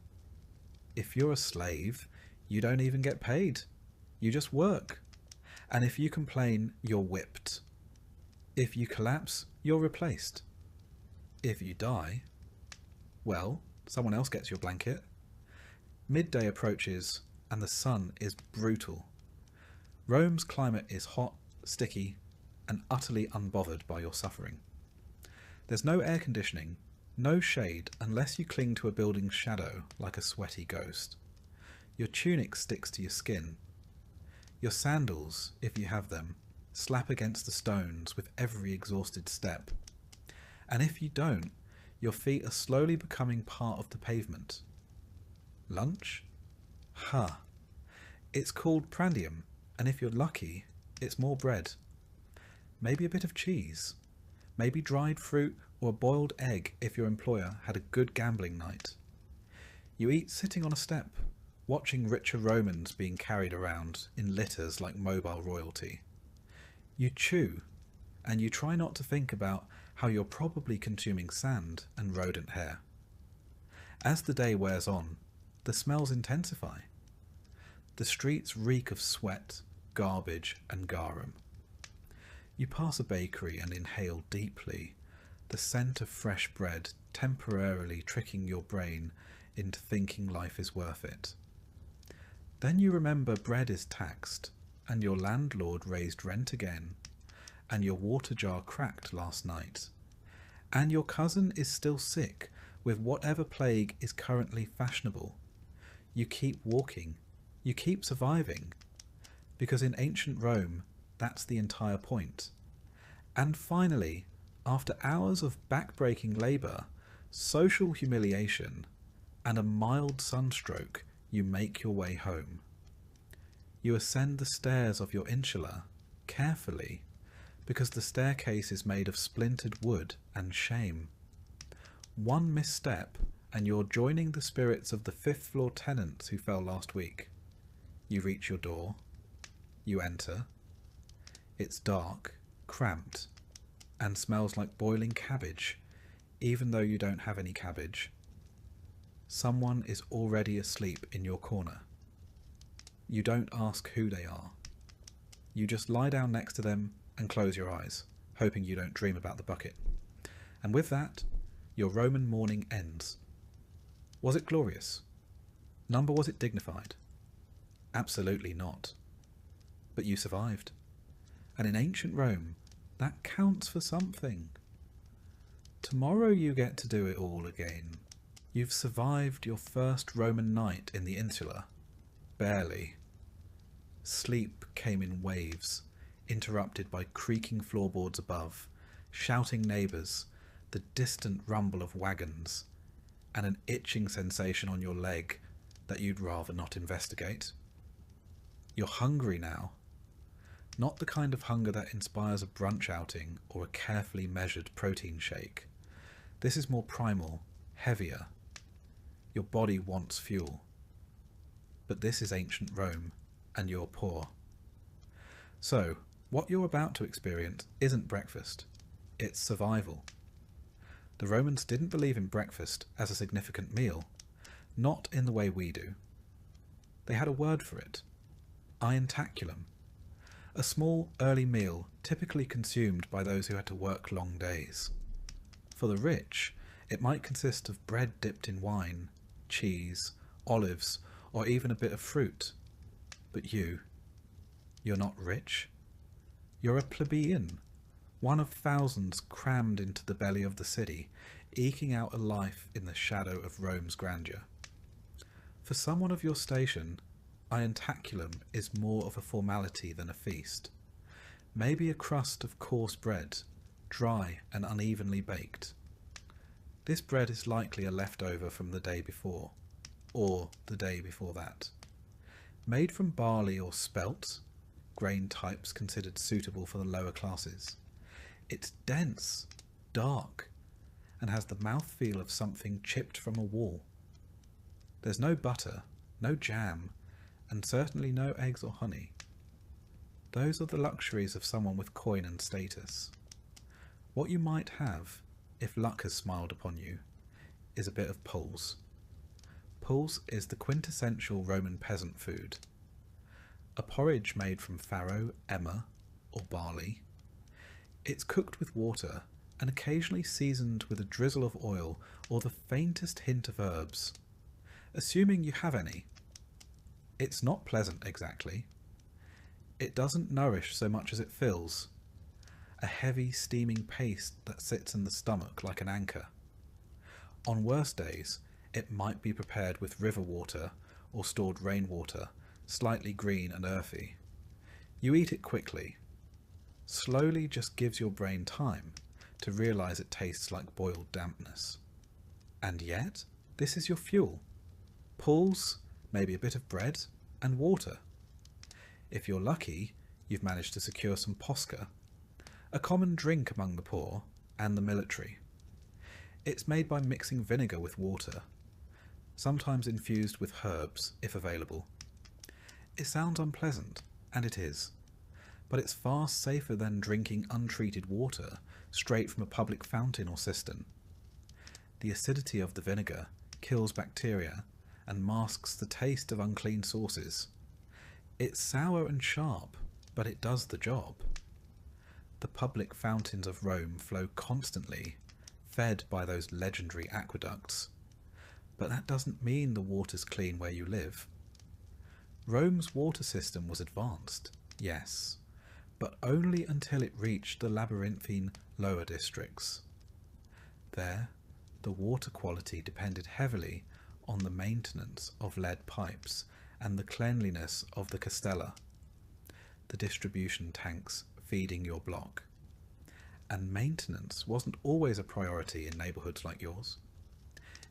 If you're a slave, you don't even get paid. You just work. And if you complain, you're whipped. If you collapse, you're replaced. If you die, well, someone else gets your blanket. Midday approaches, and the sun is brutal. Rome's climate is hot, sticky, and utterly unbothered by your suffering. There's no air conditioning, no shade unless you cling to a building's shadow like a sweaty ghost. Your tunic sticks to your skin. Your sandals, if you have them, slap against the stones with every exhausted step. And if you don't, your feet are slowly becoming part of the pavement. Lunch? Ha! It's called prandium, and if you're lucky, it's more bread. Maybe a bit of cheese. Maybe dried fruit or a boiled egg if your employer had a good gambling night. You eat sitting on a step, watching richer Romans being carried around in litters like mobile royalty. You chew, and you try not to think about how you're probably consuming sand and rodent hair. As the day wears on, the smells intensify. The streets reek of sweat, garbage, and garum. You pass a bakery and inhale deeply, the scent of fresh bread temporarily tricking your brain into thinking life is worth it. Then you remember bread is taxed, and your landlord raised rent again, and your water jar cracked last night, and your cousin is still sick with whatever plague is currently fashionable. You keep walking, you keep surviving, because in ancient Rome That's the entire point. And finally, after hours of back-breaking labour, social humiliation, and a mild sunstroke, you make your way home. You ascend the stairs of your insula carefully, because the staircase is made of splintered wood and shame. One misstep and you're joining the spirits of the 5th floor tenants who fell last week. You reach your door. You enter. It's dark, cramped, and smells like boiling cabbage, even though you don't have any cabbage. Someone is already asleep in your corner. You don't ask who they are. You just lie down next to them and close your eyes, hoping you don't dream about the bucket. And with that, your Roman morning ends. Was it glorious? Number, was it dignified? Absolutely not. But you survived. And in ancient Rome, that counts for something. Tomorrow you get to do it all again. You've survived your first Roman night in the insula. Barely. Sleep came in waves, interrupted by creaking floorboards above, shouting neighbours, the distant rumble of wagons, and an itching sensation on your leg that you'd rather not investigate. You're hungry now. Not the kind of hunger that inspires a brunch outing or a carefully measured protein shake. This is more primal, heavier. Your body wants fuel. But this is ancient Rome, and you're poor. So, what you're about to experience isn't breakfast. It's survival. The Romans didn't believe in breakfast as a significant meal, not in the way we do. They had a word for it. Ientaculum. A small, early meal typically consumed by those who had to work long days. For the rich, it might consist of bread dipped in wine, cheese, olives, or even a bit of fruit. But you're not rich. You're a plebeian, one of thousands crammed into the belly of the city, eking out a life in the shadow of Rome's grandeur. For someone of your station, ientaculum is more of a formality than a feast. Maybe a crust of coarse bread, dry and unevenly baked. This bread is likely a leftover from the day before, or the day before that. Made from barley or spelt, grain types considered suitable for the lower classes. It's dense, dark, and has the mouthfeel of something chipped from a wall. There's no butter, no jam, and certainly no eggs or honey. Those are the luxuries of someone with coin and status. What you might have, if luck has smiled upon you, is a bit of pulse. Pulse is the quintessential Roman peasant food. A porridge made from farro, emmer, or barley. It's cooked with water and occasionally seasoned with a drizzle of oil or the faintest hint of herbs, assuming you have any. It's not pleasant exactly. It doesn't nourish so much as it fills. A heavy steaming paste that sits in the stomach like an anchor. On worse days, it might be prepared with river water or stored rainwater, slightly green and earthy. You eat it quickly. Slowly just gives your brain time to realise it tastes like boiled dampness. And yet, this is your fuel. Pulse, maybe a bit of bread, and water. If you're lucky, you've managed to secure some posca, a common drink among the poor and the military. It's made by mixing vinegar with water, sometimes infused with herbs if available. It sounds unpleasant, and it is, but it's far safer than drinking untreated water straight from a public fountain or cistern. The acidity of the vinegar kills bacteria and masks the taste of unclean sources. It's sour and sharp, but it does the job. The public fountains of Rome flow constantly, fed by those legendary aqueducts. But that doesn't mean the water's clean where you live. Rome's water system was advanced, yes, but only until it reached the labyrinthine lower districts. There, the water quality depended heavily on the maintenance of lead pipes and the cleanliness of the castella. the distribution tanks feeding your block. And maintenance wasn't always a priority in neighbourhoods like yours.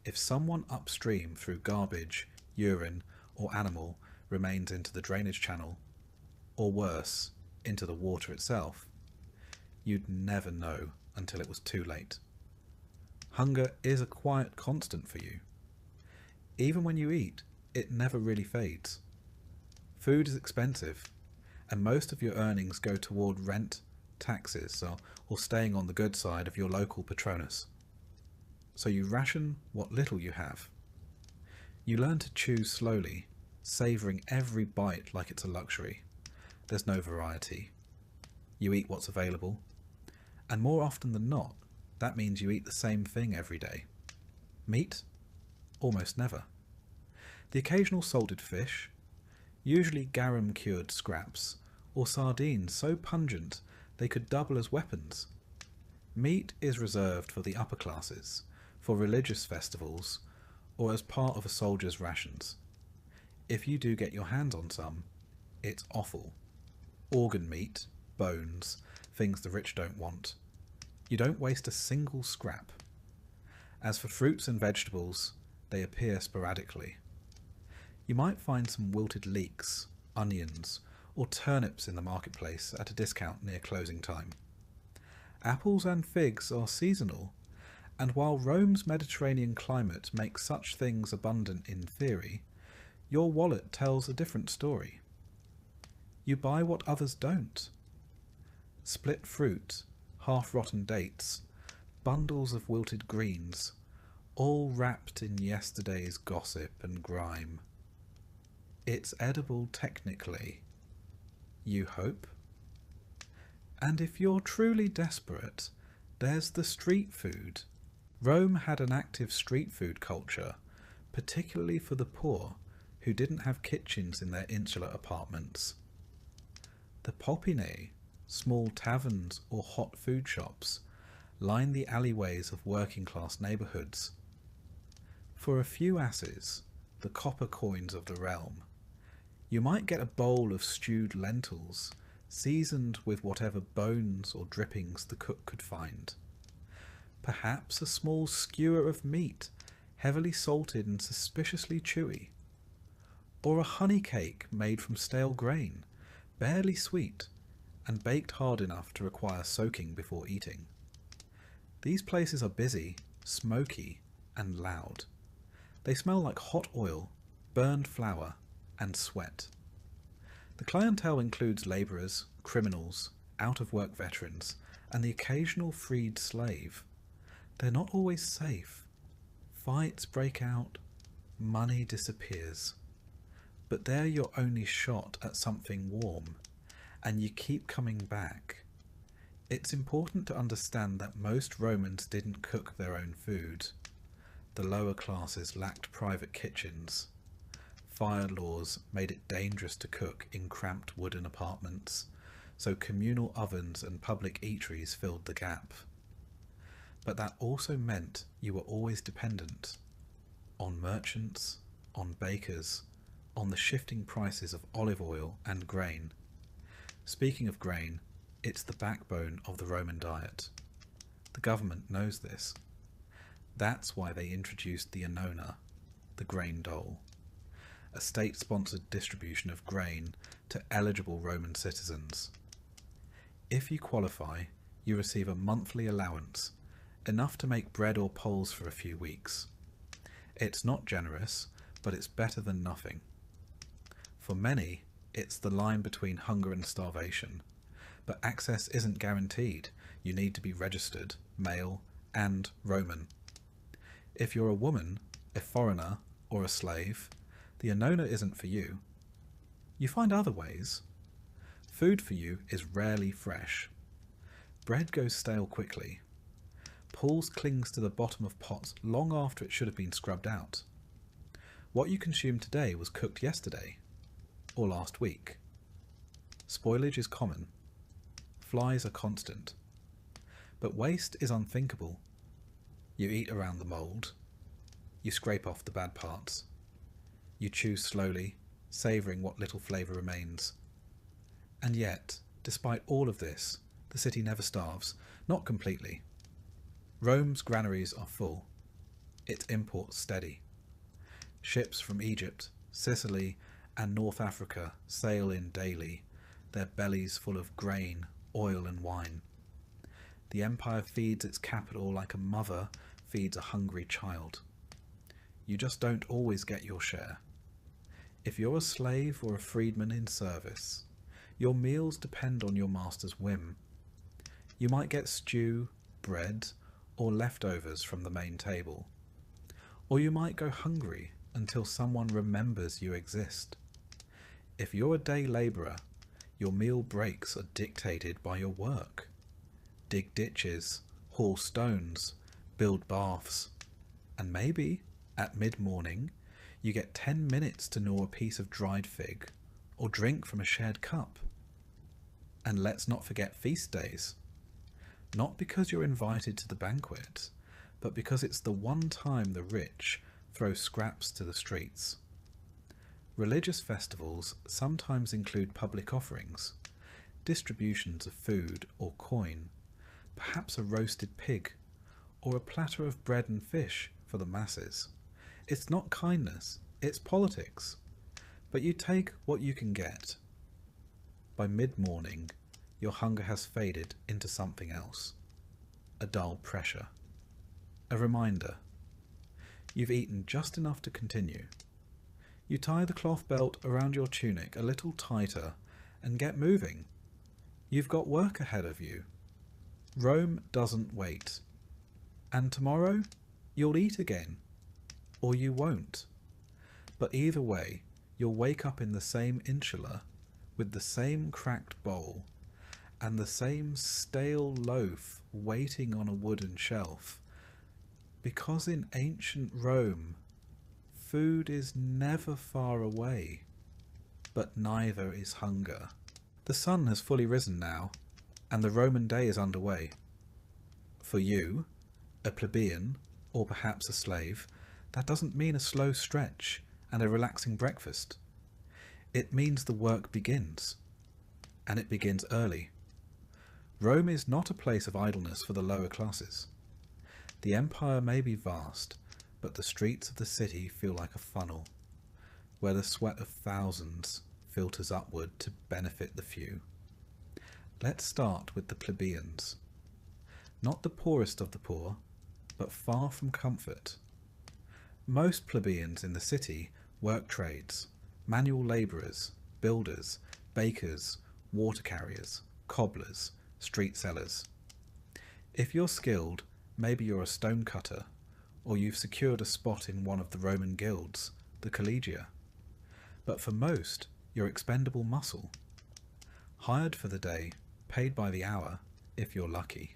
If someone upstream threw garbage, urine, or animal remains into the drainage channel, or worse, into the water itself, you'd never know until it was too late. Hunger is a quiet constant for you. Even when you eat, it never really fades. Food is expensive, and most of your earnings go toward rent, taxes, or staying on the good side of your local Patronus. So you ration what little you have. You learn to choose slowly, savouring every bite like it's a luxury. There's no variety. You eat what's available, and more often than not, that means you eat the same thing every day. Meat? Almost never. The occasional salted fish, usually garum-cured scraps, or sardines so pungent they could double as weapons. Meat is reserved for the upper classes, for religious festivals, or as part of a soldier's rations. If you do get your hands on some, it's offal. Organ meat, bones, things the rich don't want. You don't waste a single scrap. As for fruits and vegetables, they appear sporadically. You might find some wilted leeks, onions, or turnips in the marketplace at a discount near closing time. Apples and figs are seasonal, and while Rome's Mediterranean climate makes such things abundant in theory, your wallet tells a different story. You buy what others don't. Split fruit, half-rotten dates, bundles of wilted greens, all wrapped in yesterday's gossip and grime. It's edible technically. You hope? And if you're truly desperate, there's the street food. Rome had an active street food culture, particularly for the poor who didn't have kitchens in their insular apartments. The popinae, small taverns or hot food shops, line the alleyways of working-class neighbourhoods. For a few asses, the copper coins of the realm, you might get a bowl of stewed lentils, seasoned with whatever bones or drippings the cook could find. Perhaps a small skewer of meat, heavily salted and suspiciously chewy. Or a honey cake made from stale grain, barely sweet, and baked hard enough to require soaking before eating. These places are busy, smoky, and loud. They smell like hot oil, burned flour, and sweat. The clientele includes labourers, criminals, out-of-work veterans, and the occasional freed slave. They're not always safe. Fights break out, money disappears. But they're your only shot at something warm, and you keep coming back. It's important to understand that most Romans didn't cook their own food. The lower classes lacked private kitchens. Fire laws made it dangerous to cook in cramped wooden apartments, so communal ovens and public eateries filled the gap. But that also meant you were always dependent on merchants, on bakers, on the shifting prices of olive oil and grain. Speaking of grain, it's the backbone of the Roman diet. The government knows this. That's why they introduced the annona, the grain dole, a state-sponsored distribution of grain to eligible Roman citizens. If you qualify, you receive a monthly allowance, enough to make bread or poles for a few weeks. It's not generous, but it's better than nothing. For many, it's the line between hunger and starvation, but access isn't guaranteed. You need to be registered, male, and Roman. If you're a woman, a foreigner, or a slave, the annona isn't for you. You find other ways. Food for you is rarely fresh. Bread goes stale quickly. Pools clings to the bottom of pots long after it should have been scrubbed out. What you consumed today was cooked yesterday, or last week. Spoilage is common. Flies are constant. But waste is unthinkable. You eat around the mould. You scrape off the bad parts. You chew slowly, savouring what little flavour remains. And yet, despite all of this, the city never starves, not completely. Rome's granaries are full, its imports steady. Ships from Egypt, Sicily, and North Africa sail in daily, their bellies full of grain, oil and wine. The empire feeds its capital like a mother feeds a hungry child. You just don't always get your share. If you're a slave or a freedman in service, your meals depend on your master's whim. You might get stew, bread, or leftovers from the main table. Or you might go hungry until someone remembers you exist. If you're a day labourer, your meal breaks are dictated by your work. Dig ditches, haul stones, build baths, and maybe, at mid-morning, you get 10 minutes to gnaw a piece of dried fig, or drink from a shared cup. And let's not forget feast days. Not because you're invited to the banquet, but because it's the one time the rich throw scraps to the streets. Religious festivals sometimes include public offerings, distributions of food or coin, perhaps a roasted pig, or a platter of bread and fish for the masses. It's not kindness, it's politics. But you take what you can get. By mid-morning, your hunger has faded into something else. A dull pressure. A reminder. You've eaten just enough to continue. You tie the cloth belt around your tunic a little tighter and get moving. You've got work ahead of you. Rome doesn't wait. And tomorrow, you'll eat again. Or you won't. But either way, you'll wake up in the same insula, with the same cracked bowl, and the same stale loaf waiting on a wooden shelf. Because in ancient Rome, food is never far away, but neither is hunger. The sun has fully risen now, and the Roman day is underway. For you, a plebeian, or perhaps a slave, that doesn't mean a slow stretch and a relaxing breakfast. It means the work begins, and it begins early. Rome is not a place of idleness for the lower classes. The empire may be vast, but the streets of the city feel like a funnel, where the sweat of thousands filters upward to benefit the few. Let's start with the plebeians. Not the poorest of the poor, but far from comfort. Most plebeians in the city work trades, manual labourers, builders, bakers, water carriers, cobblers, street sellers. If you're skilled, maybe you're a stone cutter, or you've secured a spot in one of the Roman guilds, the collegia. But for most, you're expendable muscle. Hired for the day, paid by the hour, if you're lucky.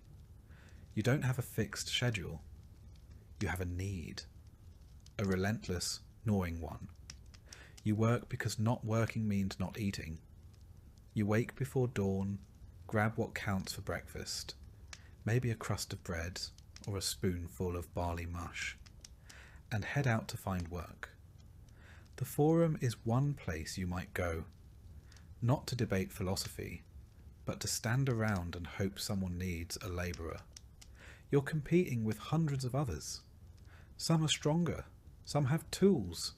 You don't have a fixed schedule. You have a need. A relentless, gnawing one. You work because not working means not eating. You wake before dawn, grab what counts for breakfast, maybe a crust of bread or a spoonful of barley mush, and head out to find work. The forum is one place you might go, not to debate philosophy, but to stand around and hope someone needs a labourer. You're competing with hundreds of others. Some are stronger, some have tools.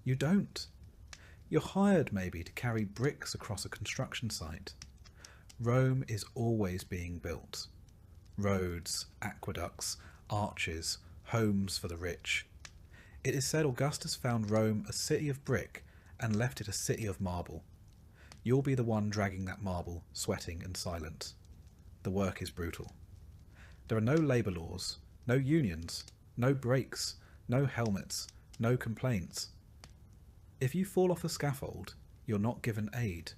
You don't. You're hired maybe to carry bricks across a construction site. Rome is always being built. Roads, aqueducts, arches, homes for the rich. It is said Augustus found Rome a city of brick and left it a city of marble. You'll be the one dragging that marble, sweating and silent. The work is brutal. There are no labour laws, no unions, no breaks, no helmets, no complaints. If you fall off the scaffold, you're not given aid.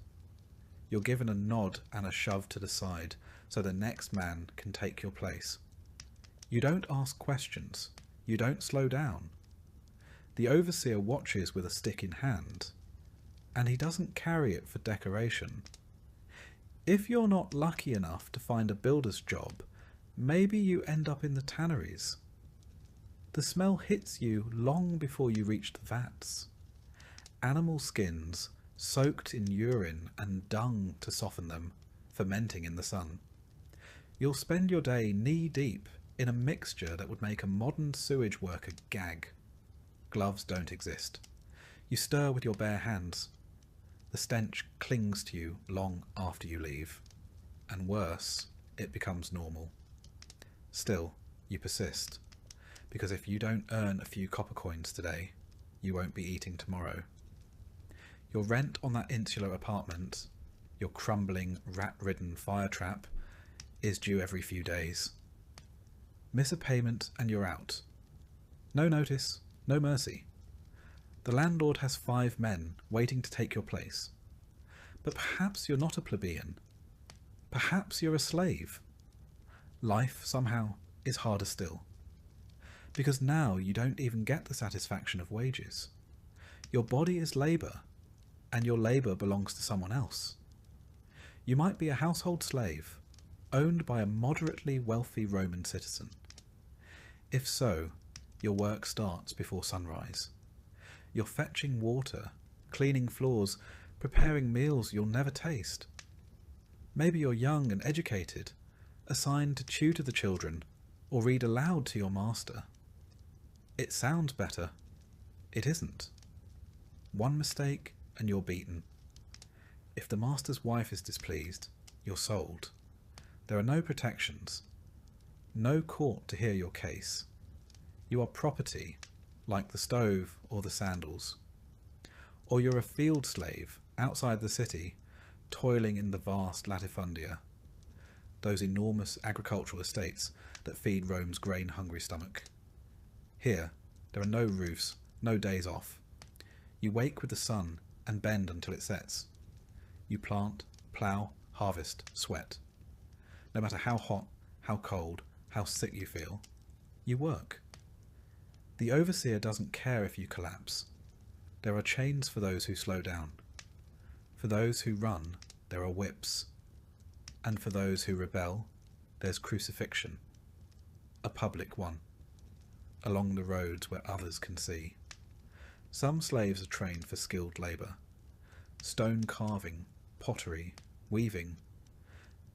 You're given a nod and a shove to the side so the next man can take your place. You don't ask questions. You don't slow down. The overseer watches with a stick in hand, and he doesn't carry it for decoration. If you're not lucky enough to find a builder's job, maybe you end up in the tanneries. The smell hits you long before you reach the vats. Animal skins, soaked in urine and dung to soften them, fermenting in the sun. You'll spend your day knee-deep in a mixture that would make a modern sewage worker gag. Gloves don't exist. You stir with your bare hands. The stench clings to you long after you leave. And worse, it becomes normal. Still, you persist, because if you don't earn a few copper coins today, you won't be eating tomorrow. Your rent on that insular apartment, your crumbling, rat-ridden fire trap, is due every few days. Miss a payment and you're out. No notice, no mercy. The landlord has 5 men waiting to take your place. But perhaps you're not a plebeian. Perhaps you're a slave. Life, somehow, is harder still. Because now you don't even get the satisfaction of wages. Your body is labour, and your labour belongs to someone else. You might be a household slave, owned by a moderately wealthy Roman citizen. If so, your work starts before sunrise. You're fetching water, cleaning floors, preparing meals you'll never taste. Maybe you're young and educated, assigned to tutor the children or read aloud to your master. It sounds better. It isn't. One mistake and you're beaten. If the master's wife is displeased, you're sold. There are no protections. No court to hear your case. You are property, like the stove or the sandals. Or you're a field slave outside the city, toiling in the vast latifundia, those enormous agricultural estates that feed Rome's grain-hungry stomach. Here, there are no roofs, no days off. You wake with the sun and bend until it sets. You plant, plough, harvest, sweat. No matter how hot, how cold, how sick you feel, you work. The overseer doesn't care if you collapse. There are chains for those who slow down. For those who run, there are whips. And for those who rebel, there's crucifixion. A public one. Along the roads where others can see. Some slaves are trained for skilled labour. Stone carving, pottery, weaving.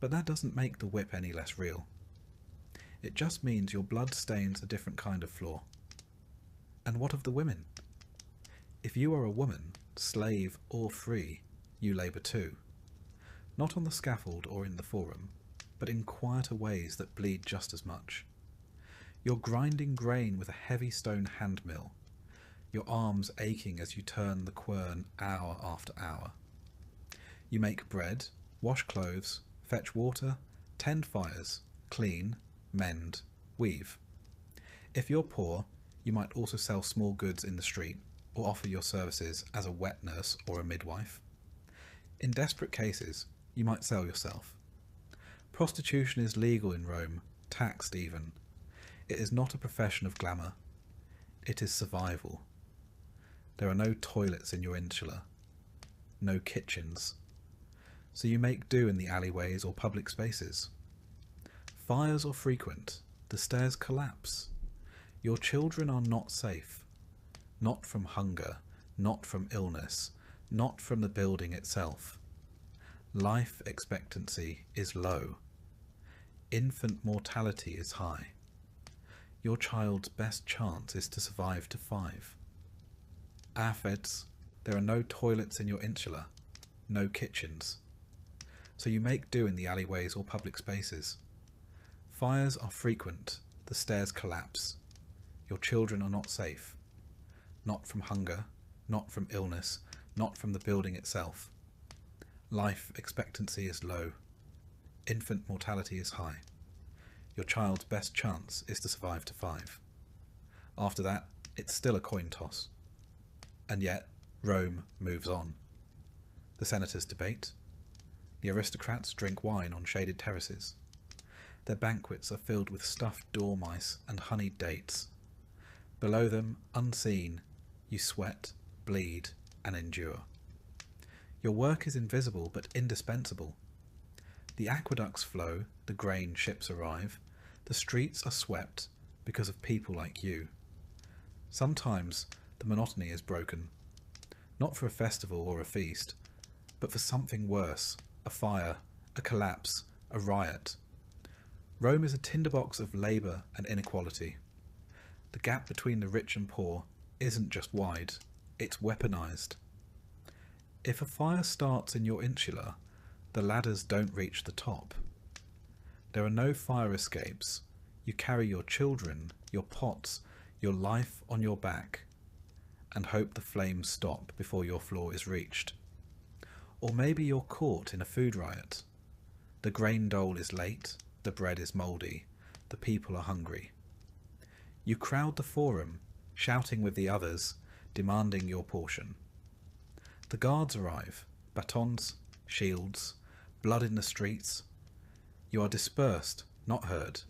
But that doesn't make the whip any less real. It just means your blood stains a different kind of floor. And what of the women? If you are a woman, slave or free, you labour too. Not on the scaffold or in the forum, but in quieter ways that bleed just as much. You're grinding grain with a heavy stone hand mill, your arms aching as you turn the quern hour after hour. You make bread, wash clothes, fetch water, tend fires, clean, mend, weave. If you're poor, you might also sell small goods in the street or offer your services as a wet nurse or a midwife. In desperate cases, you might sell yourself. Prostitution is legal in Rome, taxed even. It is not a profession of glamour. It is survival. There are no toilets in your insula, no kitchens. So you make do in the alleyways or public spaces. Fires are frequent, the stairs collapse. Your children are not safe. Not from hunger, not from illness, not from the building itself. Life expectancy is low. Infant mortality is high. Your child's best chance is to survive to 5. Feds, there are no toilets in your insula, no kitchens. So you make do in the alleyways or public spaces. Fires are frequent, the stairs collapse. Your children are not safe. Not from hunger, not from illness, not from the building itself. Life expectancy is low. Infant mortality is high. Your child's best chance is to survive to 5. After that, it's still a coin toss. And yet, Rome moves on. The senators debate. The aristocrats drink wine on shaded terraces. Their banquets are filled with stuffed dormice and honeyed dates. Below them, unseen, you sweat, bleed, and endure. Your work is invisible but indispensable. The aqueducts flow, the grain ships arrive, the streets are swept because of people like you. Sometimes the monotony is broken. not for a festival or a feast, but for something worse, a fire, a collapse, a riot. Rome is a tinderbox of labour and inequality. The gap between the rich and poor isn't just wide, it's weaponised. If a fire starts in your insula, the ladders don't reach the top. There are no fire escapes. You carry your children, your pots, your life on your back, and hope the flames stop before your floor is reached. Or maybe you're caught in a food riot. The grain dole is late, the bread is mouldy, the people are hungry. You crowd the forum, shouting with the others, demanding your portion. The guards arrive, batons, shields, blood in the streets. You are dispersed, not heard.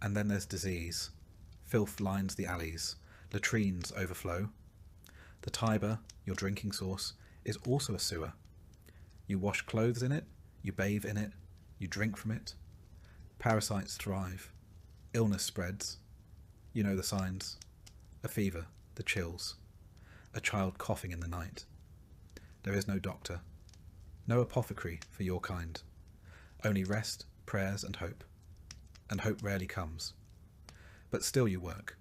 And then there's disease. Filth lines the alleys, latrines overflow. The Tiber, your drinking source, is also a sewer. You wash clothes in it, you bathe in it, you drink from it. Parasites thrive. Illness spreads. You know the signs. A fever, the chills. A child coughing in the night. There is no doctor. No apothecary for your kind. Only rest, prayers and hope. And hope rarely comes. But still you work.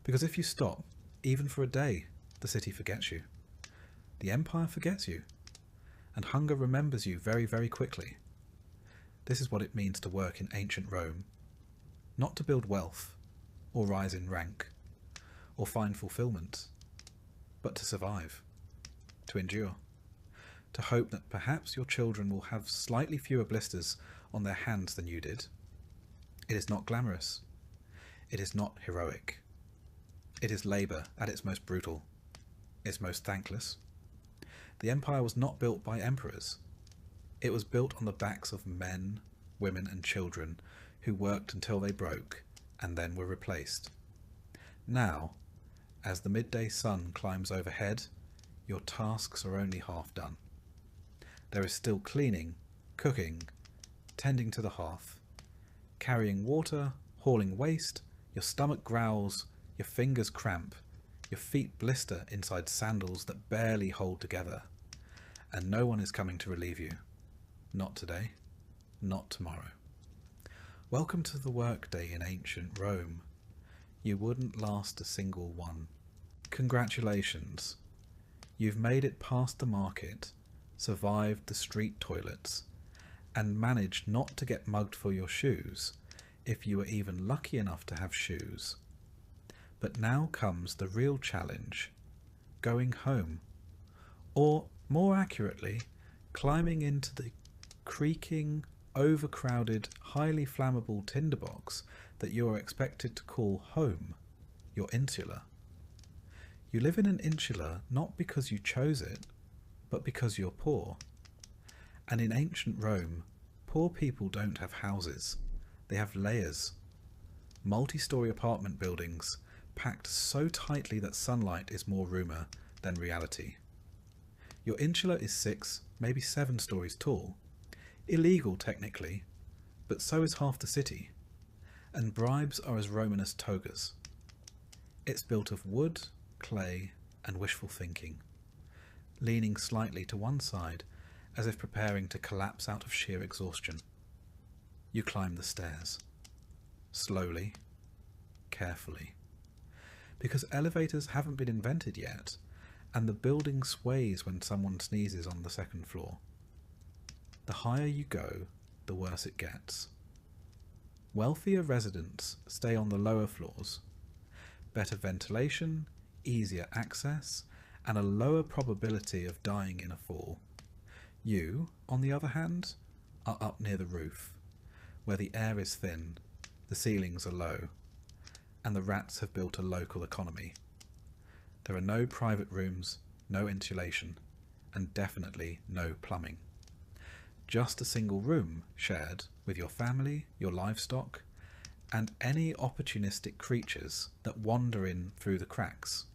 Because if you stop, even for a day, the city forgets you. The empire forgets you. And hunger remembers you very, very quickly. This is what it means to work in ancient Rome. Not to build wealth, or rise in rank, or find fulfillment, but to survive, to endure, to hope that perhaps your children will have slightly fewer blisters on their hands than you did. It is not glamorous. It is not heroic. It is labour at its most brutal, its most thankless. The empire was not built by emperors. It was built on the backs of men, women and children who worked until they broke and then were replaced. Now, as the midday sun climbs overhead, your tasks are only half done. There is still cleaning, cooking, tending to the hearth, carrying water, hauling waste, your stomach growls, your fingers cramp, your feet blister inside sandals that barely hold together, and no one is coming to relieve you. Not today, not tomorrow. Welcome to the workday in ancient Rome. You wouldn't last a single one. Congratulations. You've made it past the market, survived the street toilets, and managed not to get mugged for your shoes, if you were even lucky enough to have shoes. But now comes the real challenge, going home. Or, more accurately, climbing into the creaking, overcrowded, highly flammable tinderbox that you are expected to call home, your insula. You live in an insula not because you chose it, but because you're poor. And in ancient Rome, poor people don't have houses, they have layers. Multi-story apartment buildings, packed so tightly that sunlight is more rumour than reality. Your insula is 6, maybe 7 stories tall. Illegal technically, but so is half the city, and bribes are as Roman as togas. It's built of wood, clay and wishful thinking, leaning slightly to one side as if preparing to collapse out of sheer exhaustion. You climb the stairs, slowly, carefully, because elevators haven't been invented yet, and the building sways when someone sneezes on the second floor. The higher you go, the worse it gets. Wealthier residents stay on the lower floors. Better ventilation, easier access, and a lower probability of dying in a fall. You, on the other hand, are up near the roof, where the air is thin, the ceilings are low, and the rats have built a local economy. There are no private rooms, no insulation, and definitely no plumbing. Just a single room shared with your family, your livestock, and any opportunistic creatures that wander in through the cracks.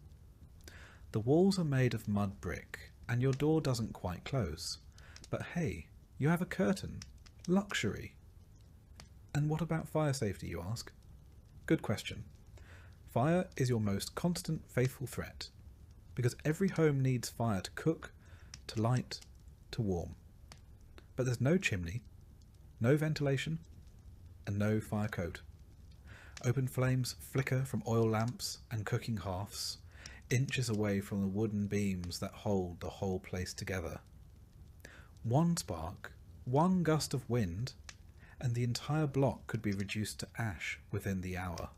The walls are made of mud brick, and your door doesn't quite close. But hey, you have a curtain. Luxury. And what about fire safety, you ask? Good question. Fire is your most constant, faithful threat, because every home needs fire to cook, to light, to warm. But there's no chimney, no ventilation, and no fire code. Open flames flicker from oil lamps and cooking hearths, inches away from the wooden beams that hold the whole place together. One spark, one gust of wind, and the entire block could be reduced to ash within the hour.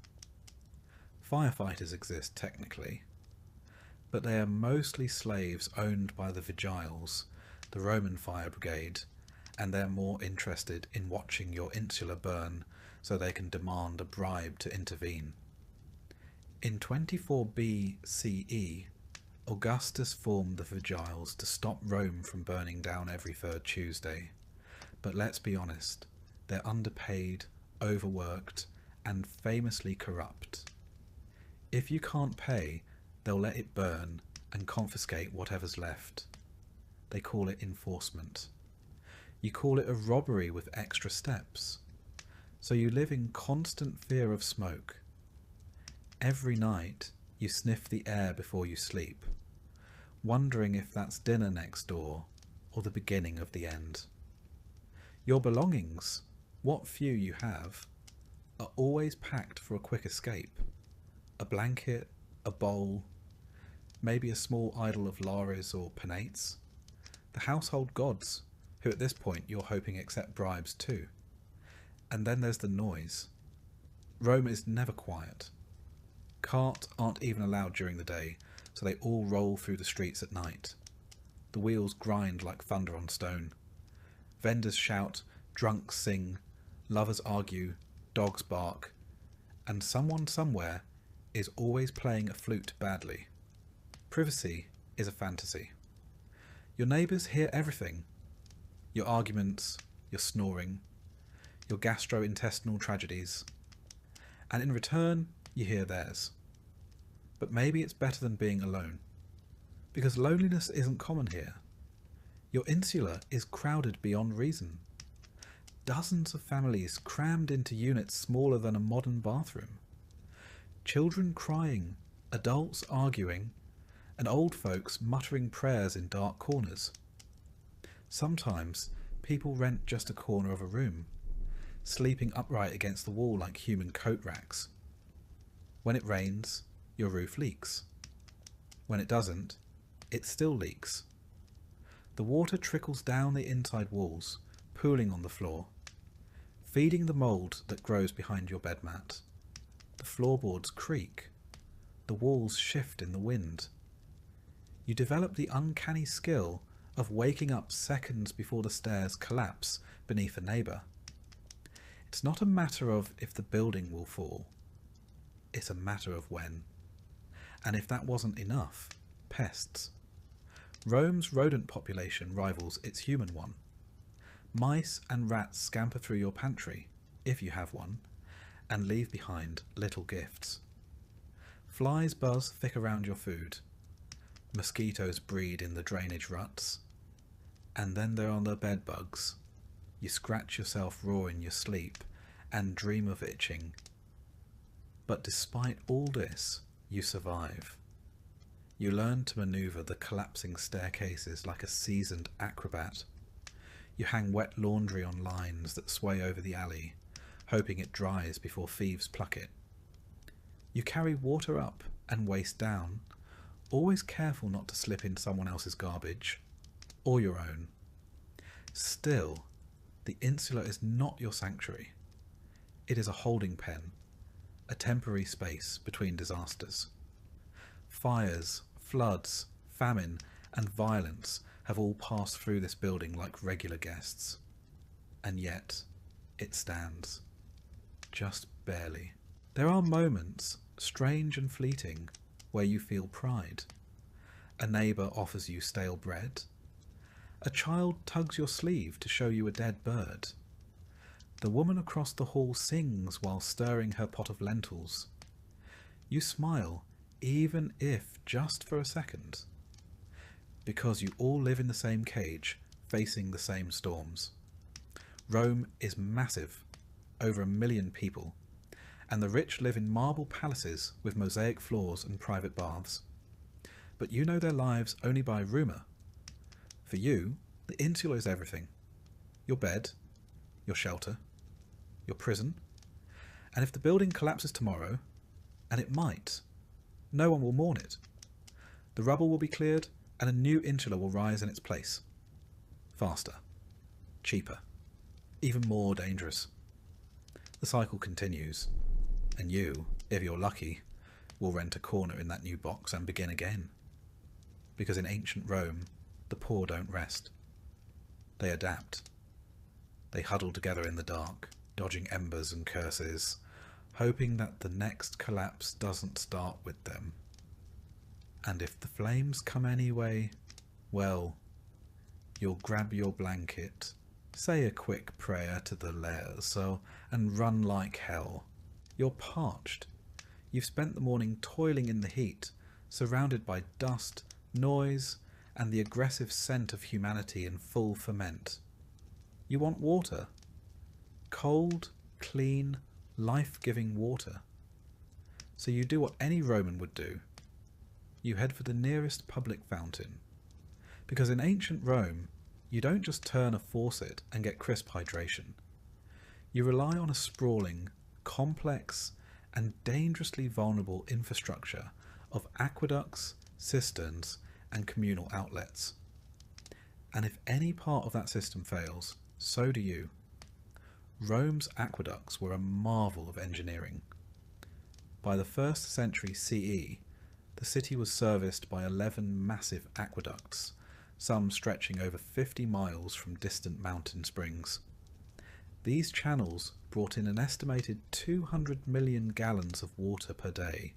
Firefighters exist technically, but they are mostly slaves owned by the Vigiles, the Roman fire brigade, and they're more interested in watching your insula burn so they can demand a bribe to intervene. In 24 BCE, Augustus formed the Vigiles to stop Rome from burning down every third Tuesday. But let's be honest, they're underpaid, overworked, and famously corrupt. If you can't pay, they'll let it burn and confiscate whatever's left. They call it enforcement. You call it a robbery with extra steps. So you live in constant fear of smoke. Every night you sniff the air before you sleep, wondering if that's dinner next door or the beginning of the end. Your belongings, what few you have, are always packed for a quick escape. A blanket, a bowl, maybe a small idol of Lares or Penates. The household gods, who at this point you're hoping accept bribes too. And then there's the noise. Rome is never quiet. Carts aren't even allowed during the day, so they all roll through the streets at night. The wheels grind like thunder on stone. Vendors shout, drunks sing, lovers argue, dogs bark, and someone somewhere is always playing a flute badly. Privacy is a fantasy. Your neighbours hear everything. Your arguments, your snoring, your gastrointestinal tragedies. And in return, you hear theirs. But maybe it's better than being alone. Because loneliness isn't common here. Your insula is crowded beyond reason. Dozens of families crammed into units smaller than a modern bathroom. Children crying, adults arguing, and old folks muttering prayers in dark corners. Sometimes people rent just a corner of a room, sleeping upright against the wall like human coat racks. When it rains, your roof leaks. When it doesn't, it still leaks. The water trickles down the inside walls, pooling on the floor, feeding the mould that grows behind your bed mat. The floorboards creak. The walls shift in the wind. You develop the uncanny skill of waking up seconds before the stairs collapse beneath a neighbour. It's not a matter of if the building will fall. It's a matter of when. And if that wasn't enough, pests. Rome's rodent population rivals its human one. Mice and rats scamper through your pantry, if you have one, and leave behind little gifts. Flies buzz thick around your food. Mosquitoes breed in the drainage ruts. And then there are the bed bugs. You scratch yourself raw in your sleep and dream of itching. But despite all this, you survive. You learn to maneuver the collapsing staircases like a seasoned acrobat. You hang wet laundry on lines that sway over the alley, hoping it dries before thieves pluck it. You carry water up and waste down, always careful not to slip in someone else's garbage, or your own. Still, the insula is not your sanctuary. It is a holding pen, a temporary space between disasters. Fires, floods, famine, and violence have all passed through this building like regular guests. And yet, it stands. Just barely. There are moments, strange and fleeting, where you feel pride. A neighbour offers you stale bread. A child tugs your sleeve to show you a dead bird. The woman across the hall sings while stirring her pot of lentils. You smile, even if just for a second, because you all live in the same cage, facing the same storms. Rome is massive, over 1 million people, and the rich live in marble palaces with mosaic floors and private baths. but you know their lives only by rumour. For you, the insula is everything. Your bed, your shelter, your prison. And if the building collapses tomorrow, and it might, no one will mourn it. The rubble will be cleared and a new insula will rise in its place. Faster, cheaper, even more dangerous. The cycle continues, and you, if you're lucky, will rent a corner in that new box and begin again. Because in ancient Rome, the poor don't rest. They adapt. They huddle together in the dark, dodging embers and curses, hoping that the next collapse doesn't start with them. And if the flames come anyway, well, you'll grab your blanket, say a quick prayer to the Laerzo, and run like hell. You're parched. You've spent the morning toiling in the heat, surrounded by dust, noise, and the aggressive scent of humanity in full ferment. You want water. Cold, clean, life-giving water. So you do what any Roman would do. You head for the nearest public fountain. Because in ancient Rome, you don't just turn a faucet and get crisp hydration. You rely on a sprawling, complex, and dangerously vulnerable infrastructure of aqueducts, cisterns, and communal outlets. And if any part of that system fails, so do you. Rome's aqueducts were a marvel of engineering. By the 1st century CE, the city was serviced by 11 massive aqueducts, some stretching over 50 miles from distant mountain springs. These channels brought in an estimated 200 million gallons of water per day,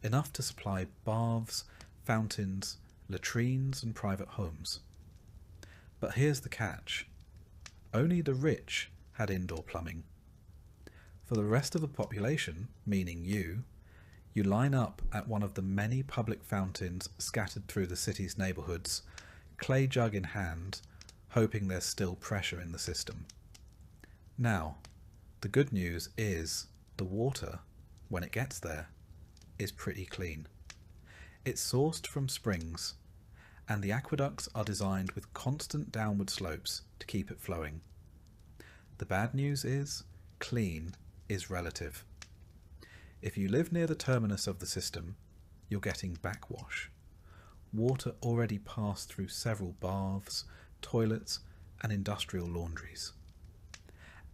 enough to supply baths, fountains, latrines and private homes. But here's the catch. Only the rich had indoor plumbing. For the rest of the population, meaning you line up at one of the many public fountains scattered through the city's neighbourhoods, clay jug in hand, hoping there's still pressure in the system. Now, the good news is the water, when it gets there, is pretty clean. It's sourced from springs, and the aqueducts are designed with constant downward slopes to keep it flowing. The bad news is, clean is relative. If you live near the terminus of the system, you're getting backwash. Water already passed through several baths, toilets, and industrial laundries.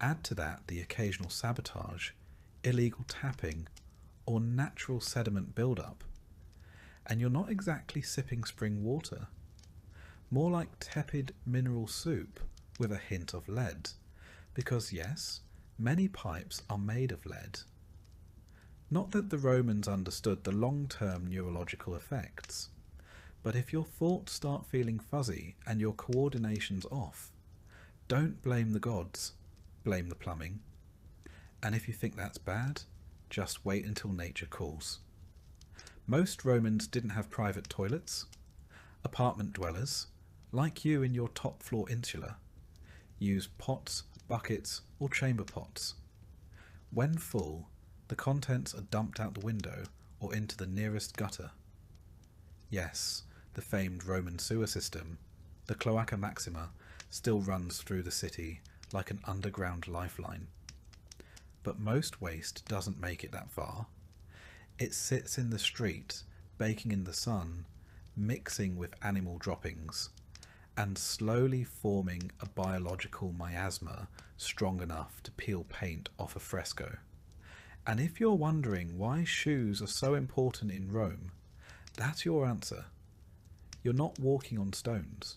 Add to that the occasional sabotage, illegal tapping, or natural sediment buildup, and you're not exactly sipping spring water. More like tepid mineral soup with a hint of lead, because yes, many pipes are made of lead. Not that the Romans understood the long-term neurological effects, but if your thoughts start feeling fuzzy and your coordination's off, don't blame the gods, blame the plumbing. And if you think that's bad, just wait until nature calls. Most Romans didn't have private toilets. Apartment dwellers, like you in your top floor insula, use pots, buckets, or chamber pots. When full, the contents are dumped out the window or into the nearest gutter. Yes, the famed Roman sewer system, the Cloaca Maxima, still runs through the city like an underground lifeline. But most waste doesn't make it that far. It sits in the street, baking in the sun, mixing with animal droppings, and slowly forming a biological miasma strong enough to peel paint off a fresco. And if you're wondering why shoes are so important in Rome, that's your answer. You're not walking on stones.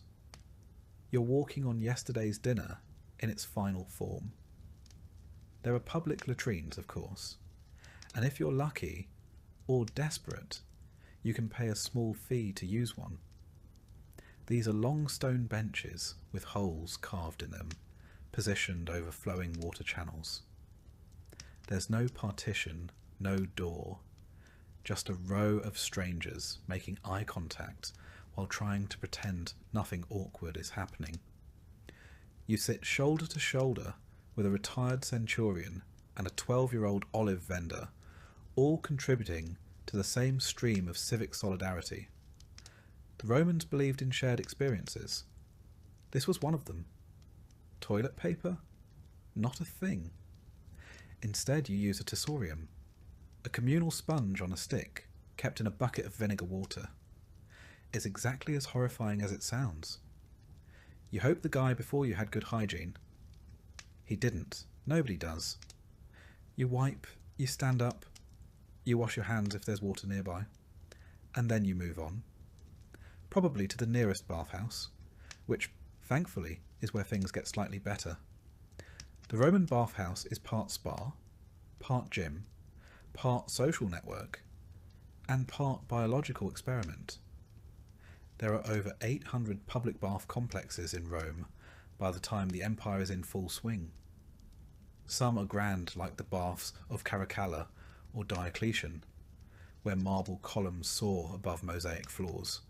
You're walking on yesterday's dinner in its final form. There are public latrines, of course, and if you're lucky or desperate, you can pay a small fee to use one. These are long stone benches with holes carved in them, positioned over flowing water channels. There's no partition, no door, just a row of strangers making eye contact while trying to pretend nothing awkward is happening. You sit shoulder to shoulder with a retired centurion and a 12-year-old olive vendor, all contributing to the same stream of civic solidarity. The Romans believed in shared experiences. This was one of them. Toilet paper? Not a thing. Instead, you use a tessorium, a communal sponge on a stick kept in a bucket of vinegar water. It's exactly as horrifying as it sounds. You hope the guy before you had good hygiene. He didn't. Nobody does. You wipe, you stand up, you wash your hands if there's water nearby, and then you move on. Probably to the nearest bathhouse, which, thankfully, is where things get slightly better. The Roman bathhouse is part spa, part gym, part social network, and part biological experiment. There are over 800 public bath complexes in Rome by the time the empire is in full swing. Some are grand, like the baths of Caracalla or Diocletian, where marble columns soar above mosaic floors.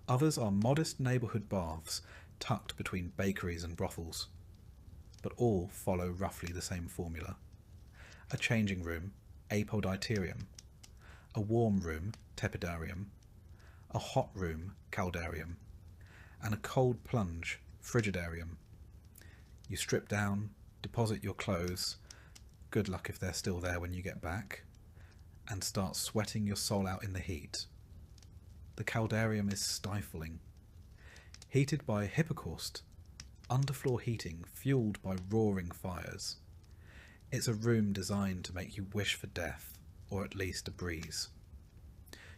Others are modest neighbourhood baths tucked between bakeries and brothels, but all follow roughly the same formula. A changing room, apoditerium, a warm room, tepidarium, a hot room, caldarium, and a cold plunge, frigidarium. You strip down, deposit your clothes, good luck if they're still there when you get back, and start sweating your soul out in the heat. The caldarium is stifling. Heated by hippocaust, underfloor heating fueled by roaring fires. It's a room designed to make you wish for death, or at least a breeze.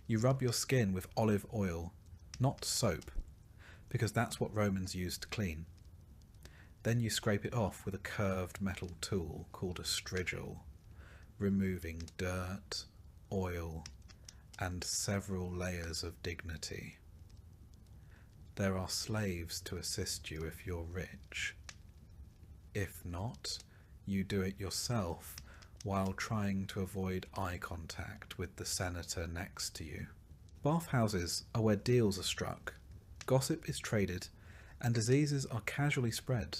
You rub your skin with olive oil, not soap, because that's what Romans used to clean. Then you scrape it off with a curved metal tool called a strigil, removing dirt, oil, and several layers of dignity. There are slaves to assist you if you're rich. If not, you do it yourself while trying to avoid eye contact with the senator next to you. Bathhouses are where deals are struck, gossip is traded, and diseases are casually spread.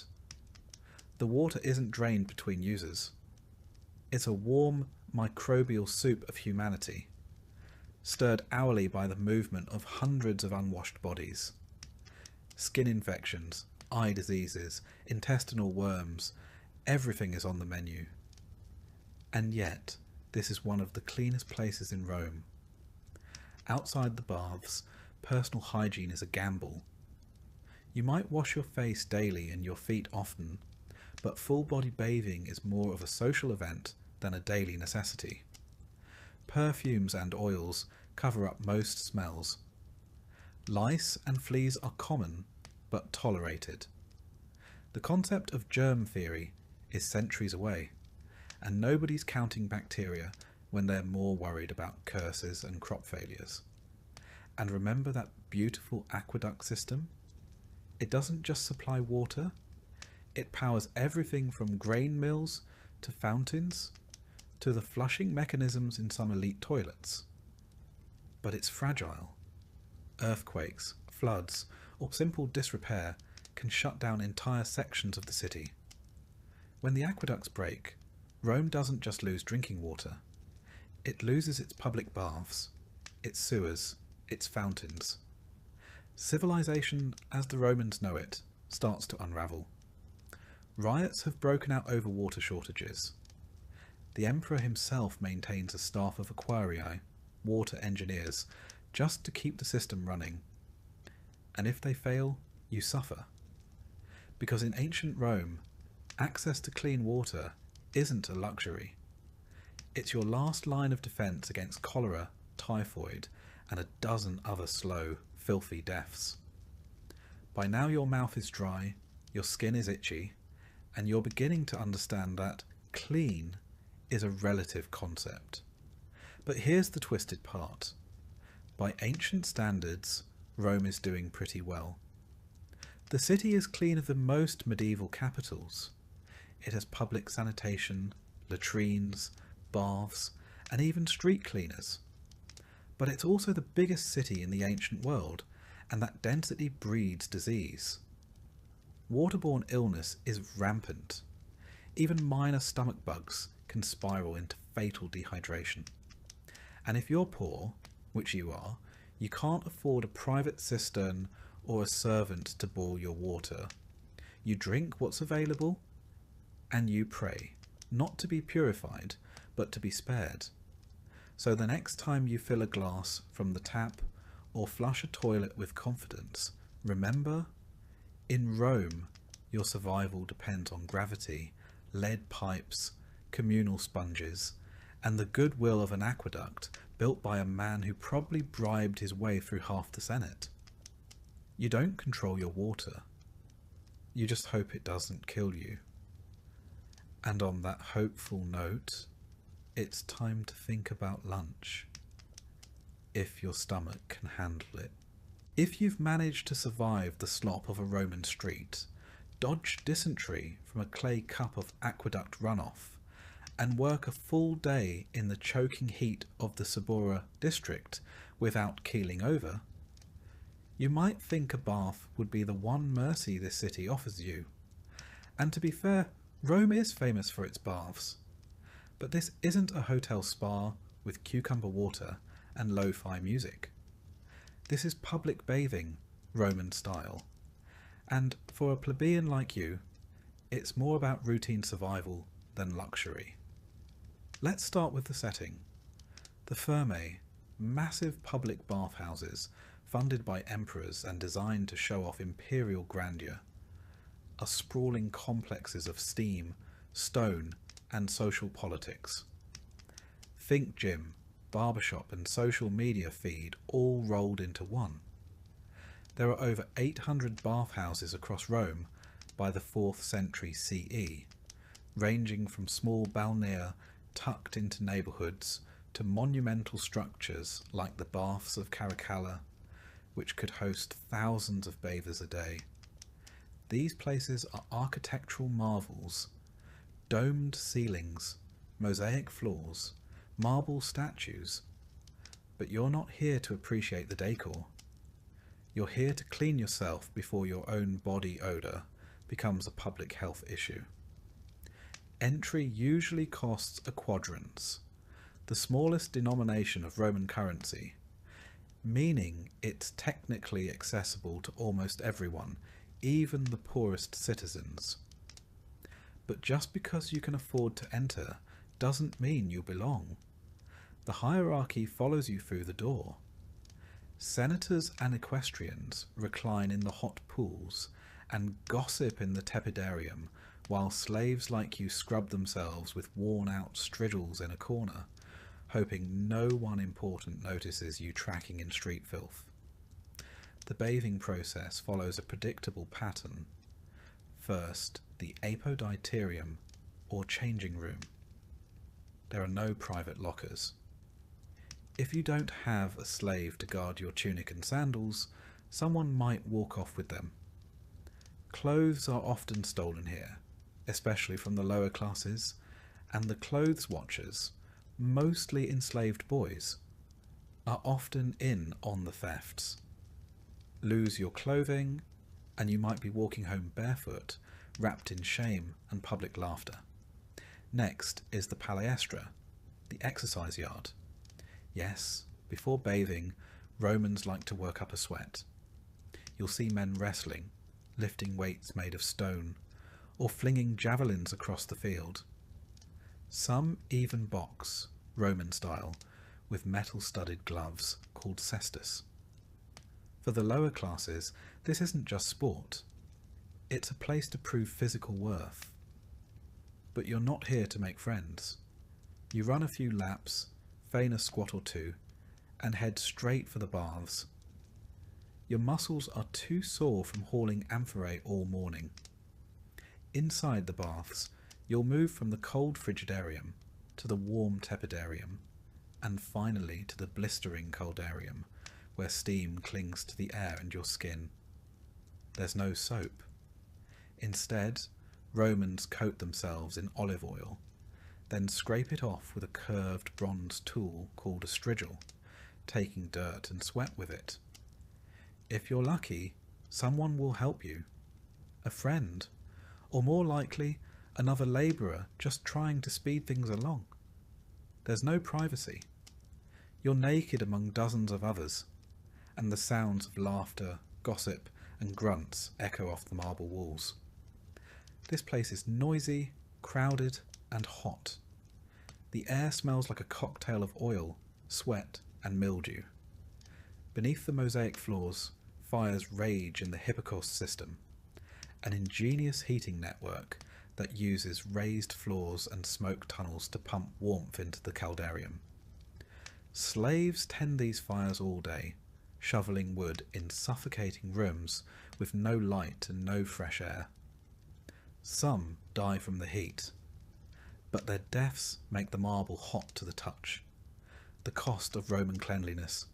The water isn't drained between users. It's a warm, microbial soup of humanity, stirred hourly by the movement of hundreds of unwashed bodies. Skin infections, eye diseases, intestinal worms, everything is on the menu. And yet, this is one of the cleanest places in Rome. Outside the baths, personal hygiene is a gamble. You might wash your face daily and your feet often, but full-body bathing is more of a social event than a daily necessity. Perfumes and oils cover up most smells. Lice and fleas are common, but tolerated. The concept of germ theory is centuries away, and nobody's counting bacteria when they're more worried about curses and crop failures. And remember that beautiful aqueduct system? It doesn't just supply water, it powers everything from grain mills to fountains to the flushing mechanisms in some elite toilets. But it's fragile. Earthquakes, floods, or simple disrepair can shut down entire sections of the city. When the aqueducts break, Rome doesn't just lose drinking water. It loses its public baths, its sewers, its fountains. Civilization, as the Romans know it, starts to unravel. Riots have broken out over water shortages. The emperor himself maintains a staff of aquarii, water engineers, just to keep the system running. And if they fail, you suffer. Because in ancient Rome, access to clean water isn't a luxury. It's your last line of defense against cholera, typhoid, and a dozen other slow, filthy deaths. By now your mouth is dry, your skin is itchy, and you're beginning to understand that clean is a relative concept. But here's the twisted part. By ancient standards, Rome is doing pretty well. The city is cleaner than most medieval capitals. It has public sanitation, latrines, baths, and even street cleaners. But it's also the biggest city in the ancient world, and that density breeds disease. Waterborne illness is rampant. Even minor stomach bugs can spiral into fatal dehydration. And if you're poor, which you are, You can't afford a private cistern or a servant to boil your water. You drink what's available, and you pray, not to be purified, but to be spared. So the next time you fill a glass from the tap or flush a toilet with confidence, remember, in Rome, your survival depends on gravity, lead pipes, communal sponges, and the goodwill of an aqueduct built by a man who probably bribed his way through half the Senate. You don't control your water. You just hope it doesn't kill you. And on that hopeful note, it's time to think about lunch, if your stomach can handle it. If you've managed to survive the slop of a Roman street, dodge dysentery from a clay cup of aqueduct runoff, and work a full day in the choking heat of the Sabora district without keeling over, you might think a bath would be the one mercy this city offers you. And to be fair, Rome is famous for its baths. But this isn't a hotel spa with cucumber water and lo-fi music. This is public bathing, Roman style. And for a plebeian like you, it's more about routine survival than luxury. Let's start with the setting. The Thermae, massive public bathhouses funded by emperors and designed to show off imperial grandeur, are sprawling complexes of steam, stone, and social politics. Think gym, barbershop, and social media feed all rolled into one. There are over 800 bathhouses across Rome by the 4th century CE, ranging from small balnea tucked into neighbourhoods to monumental structures like the Baths of Caracalla, which could host thousands of bathers a day. These places are architectural marvels: domed ceilings, mosaic floors, marble statues. But you're not here to appreciate the decor. You're here to clean yourself before your own body odour becomes a public health issue. Entry usually costs a quadrans, the smallest denomination of Roman currency, meaning it's technically accessible to almost everyone, even the poorest citizens. But just because you can afford to enter doesn't mean you belong. The hierarchy follows you through the door. Senators and equestrians recline in the hot pools and gossip in the tepidarium, while slaves like you scrub themselves with worn-out strigils in a corner, hoping no one important notices you tracking in street filth. The bathing process follows a predictable pattern. First, the apoditerium, or changing room. There are no private lockers. If you don't have a slave to guard your tunic and sandals, someone might walk off with them. Clothes are often stolen here, especially from the lower classes, and the clothes watchers, mostly enslaved boys, are often in on the thefts. Lose your clothing, and you might be walking home barefoot, wrapped in shame and public laughter. Next is the palaestra, the exercise yard. Yes, before bathing, Romans like to work up a sweat. You'll see men wrestling, lifting weights made of stone, or flinging javelins across the field. Some even box, Roman style, with metal-studded gloves called cestus. For the lower classes, this isn't just sport. It's a place to prove physical worth. But you're not here to make friends. You run a few laps, feign a squat or two, and head straight for the baths. Your muscles are too sore from hauling amphorae all morning. Inside the baths, you'll move from the cold frigidarium to the warm tepidarium, and finally to the blistering coldarium, where steam clings to the air and your skin. There's no soap. Instead, Romans coat themselves in olive oil, then scrape it off with a curved bronze tool called a strigil, taking dirt and sweat with it. If you're lucky, someone will help you. A friend, or more likely, another labourer just trying to speed things along. There's no privacy. You're naked among dozens of others, and the sounds of laughter, gossip, and grunts echo off the marble walls. This place is noisy, crowded, and hot. The air smells like a cocktail of oil, sweat, and mildew. Beneath the mosaic floors, fires rage in the Hipparcos system, an ingenious heating network that uses raised floors and smoke tunnels to pump warmth into the caldarium. Slaves tend these fires all day, shoveling wood in suffocating rooms with no light and no fresh air. Some die from the heat, but their deaths make the marble hot to the touch, the cost of Roman cleanliness.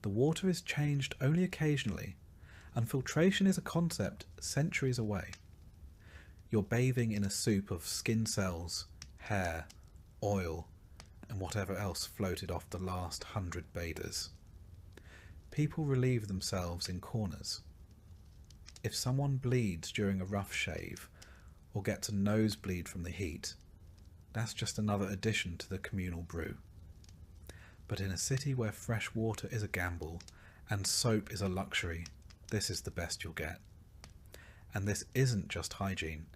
The water is changed only occasionally, and filtration is a concept centuries away. You're bathing in a soup of skin cells, hair, oil, and whatever else floated off the last 100 bathers. People relieve themselves in corners. If someone bleeds during a rough shave, or gets a nosebleed from the heat, that's just another addition to the communal brew. But in a city where fresh water is a gamble, and soap is a luxury, this is the best you'll get. And this isn't just hygiene,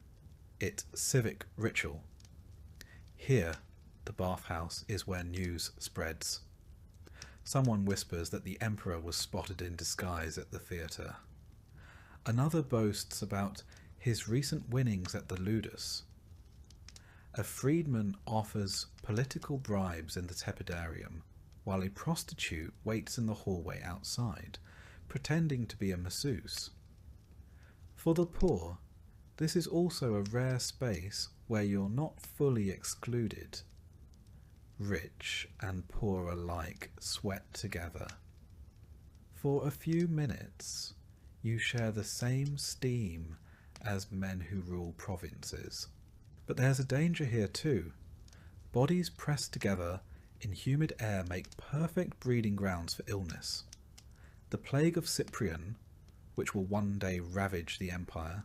it's civic ritual. Here, the bathhouse is where news spreads. Someone whispers that the emperor was spotted in disguise at the theatre. Another boasts about his recent winnings at the ludus. A freedman offers political bribes in the tepidarium, while a prostitute waits in the hallway outside, pretending to be a masseuse. For the poor, this is also a rare space where you're not fully excluded. Rich and poor alike sweat together. For a few minutes, you share the same steam as men who rule provinces. But there's a danger here too. Bodies pressed together in humid air make perfect breeding grounds for illness. The plague of Cyprian, which will one day ravage the empire,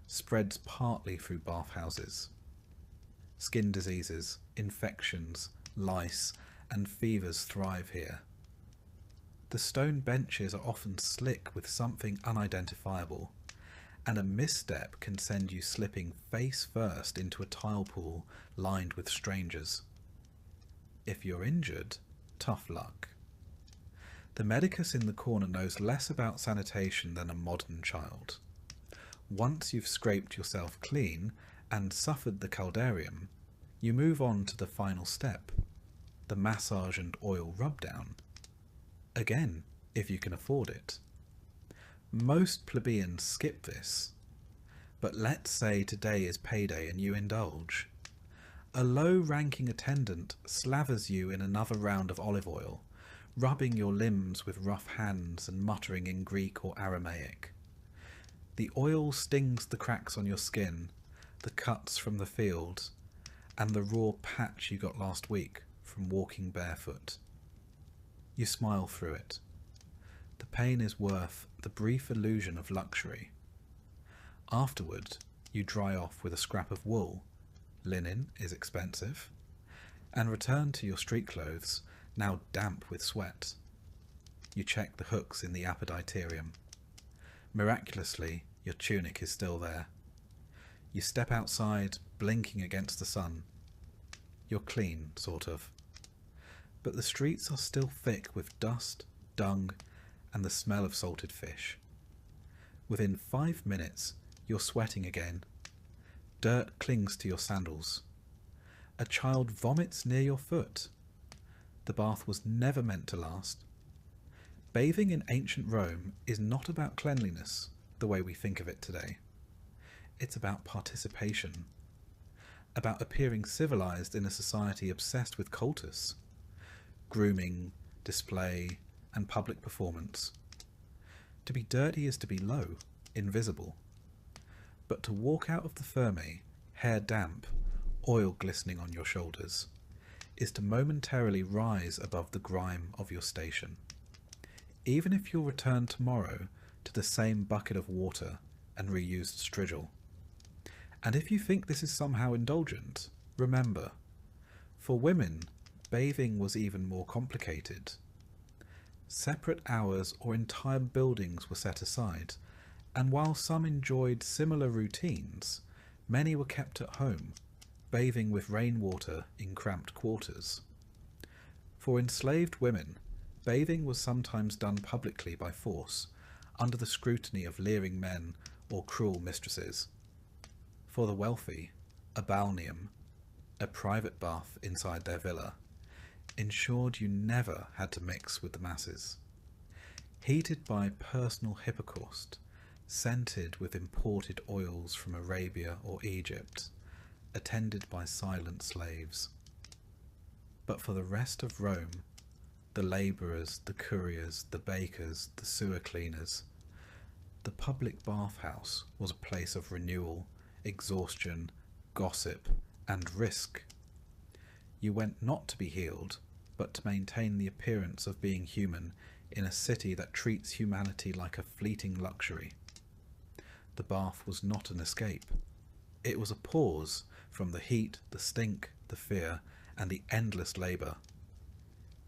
spreads partly through bathhouses. Skin diseases, infections, lice, and fevers thrive here. The stone benches are often slick with something unidentifiable, and a misstep can send you slipping face first into a tile pool lined with strangers. If you're injured, tough luck. The medicus in the corner knows less about sanitation than a modern child. Once you've scraped yourself clean and suffered the caldarium, you move on to the final step, the massage and oil rub-down. Again, if you can afford it. Most plebeians skip this, but let's say today is payday and you indulge. A low-ranking attendant slavers you in another round of olive oil, rubbing your limbs with rough hands and muttering in Greek or Aramaic. The oil stings the cracks on your skin, the cuts from the field, and the raw patch you got last week from walking barefoot. You smile through it. The pain is worth the brief illusion of luxury. Afterward, you dry off with a scrap of wool. Linen is expensive. And return to your street clothes, now damp with sweat. You check the hooks in the apoditerium. Miraculously, your tunic is still there. You step outside, blinking against the sun. You're clean, sort of. But the streets are still thick with dust, dung, and the smell of salted fish. Within 5 minutes, you're sweating again. Dirt clings to your sandals. A child vomits near your foot. The bath was never meant to last. Bathing in ancient Rome is not about cleanliness, the way we think of it today. It's about participation. About appearing civilized in a society obsessed with cultus. Grooming, display, and public performance. To be dirty is to be low, invisible. But to walk out of the Thermae, hair damp, oil glistening on your shoulders, is to momentarily rise above the grime of your station. Even if you'll return tomorrow to the same bucket of water and reused strigil. And if you think this is somehow indulgent, remember, for women, bathing was even more complicated. Separate hours or entire buildings were set aside, and while some enjoyed similar routines, many were kept at home, bathing with rainwater in cramped quarters. For enslaved women, bathing was sometimes done publicly by force, under the scrutiny of leering men or cruel mistresses. For the wealthy, a balneum, a private bath inside their villa, ensured you never had to mix with the masses. Heated by personal hippocaust, scented with imported oils from Arabia or Egypt, attended by silent slaves. But for the rest of Rome, the labourers, the couriers, the bakers, the sewer cleaners, the public bathhouse was a place of renewal, exhaustion, gossip, and risk. You went not to be healed, but to maintain the appearance of being human in a city that treats humanity like a fleeting luxury. The bath was not an escape. It was a pause from the heat, the stink, the fear, and the endless labour.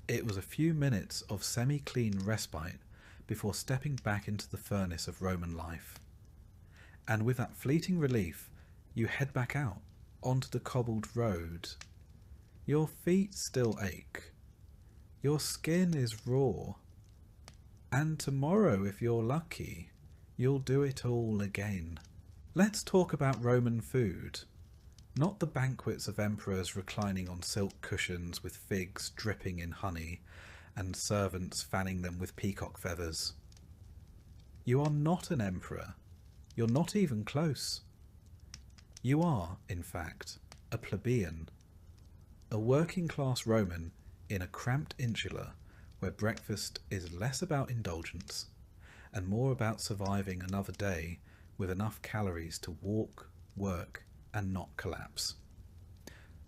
It was a few minutes of semi-clean respite before stepping back into the furnace of Roman life. And with that fleeting relief, you head back out onto the cobbled road. Your feet still ache. Your skin is raw. And tomorrow, if you're lucky, you'll do it all again. Let's talk about Roman food. Not the banquets of emperors reclining on silk cushions with figs dripping in honey and servants fanning them with peacock feathers. You are not an emperor. You're not even close. You are, in fact, a plebeian, a working-class Roman in a cramped insula where breakfast is less about indulgence and more about surviving another day with enough calories to walk, work, and not collapse.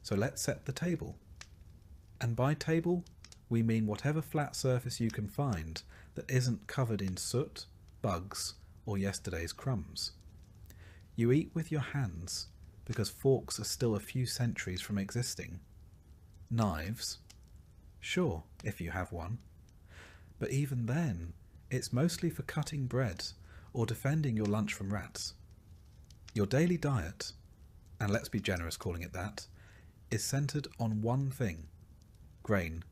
So let's set the table. And by table, we mean whatever flat surface you can find that isn't covered in soot, bugs, or yesterday's crumbs. You eat with your hands because forks are still a few centuries from existing. Knives? Sure, if you have one. But even then, it's mostly for cutting bread or defending your lunch from rats. Your daily diet, and let's be generous calling it that, is centred on one thing: grain.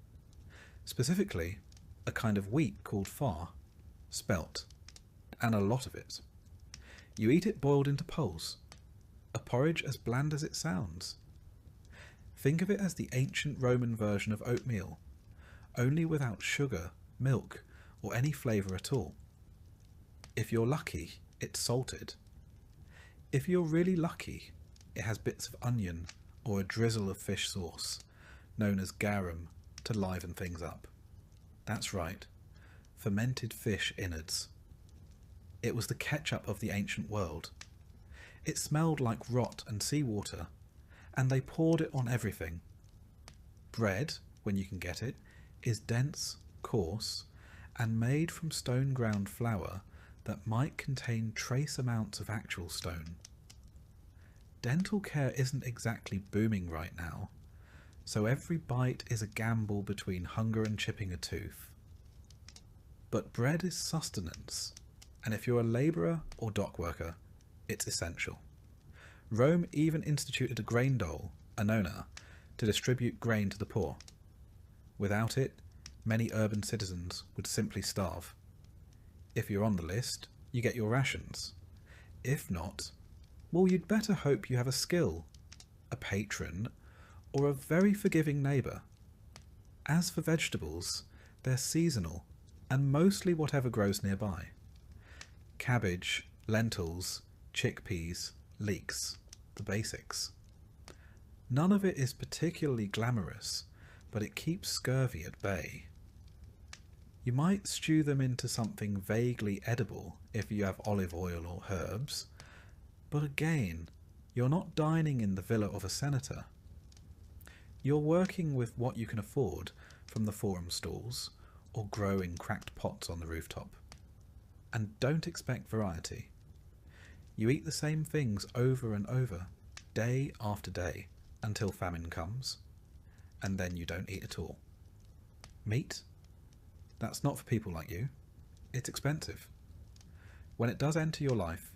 Specifically, a kind of wheat called far, spelt, and a lot of it. You eat it boiled into pulse, a porridge as bland as it sounds. Think of it as the ancient Roman version of oatmeal, only without sugar, milk, or any flavour at all. If you're lucky, it's salted. If you're really lucky, it has bits of onion or a drizzle of fish sauce, known as garum, to liven things up. That's right, fermented fish innards. It was the ketchup of the ancient world. It smelled like rot and seawater, and they poured it on everything. Bread, when you can get it, is dense, coarse, and made from stone ground flour that might contain trace amounts of actual stone. Dental care isn't exactly booming right now, so every bite is a gamble between hunger and chipping a tooth. But bread is sustenance, and if you're a labourer or dock worker, it's essential. Rome even instituted a grain dole, a nona, to distribute grain to the poor. Without it, many urban citizens would simply starve. If you're on the list, you get your rations. If not, well, you'd better hope you have a skill, a patron, or a very forgiving neighbour. As for vegetables, they're seasonal and mostly whatever grows nearby. Cabbage, lentils, chickpeas, leeks, the basics. None of it is particularly glamorous, but it keeps scurvy at bay. You might stew them into something vaguely edible if you have olive oil or herbs, but again, you're not dining in the villa of a senator. You're working with what you can afford from the forum stalls or grow in cracked pots on the rooftop. And don't expect variety. You eat the same things over and over, day after day, until famine comes, and then you don't eat at all. Meat? That's not for people like you. It's expensive. When it does enter your life,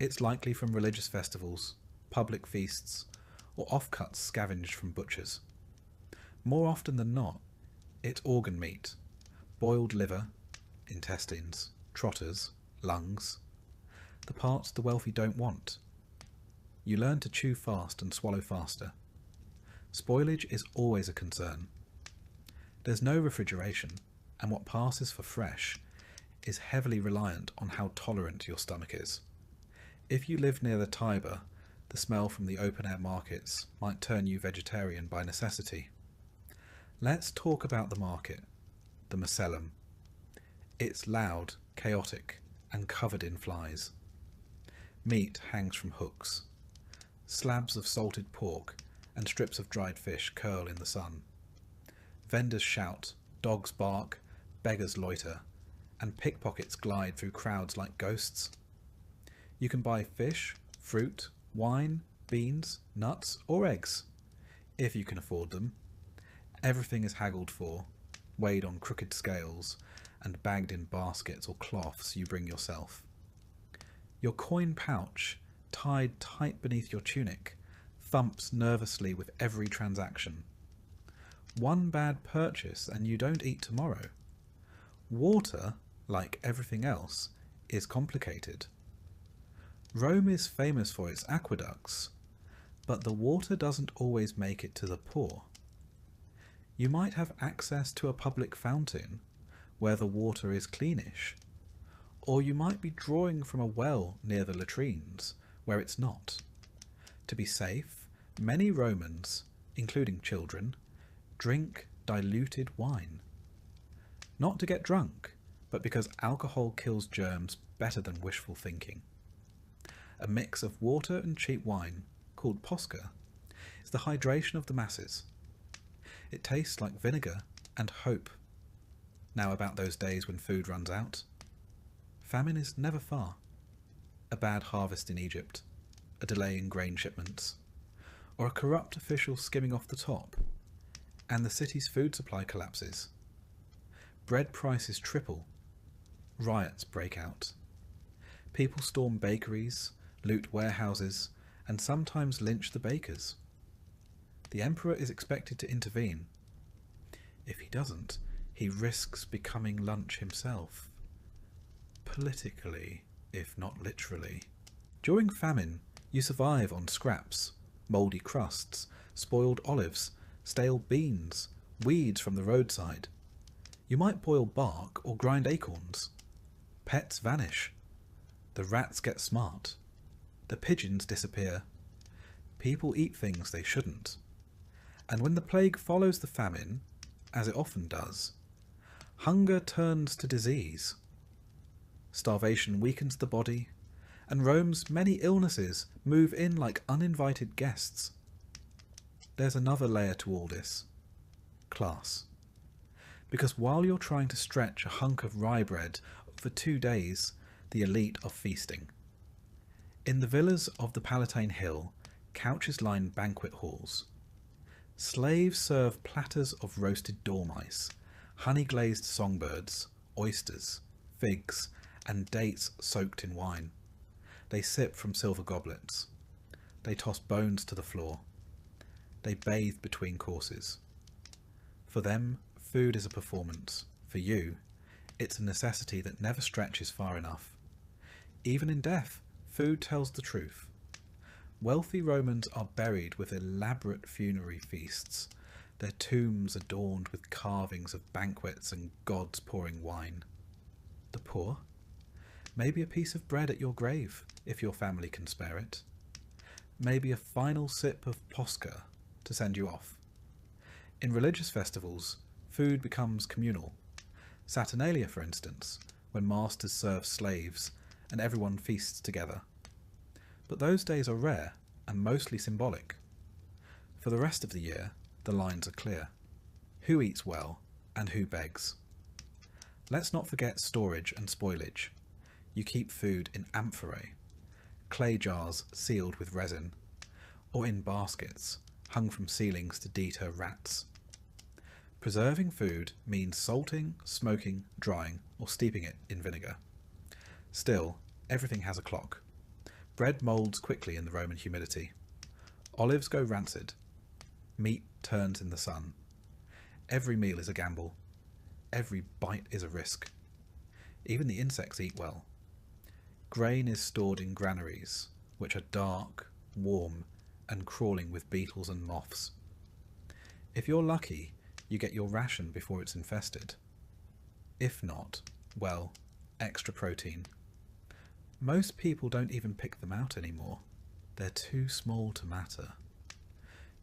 it's likely from religious festivals, public feasts, or offcuts scavenged from butchers. More often than not, it's organ meat, boiled liver, intestines, trotters, lungs, the parts the wealthy don't want. You learn to chew fast and swallow faster. Spoilage is always a concern. There's no refrigeration, and what passes for fresh is heavily reliant on how tolerant your stomach is. If you live near the Tiber, the smell from the open-air markets might turn you vegetarian by necessity. Let's talk about the market, the Macellum. It's loud, chaotic, and covered in flies. Meat hangs from hooks. Slabs of salted pork and strips of dried fish curl in the sun. Vendors shout, dogs bark, beggars loiter, and pickpockets glide through crowds like ghosts. You can buy fish, fruit, wine, beans, nuts, or eggs, if you can afford them. Everything is haggled for, weighed on crooked scales, and bagged in baskets or cloths you bring yourself. Your coin pouch, tied tight beneath your tunic, thumps nervously with every transaction. One bad purchase and you don't eat tomorrow. Water, like everything else, is complicated. Rome is famous for its aqueducts, but the water doesn't always make it to the poor. You might have access to a public fountain where the water is cleanish, or you might be drawing from a well near the latrines where it's not. To be safe, many Romans, including children, drink diluted wine. Not to get drunk, but because alcohol kills germs better than wishful thinking. A mix of water and cheap wine, called posca, is the hydration of the masses. It tastes like vinegar and hope. Now about those days when food runs out. Famine is never far. A bad harvest in Egypt, a delay in grain shipments, or a corrupt official skimming off the top, and the city's food supply collapses. Bread prices triple. Riots break out. People storm bakeries, loot warehouses, and sometimes lynch the bakers. The emperor is expected to intervene. If he doesn't, he risks becoming lunch himself. Politically, if not literally. During famine, you survive on scraps, mouldy crusts, spoiled olives, stale beans, weeds from the roadside. You might boil bark or grind acorns. Pets vanish. The rats get smart. The pigeons disappear. People eat things they shouldn't. And when the plague follows the famine, as it often does, hunger turns to disease. Starvation weakens the body, and Rome's many illnesses move in like uninvited guests. There's another layer to all this. Class. Because while you're trying to stretch a hunk of rye bread for 2 days, the elite are feasting. In the villas of the Palatine Hill, couches line banquet halls. Slaves serve platters of roasted dormice, honey-glazed songbirds, oysters, figs, and dates soaked in wine. They sip from silver goblets. They toss bones to the floor. They bathe between courses. For them, food is a performance. For you, it's a necessity that never stretches far enough. Even in death, food tells the truth. Wealthy Romans are buried with elaborate funerary feasts, their tombs adorned with carvings of banquets and gods pouring wine. The poor? Maybe a piece of bread at your grave, if your family can spare it. Maybe a final sip of posca to send you off. In religious festivals, food becomes communal. Saturnalia, for instance, when masters serve slaves and everyone feasts together. But those days are rare and mostly symbolic. For the rest of the year, the lines are clear. Who eats well and who begs? Let's not forget storage and spoilage. You keep food in amphorae, clay jars sealed with resin, or in baskets hung from ceilings to deter rats. Preserving food means salting, smoking, drying, or steeping it in vinegar. Still, everything has a clock. Bread moulds quickly in the Roman humidity. Olives go rancid. Meat turns in the sun. Every meal is a gamble. Every bite is a risk. Even the insects eat well. Grain is stored in granaries, which are dark, warm, and crawling with beetles and moths. If you're lucky, you get your ration before it's infested. If not, well, extra protein. Most people don't even pick them out anymore. They're too small to matter.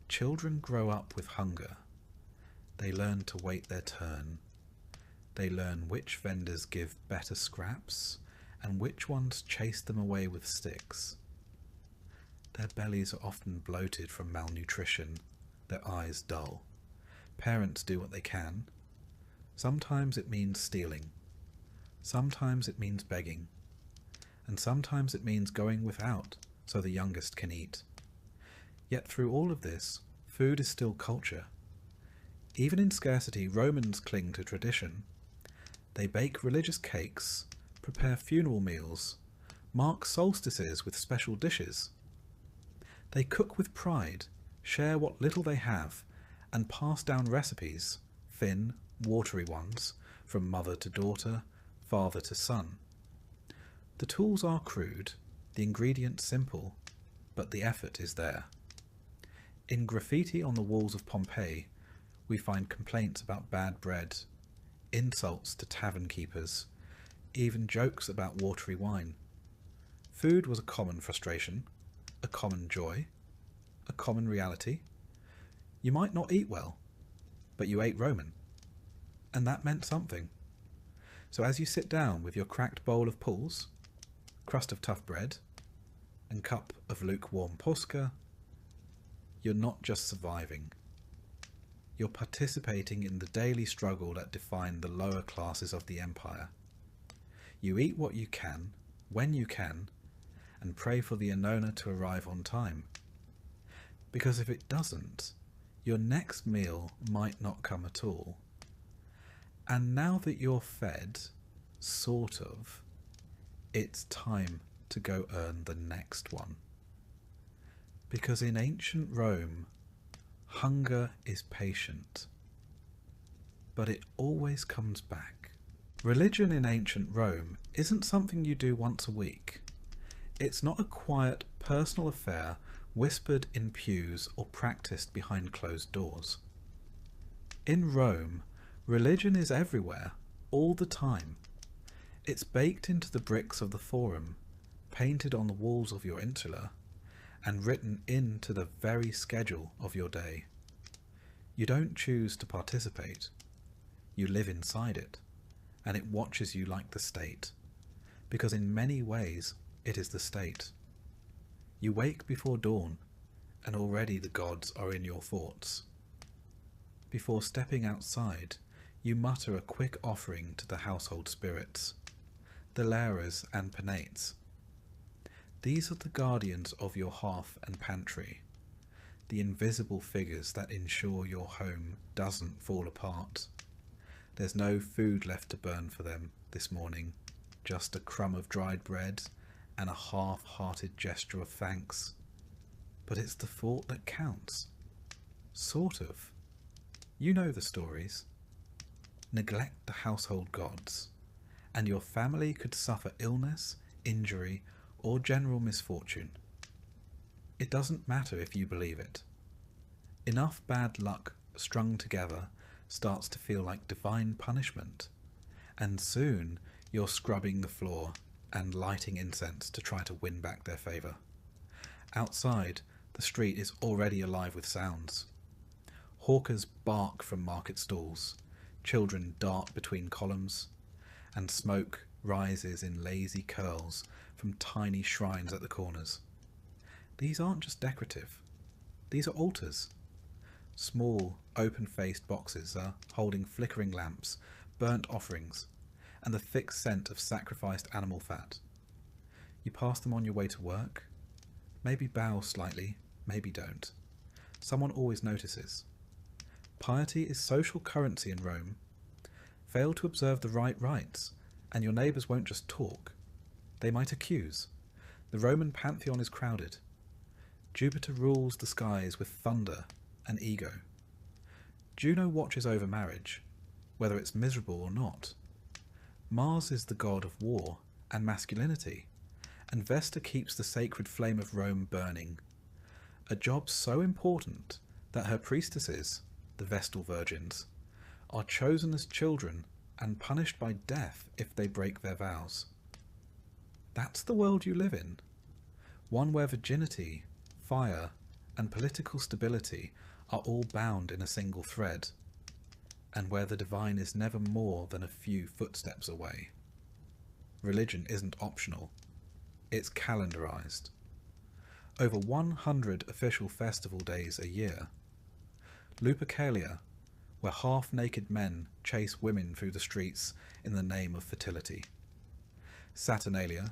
Children grow up with hunger. They learn to wait their turn. They learn which vendors give better scraps and which ones chase them away with sticks. Their bellies are often bloated from malnutrition, their eyes dull. Parents do what they can. Sometimes it means stealing. Sometimes it means begging. And sometimes it means going without so the youngest can eat. Yet through all of this, food is still culture. Even in scarcity, Romans cling to tradition. They bake religious cakes, prepare funeral meals, mark solstices with special dishes. They cook with pride, share what little they have, and pass down recipes, thin, watery ones, from mother to daughter, father to son. The tools are crude, the ingredients simple, but the effort is there. In graffiti on the walls of Pompeii, we find complaints about bad bread, insults to tavern keepers, even jokes about watery wine. Food was a common frustration, a common joy, a common reality. You might not eat well, but you ate Roman, and that meant something. So as you sit down with your cracked bowl of pulse, crust of tough bread, and cup of lukewarm posca, you're not just surviving. You're participating in the daily struggle that defined the lower classes of the empire. You eat what you can, when you can, and pray for the annona to arrive on time. Because if it doesn't, your next meal might not come at all. And now that you're fed, sort of, it's time to go earn the next one. Because in ancient Rome, hunger is patient, but it always comes back. Religion in ancient Rome isn't something you do once a week. It's not a quiet, personal affair whispered in pews or practiced behind closed doors. In Rome, religion is everywhere, all the time. It's baked into the bricks of the forum, painted on the walls of your insula, and written into the very schedule of your day. You don't choose to participate. You live inside it, and it watches you like the state, because in many ways it is the state. You wake before dawn, and already the gods are in your thoughts. Before stepping outside, you mutter a quick offering to the household spirits, the lares and penates. These are the guardians of your hearth and pantry, the invisible figures that ensure your home doesn't fall apart. There's no food left to burn for them this morning, just a crumb of dried bread and a half-hearted gesture of thanks. But it's the thought that counts. Sort of. You know the stories. Neglect the household gods, and your family could suffer illness, injury, or general misfortune. It doesn't matter if you believe it. Enough bad luck strung together starts to feel like divine punishment, and soon you're scrubbing the floor and lighting incense to try to win back their favour. Outside, the street is already alive with sounds. Hawkers bark from market stalls, children dart between columns, and smoke rises in lazy curls from tiny shrines at the corners. These aren't just decorative. These are altars. Small, open-faced boxes are holding flickering lamps, burnt offerings, and the thick scent of sacrificed animal fat. You pass them on your way to work. Maybe bow slightly, maybe don't. Someone always notices. Piety is social currency in Rome. Fail to observe the right rites, and your neighbours won't just talk. They might accuse. The Roman pantheon is crowded. Jupiter rules the skies with thunder and ego. Juno watches over marriage, whether it's miserable or not. Mars is the god of war and masculinity, and Vesta keeps the sacred flame of Rome burning. A job so important that her priestesses, the Vestal Virgins, are chosen as children and punished by death if they break their vows. That's the world you live in, one where virginity, fire, and political stability are all bound in a single thread, and where the divine is never more than a few footsteps away. Religion isn't optional, it's calendarized. Over 100 official festival days a year. Lupercalia, where half-naked men chase women through the streets in the name of fertility. Saturnalia,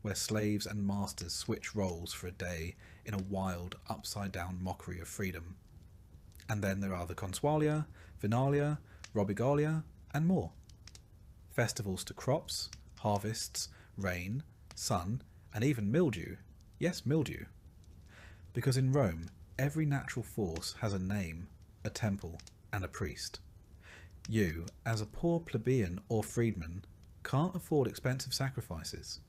where slaves and masters switch roles for a day in a wild, upside-down mockery of freedom. And then there are the Consualia, Vinalia, Robigalia, and more. Festivals to crops, harvests, rain, sun, and even mildew. Yes, mildew. Because in Rome, every natural force has a name, a temple, and a priest. You, as a poor plebeian or freedman, can't afford expensive sacrifices.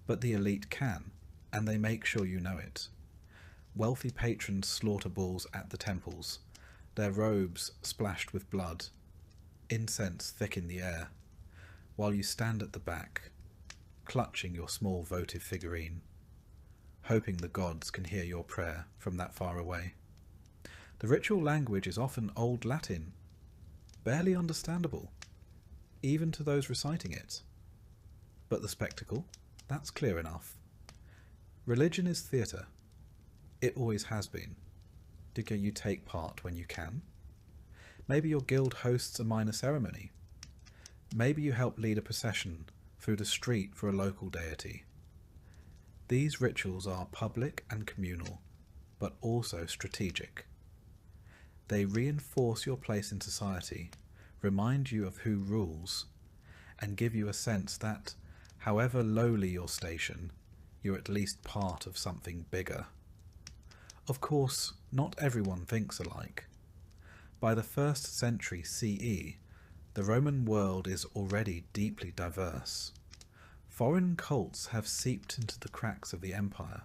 But the elite can, and they make sure you know it. Wealthy patrons slaughter bulls at the temples, their robes splashed with blood, incense thick in the air, while you stand at the back, clutching your small votive figurine, hoping the gods can hear your prayer from that far away. The ritual language is often Old Latin, barely understandable, even to those reciting it. But the spectacle, that's clear enough. Religion is theatre. It always has been. Do you take part when you can? Maybe your guild hosts a minor ceremony. Maybe you help lead a procession through the street for a local deity. These rituals are public and communal, but also strategic. They reinforce your place in society, remind you of who rules, and give you a sense that, however lowly your station, you're at least part of something bigger. Of course, not everyone thinks alike. By the 1st century CE, the Roman world is already deeply diverse. Foreign cults have seeped into the cracks of the empire.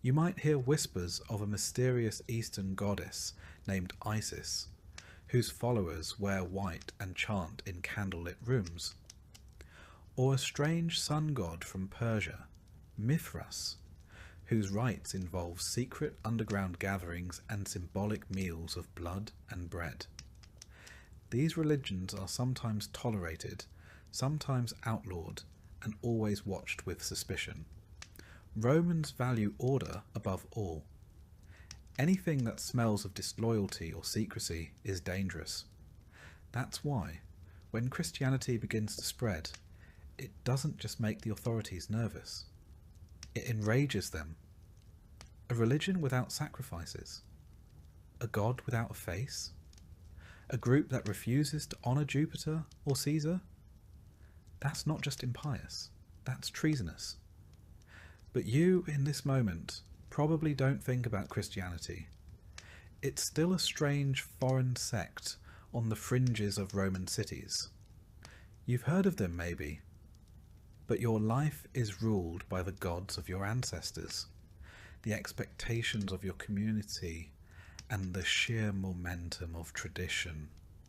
You might hear whispers of a mysterious Eastern goddess named Isis, whose followers wear white and chant in candlelit rooms. Or a strange sun god from Persia, Mithras, whose rites involve secret underground gatherings and symbolic meals of blood and bread. These religions are sometimes tolerated, sometimes outlawed, and always watched with suspicion. Romans value order above all. Anything that smells of disloyalty or secrecy is dangerous. That's why, when Christianity begins to spread, it doesn't just make the authorities nervous. It enrages them. A religion without sacrifices? A god without a face? A group that refuses to honour Jupiter or Caesar? That's not just impious, that's treasonous. But you, in this moment, probably don't think about Christianity. It's still a strange foreign sect on the fringes of Roman cities. You've heard of them, maybe. But your life is ruled by the gods of your ancestors, the expectations of your community, and the sheer momentum of tradition.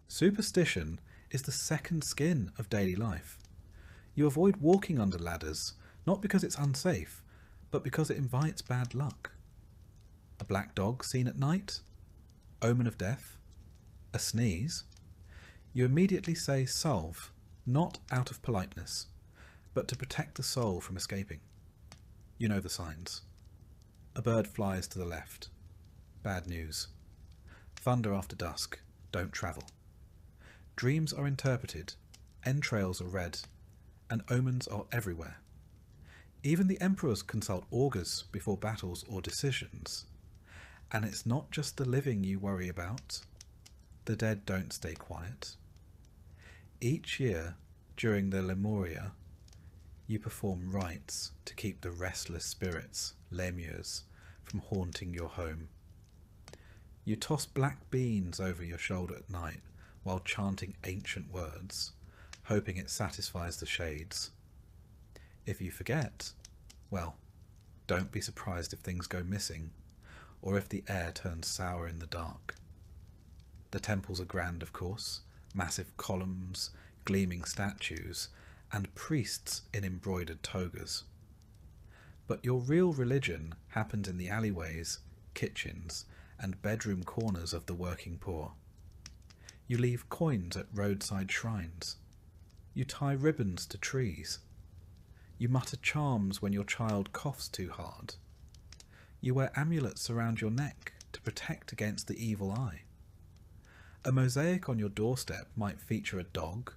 Superstition is the second skin of daily life. You avoid walking under ladders, not because it's unsafe, but because it invites bad luck. A black dog seen at night? Omen of death? A sneeze? You immediately say salve, not out of politeness, but to protect the soul from escaping. You know the signs. A bird flies to the left. Bad news. Thunder after dusk. Don't travel. Dreams are interpreted, entrails are read, and omens are everywhere. Even the emperors consult augurs before battles or decisions. And it's not just the living you worry about. the dead don't stay quiet. Each year, during the Lemuria, you perform rites to keep the restless spirits, lemures, from haunting your home. You toss black beans over your shoulder at night while chanting ancient words, hoping it satisfies the shades. If you forget, well, don't be surprised if things go missing, or if the air turns sour in the dark. The temples are grand, of course, massive columns, gleaming statues, and priests in embroidered togas. But your real religion happens in the alleyways, kitchens, and bedroom corners of the working poor. You leave coins at roadside shrines. You tie ribbons to trees. You mutter charms when your child coughs too hard. You wear amulets around your neck to protect against the evil eye. A mosaic on your doorstep might feature a dog,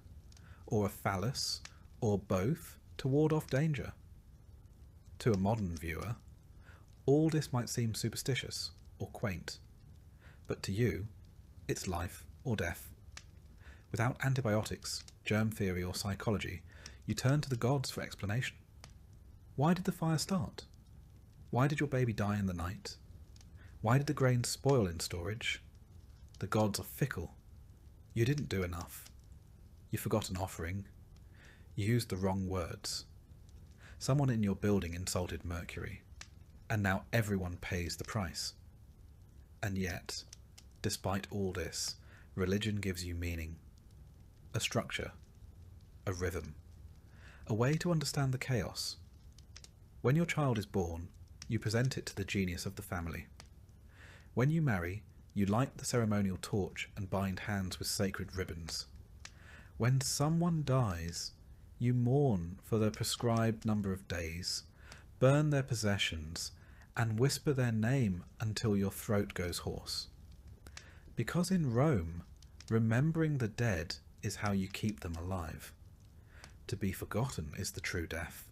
or a phallus, or both to ward off danger. To a modern viewer, all this might seem superstitious or quaint, but to you, it's life or death. Without antibiotics, germ theory or psychology, you turn to the gods for explanation. Why did the fire start? Why did your baby die in the night? Why did the grain spoil in storage? The gods are fickle. You didn't do enough. You forgot an offering. You used the wrong words. Someone in your building insulted Mercury, and now everyone pays the price. And yet, despite all this, religion gives you meaning. A structure. A rhythm. A way to understand the chaos. When your child is born, you present it to the genius of the family. When you marry, you light the ceremonial torch and bind hands with sacred ribbons. When someone dies, you mourn for the prescribed number of days, burn their possessions, and whisper their name until your throat goes hoarse. Because in Rome, remembering the dead is how you keep them alive. To be forgotten is the true death.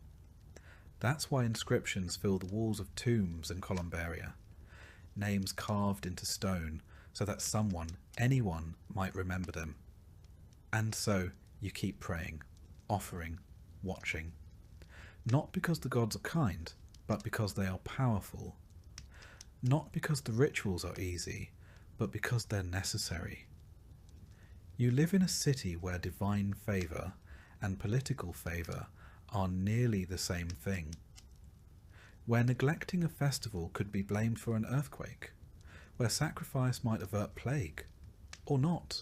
That's why inscriptions fill the walls of tombs and columbaria, names carved into stone so that someone, anyone, might remember them. And so you keep praying, offering, watching. Not because the gods are kind, but because they are powerful. Not because the rituals are easy, but because they're necessary. You live in a city where divine favour and political favour are nearly the same thing. Where neglecting a festival could be blamed for an earthquake. Where sacrifice might avert plague. Or not.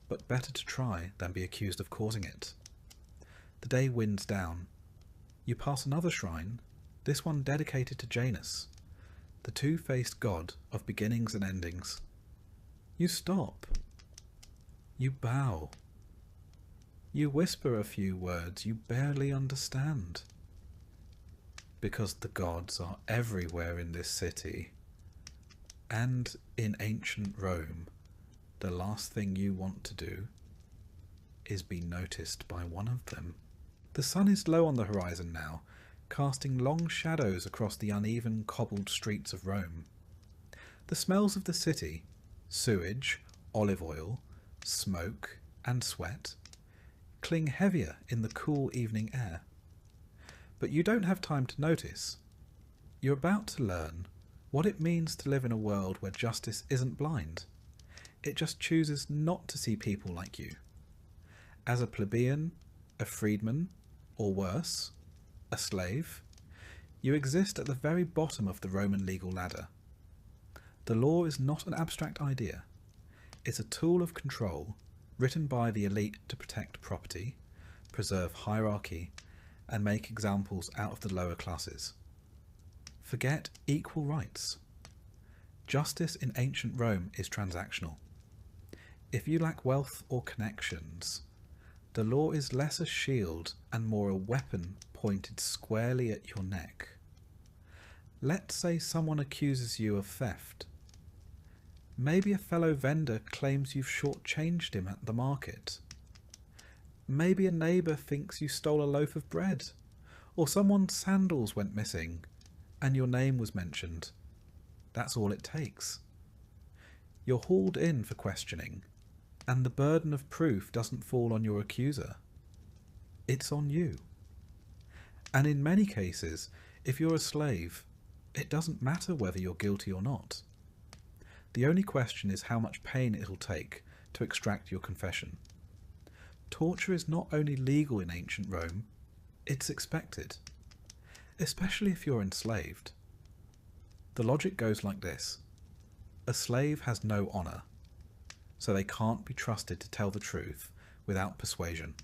But better to try than be accused of causing it. The day winds down. You pass another shrine, this one dedicated to Janus, the two-faced god of beginnings and endings. You stop. You bow. You whisper a few words you barely understand. Because the gods are everywhere in this city. And in ancient Rome, the last thing you want to do is be noticed by one of them. The sun is low on the horizon now, casting long shadows across the uneven, cobbled streets of Rome. The smells of the city, sewage, olive oil, smoke, and sweat, cling heavier in the cool evening air. But you don't have time to notice. You're about to learn what it means to live in a world where justice isn't blind. It just chooses not to see people like you. As a plebeian, a freedman, or worse, a slave, you exist at the very bottom of the Roman legal ladder. The law is not an abstract idea. It's a tool of control written by the elite to protect property, preserve hierarchy, and make examples out of the lower classes. Forget equal rights. Justice in ancient Rome is transactional. If you lack wealth or connections, the law is less a shield and more a weapon pointed squarely at your neck. Let's say someone accuses you of theft. Maybe a fellow vendor claims you've shortchanged him at the market. Maybe a neighbour thinks you stole a loaf of bread, or someone's sandals went missing and your name was mentioned. That's all it takes. You're hauled in for questioning, And the burden of proof doesn't fall on your accuser. It's on you. And in many cases, if you're a slave, it doesn't matter whether you're guilty or not. The only question is how much pain it'll take to extract your confession. Torture is not only legal in ancient Rome, it's expected, especially if you're enslaved. The logic goes like this. A slave has no honour, so they can't be trusted to tell the truth without persuasion.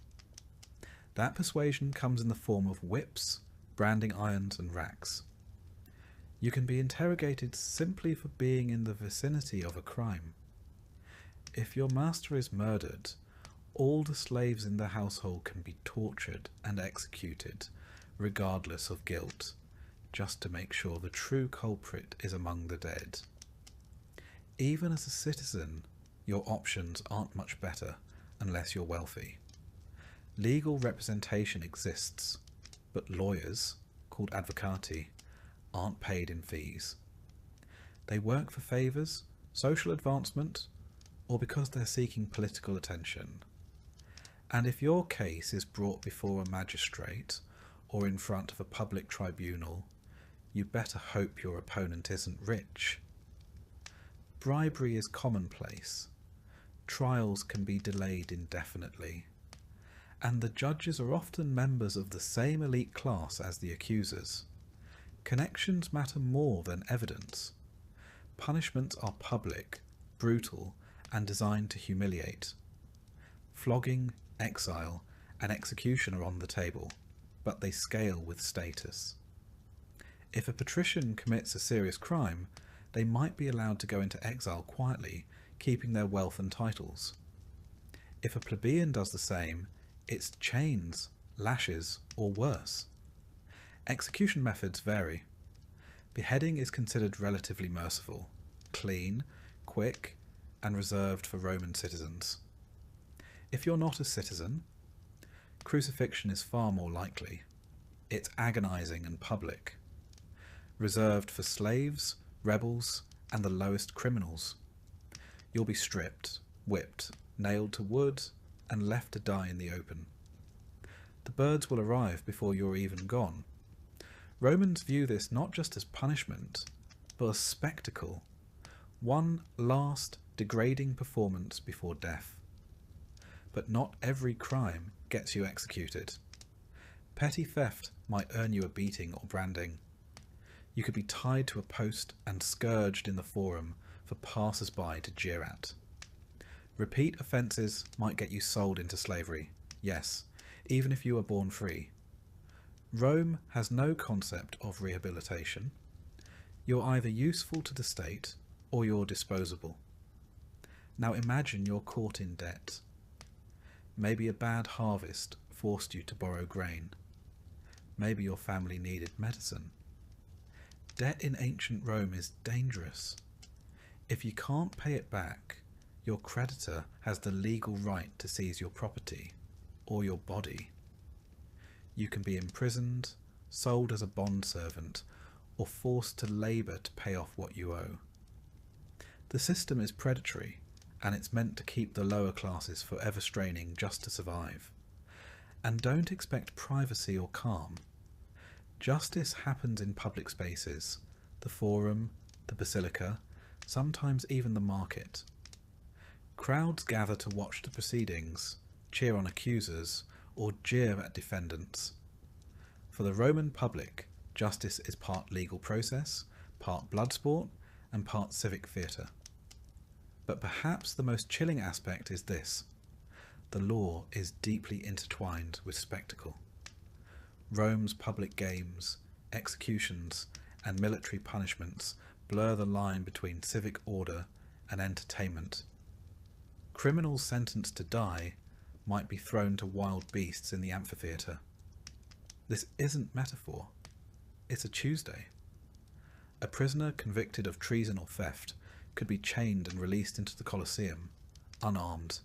That persuasion comes in the form of whips, branding irons and racks. You can be interrogated simply for being in the vicinity of a crime. If your master is murdered, all the slaves in the household can be tortured and executed, regardless of guilt, just to make sure the true culprit is among the dead. Even as a citizen, your options aren't much better unless you're wealthy. Legal representation exists, but lawyers, called advocati, aren't paid in fees. They work for favours, social advancement, or because they're seeking political attention. And if your case is brought before a magistrate or in front of a public tribunal, you better hope your opponent isn't rich. Bribery is commonplace. Trials can be delayed indefinitely. And the judges are often members of the same elite class as the accusers. Connections matter more than evidence. Punishments are public, brutal, and designed to humiliate. Flogging, exile, and execution are on the table, but they scale with status. If a patrician commits a serious crime, they might be allowed to go into exile quietly, keeping their wealth and titles. If a plebeian does the same, it's chains, lashes, or worse. Execution methods vary. Beheading is considered relatively merciful, clean, quick, and reserved for Roman citizens. If you're not a citizen, crucifixion is far more likely. It's agonizing and public. Reserved for slaves, rebels, and the lowest criminals. You'll be stripped, whipped, nailed to wood, and left to die in the open. The birds will arrive before you're even gone. Romans view this not just as punishment, but as spectacle. One last, degrading performance before death. But not every crime gets you executed. Petty theft might earn you a beating or branding. You could be tied to a post and scourged in the forum for passers-by to jeer at. Repeat offences might get you sold into slavery, yes, even if you were born free. Rome has no concept of rehabilitation. You're either useful to the state or you're disposable. Now imagine you're caught in debt. Maybe a bad harvest forced you to borrow grain. Maybe your family needed medicine. Debt in ancient Rome is dangerous. If you can't pay it back, your creditor has the legal right to seize your property or your body. You can be imprisoned, sold as a bondservant, or forced to labour to pay off what you owe. The system is predatory, and it's meant to keep the lower classes forever straining just to survive. And don't expect privacy or calm. Justice happens in public spaces, the forum, the basilica, sometimes even the market. Crowds gather to watch the proceedings, cheer on accusers, or jeer at defendants. For the Roman public, justice is part legal process, part blood sport, and part civic theatre. But perhaps the most chilling aspect is this: the law is deeply intertwined with spectacle. Rome's public games, executions, and military punishments blur the line between civic order and entertainment. Criminals sentenced to die might be thrown to wild beasts in the amphitheatre. This isn't metaphor, it's a Tuesday. A prisoner convicted of treason or theft could be chained and released into the Colosseum, unarmed,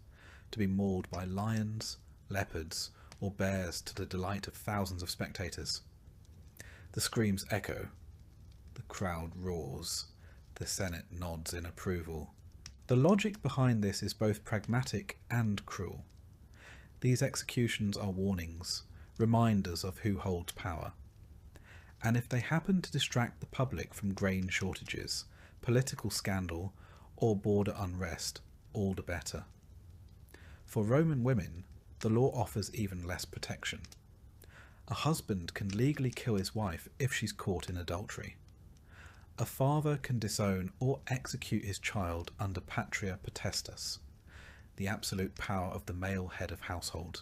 to be mauled by lions, leopards, or bears to the delight of thousands of spectators. The screams echo, the crowd roars, the Senate nods in approval, The logic behind this is both pragmatic and cruel. These executions are warnings, reminders of who holds power. And if they happen to distract the public from grain shortages, political scandal, or border unrest, all the better. For Roman women, the law offers even less protection. A husband can legally kill his wife if she's caught in adultery. A father can disown or execute his child under patria potestas, the absolute power of the male head of household.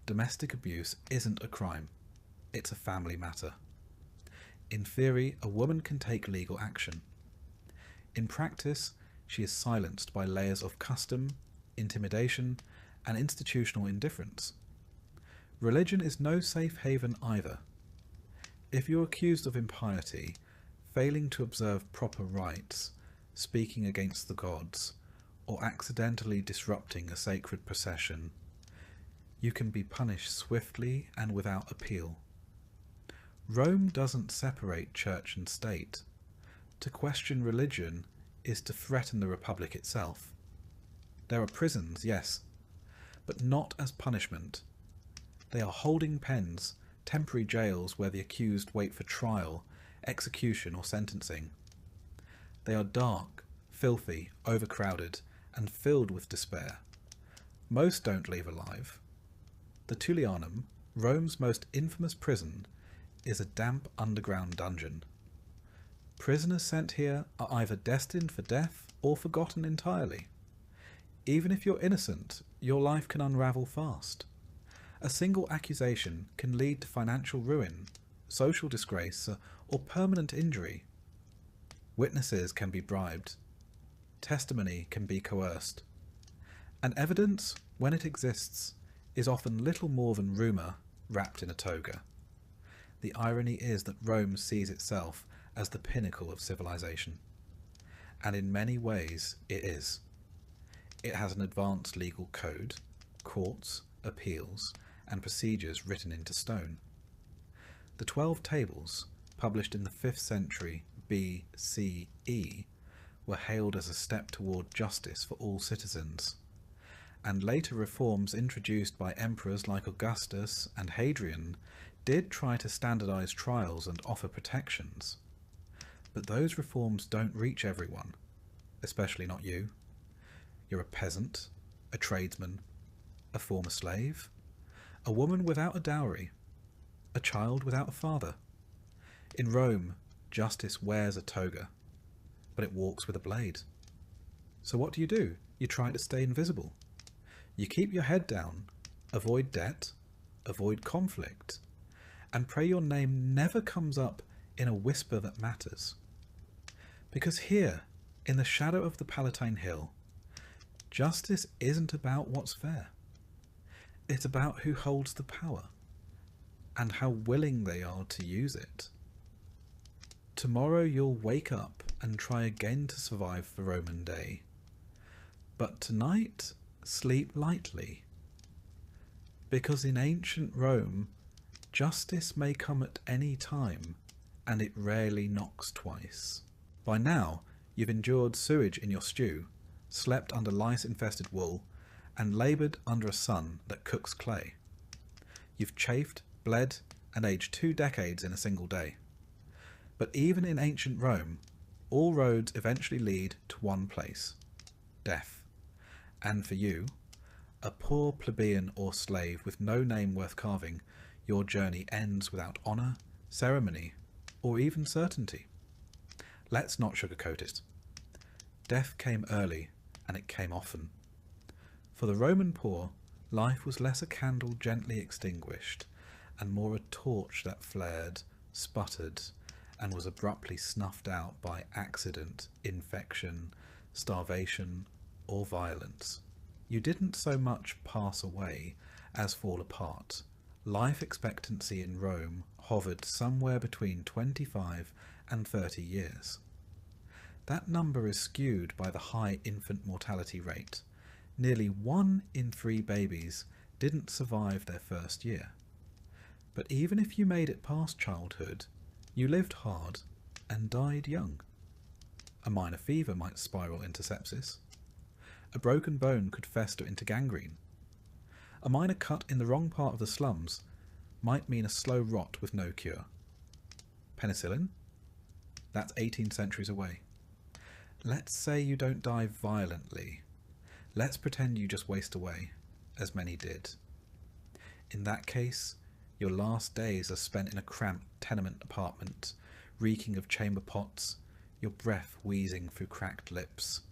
Domestic abuse isn't a crime, it's a family matter. In theory, a woman can take legal action. In practice, she is silenced by layers of custom, intimidation, and institutional indifference. Religion is no safe haven either. If you're accused of impiety, failing to observe proper rites, speaking against the gods, or accidentally disrupting a sacred procession, you can be punished swiftly and without appeal. Rome doesn't separate church and state. To question religion is to threaten the republic itself. There are prisons, yes, but not as punishment. They are holding pens, temporary jails where the accused wait for trial, execution or sentencing. They are dark, filthy, overcrowded, and filled with despair. Most don't leave alive. The Tullianum, Rome's most infamous prison, is a damp underground dungeon. Prisoners sent here are either destined for death or forgotten entirely. Even if you're innocent, your life can unravel fast. A single accusation can lead to financial ruin, social disgrace, or permanent injury. Witnesses can be bribed. Testimony can be coerced. And evidence, when it exists, is often little more than rumour wrapped in a toga. The irony is that Rome sees itself as the pinnacle of civilization. And in many ways it is. It has an advanced legal code, courts, appeals, and procedures written into stone. The 12 Tables, published in the 5th century BCE, were hailed as a step toward justice for all citizens, and later reforms introduced by emperors like Augustus and Hadrian did try to standardize trials and offer protections. But those reforms don't reach everyone, especially not you. You're a peasant, a tradesman, a former slave, a woman without a dowry, a child without a father. In Rome, justice wears a toga, but it walks with a blade. So what do? You try to stay invisible. You keep your head down, avoid debt, avoid conflict, and pray your name never comes up in a whisper that matters. Because here, in the shadow of the Palatine Hill, justice isn't about what's fair. It's about who holds the power, and how willing they are to use it. Tomorrow you'll wake up and try again to survive the Roman day. But tonight, sleep lightly. Because in ancient Rome, justice may come at any time, and it rarely knocks twice. By now, you've endured sewage in your stew, slept under lice-infested wool, and laboured under a sun that cooks clay. You've chafed, bled, and aged 2 decades in a single day. But even in ancient Rome, all roads eventually lead to one place, death. And for you, a poor plebeian or slave with no name worth carving, your journey ends without honour, ceremony, or even certainty. Let's not sugarcoat it. Death came early, and it came often. For the Roman poor, life was less a candle gently extinguished, and more a torch that flared, sputtered, and was abruptly snuffed out by accident, infection, starvation, or violence. You didn't so much pass away as fall apart. Life expectancy in Rome hovered somewhere between 25 and 30 years. That number is skewed by the high infant mortality rate. Nearly 1 in 3 babies didn't survive their first year. But even if you made it past childhood, you lived hard and died young. A minor fever might spiral into sepsis. A broken bone could fester into gangrene. A minor cut in the wrong part of the slums might mean a slow rot with no cure. Penicillin? That's 18 centuries away. Let's say you don't die violently. Let's pretend you just waste away, as many did. In that case, your last days are spent in a cramped tenement apartment, reeking of chamber pots, your breath wheezing through cracked lips.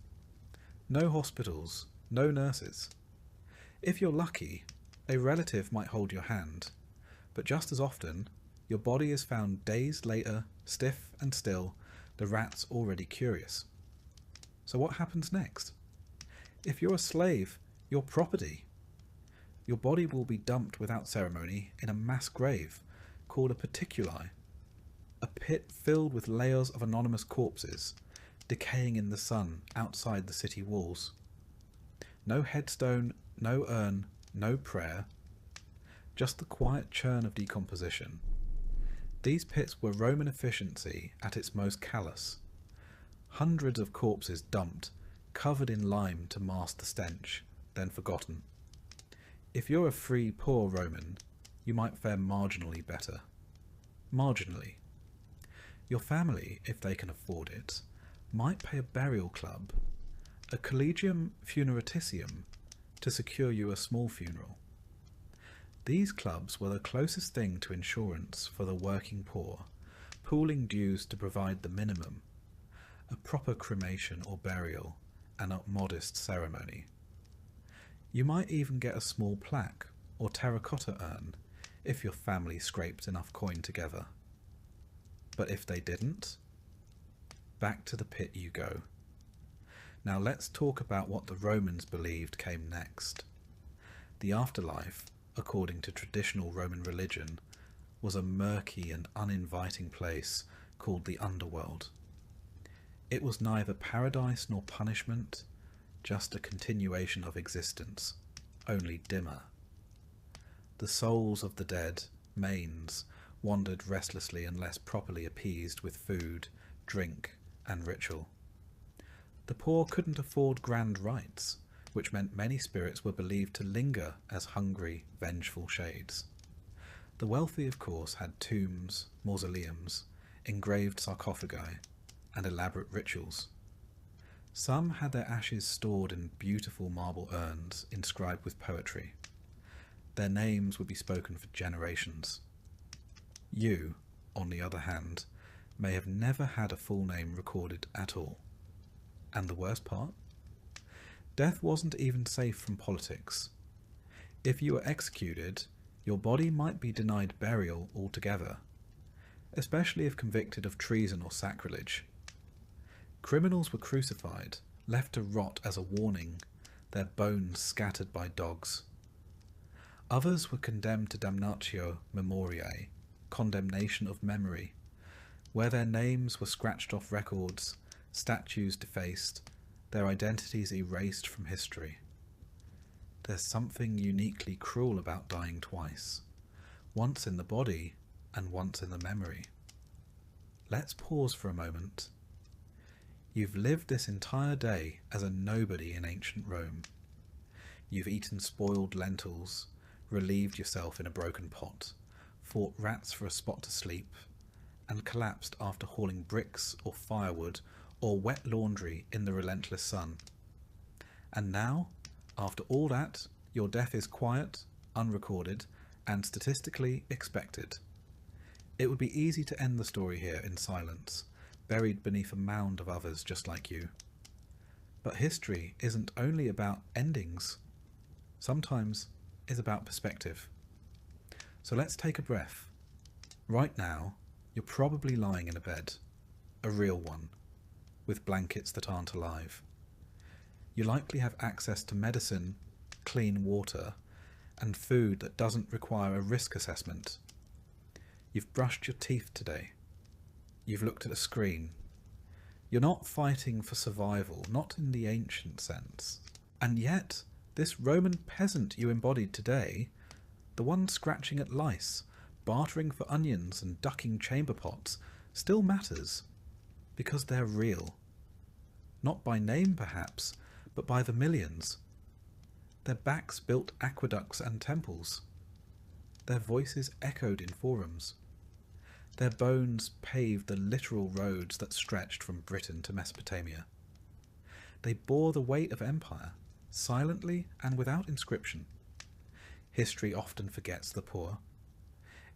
No hospitals, no nurses. If you're lucky, a relative might hold your hand, but just as often, your body is found days later, stiff and still, the rats already curious. So what happens next? If you're a slave, you're property. Your body will be dumped without ceremony in a mass grave called a peticuli, a pit filled with layers of anonymous corpses, decaying in the sun outside the city walls. No headstone, no urn, no prayer, just the quiet churn of decomposition. These pits were Roman efficiency at its most callous. Hundreds of corpses dumped, covered in lime to mask the stench, then forgotten. If you're a free, poor Roman, you might fare marginally better. Marginally. Your family, if they can afford it, might pay a burial club, a collegium funeraticium, to secure you a small funeral. These clubs were the closest thing to insurance for the working poor, pooling dues to provide the minimum, a proper cremation or burial, and a modest ceremony. You might even get a small plaque or terracotta urn if your family scraped enough coin together. But if they didn't, back to the pit you go. Now let's talk about what the Romans believed came next. The afterlife, according to traditional Roman religion, was a murky and uninviting place called the underworld. It was neither paradise nor punishment, just a continuation of existence, only dimmer. The souls of the dead, manes, wandered restlessly unless properly appeased with food, drink, and ritual. The poor couldn't afford grand rites, which meant many spirits were believed to linger as hungry, vengeful shades. The wealthy, of course, had tombs, mausoleums, engraved sarcophagi, and elaborate rituals. Some had their ashes stored in beautiful marble urns inscribed with poetry. Their names would be spoken for generations. You, on the other hand, may have never had a full name recorded at all. And the worst part? Death wasn't even safe from politics. If you were executed, your body might be denied burial altogether, especially if convicted of treason or sacrilege. Criminals were crucified, left to rot as a warning, their bones scattered by dogs. Others were condemned to damnatio memoriae, condemnation of memory, where their names were scratched off records, statues defaced, their identities erased from history. There's something uniquely cruel about dying twice, once in the body and once in the memory. Let's pause for a moment. You've lived this entire day as a nobody in ancient Rome. You've eaten spoiled lentils, relieved yourself in a broken pot, fought rats for a spot to sleep, and collapsed after hauling bricks or firewood or wet laundry in the relentless sun. And now, after all that, your death is quiet, unrecorded, and statistically expected. It would be easy to end the story here in silence, buried beneath a mound of others just like you. But history isn't only about endings. Sometimes it's about perspective. So let's take a breath. Right now, you're probably lying in a bed, a real one, with blankets that aren't alive. You likely have access to medicine, clean water, and food that doesn't require a risk assessment. You've brushed your teeth today. You've looked at a screen. You're not fighting for survival, not in the ancient sense. And yet, this Roman peasant you embodied today, the one scratching at lice, bartering for onions and ducking chamber pots, still matters, because they're real. Not by name, perhaps, but by the millions. Their backs built aqueducts and temples. Their voices echoed in forums. Their bones paved the literal roads that stretched from Britain to Mesopotamia. They bore the weight of empire, silently and without inscription. History often forgets the poor.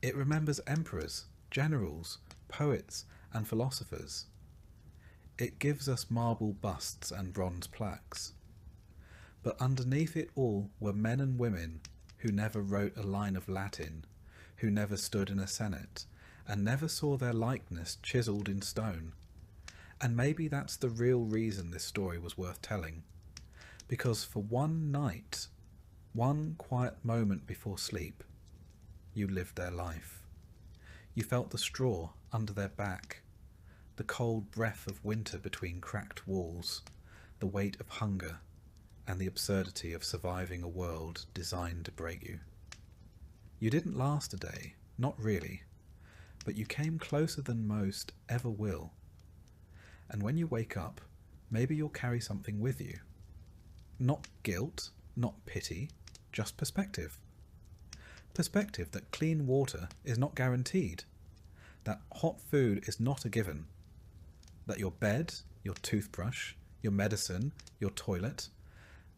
It remembers emperors, generals, poets, and philosophers. It gives us marble busts and bronze plaques. But underneath it all were men and women who never wrote a line of Latin, who never stood in a senate, and never saw their likeness chiselled in stone. And maybe that's the real reason this story was worth telling. Because for one night, one quiet moment before sleep, you lived their life. You felt the straw under their back, the cold breath of winter between cracked walls, the weight of hunger, and the absurdity of surviving a world designed to break you. You didn't last a day, not really, but you came closer than most ever will. And when you wake up, maybe you'll carry something with you. Not guilt, not pity, just perspective. Perspective that clean water is not guaranteed, that hot food is not a given, that your bed, your toothbrush, your medicine, your toilet,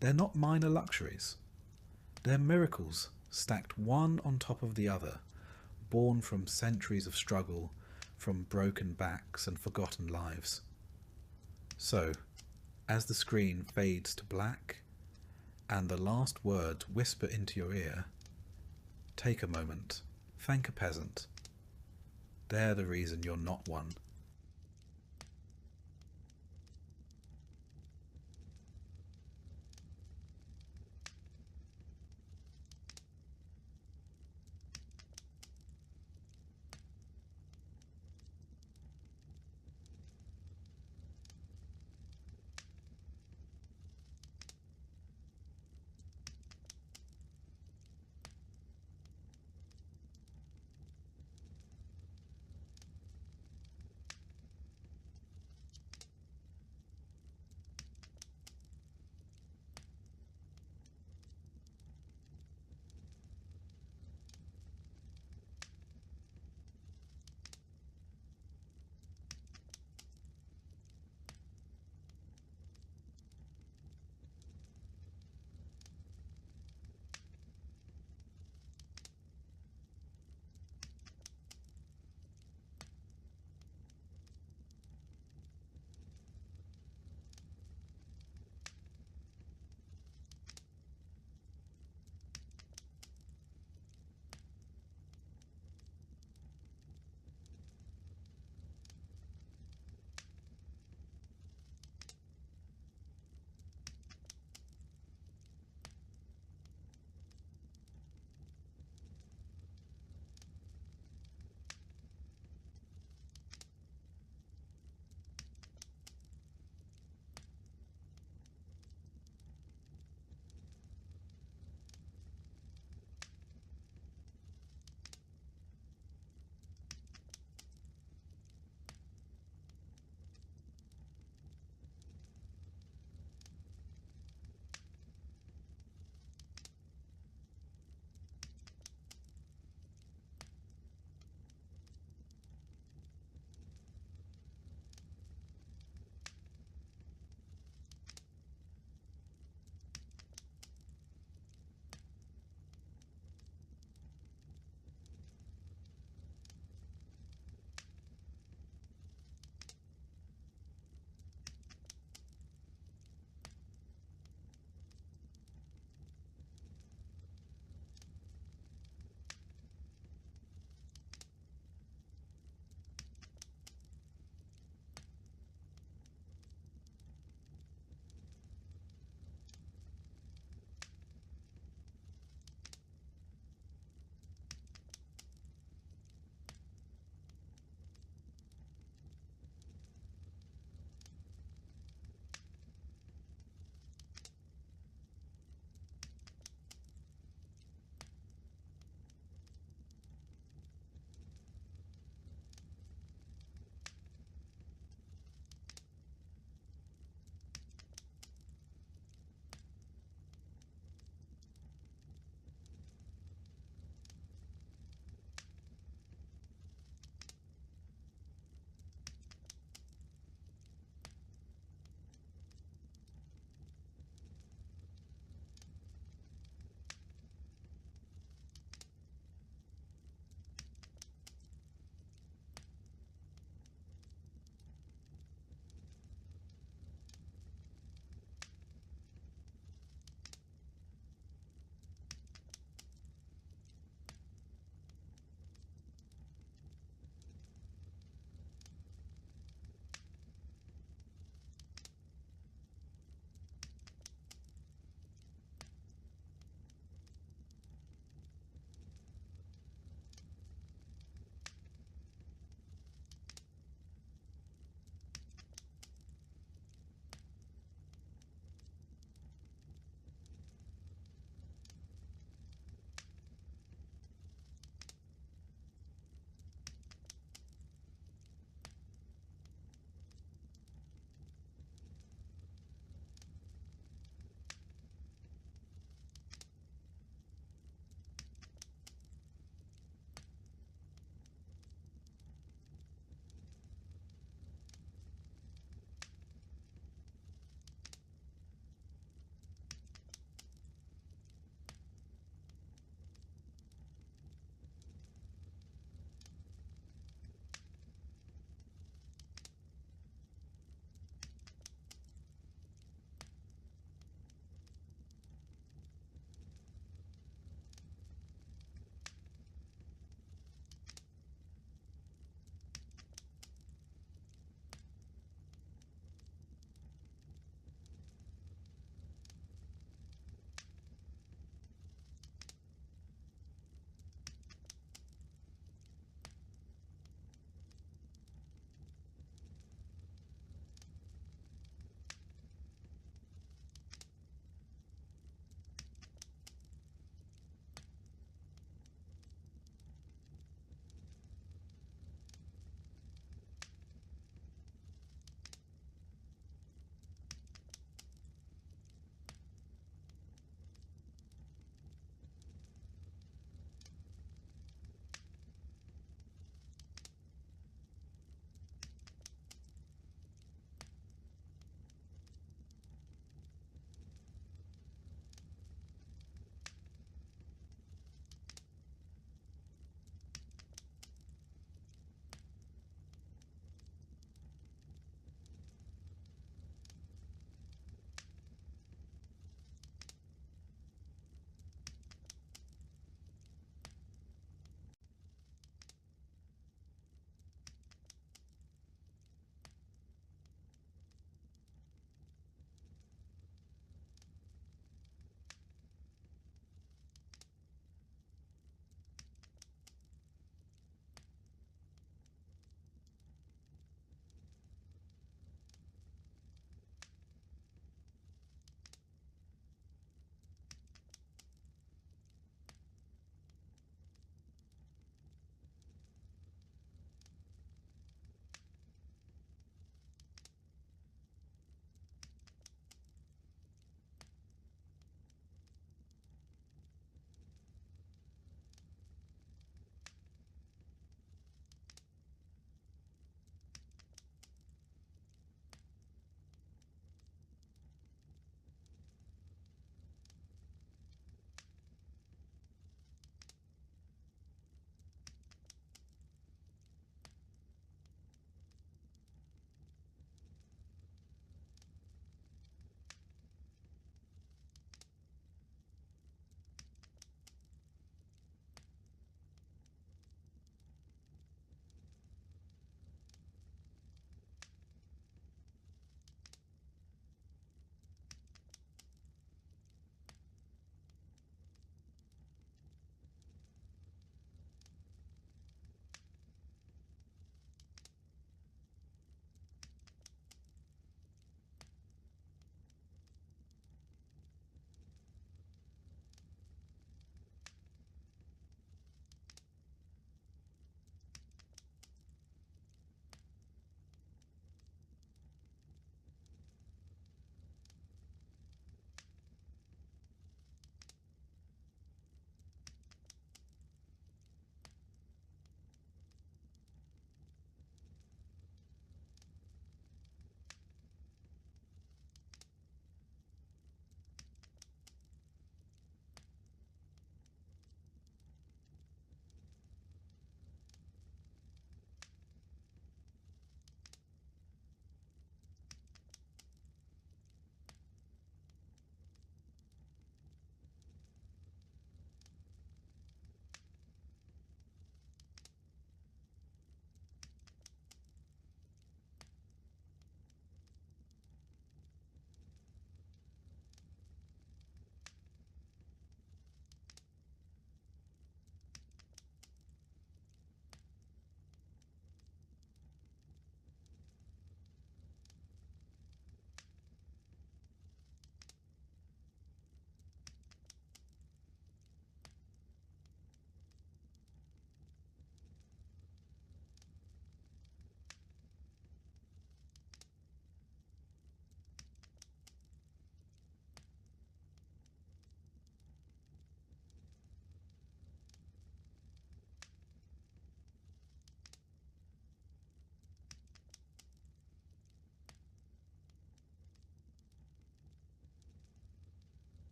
they're not minor luxuries. They're miracles stacked one on top of the other, born from centuries of struggle, from broken backs and forgotten lives. So, as the screen fades to black, and the last words whisper into your ear, take a moment, thank a peasant. They're the reason you're not one.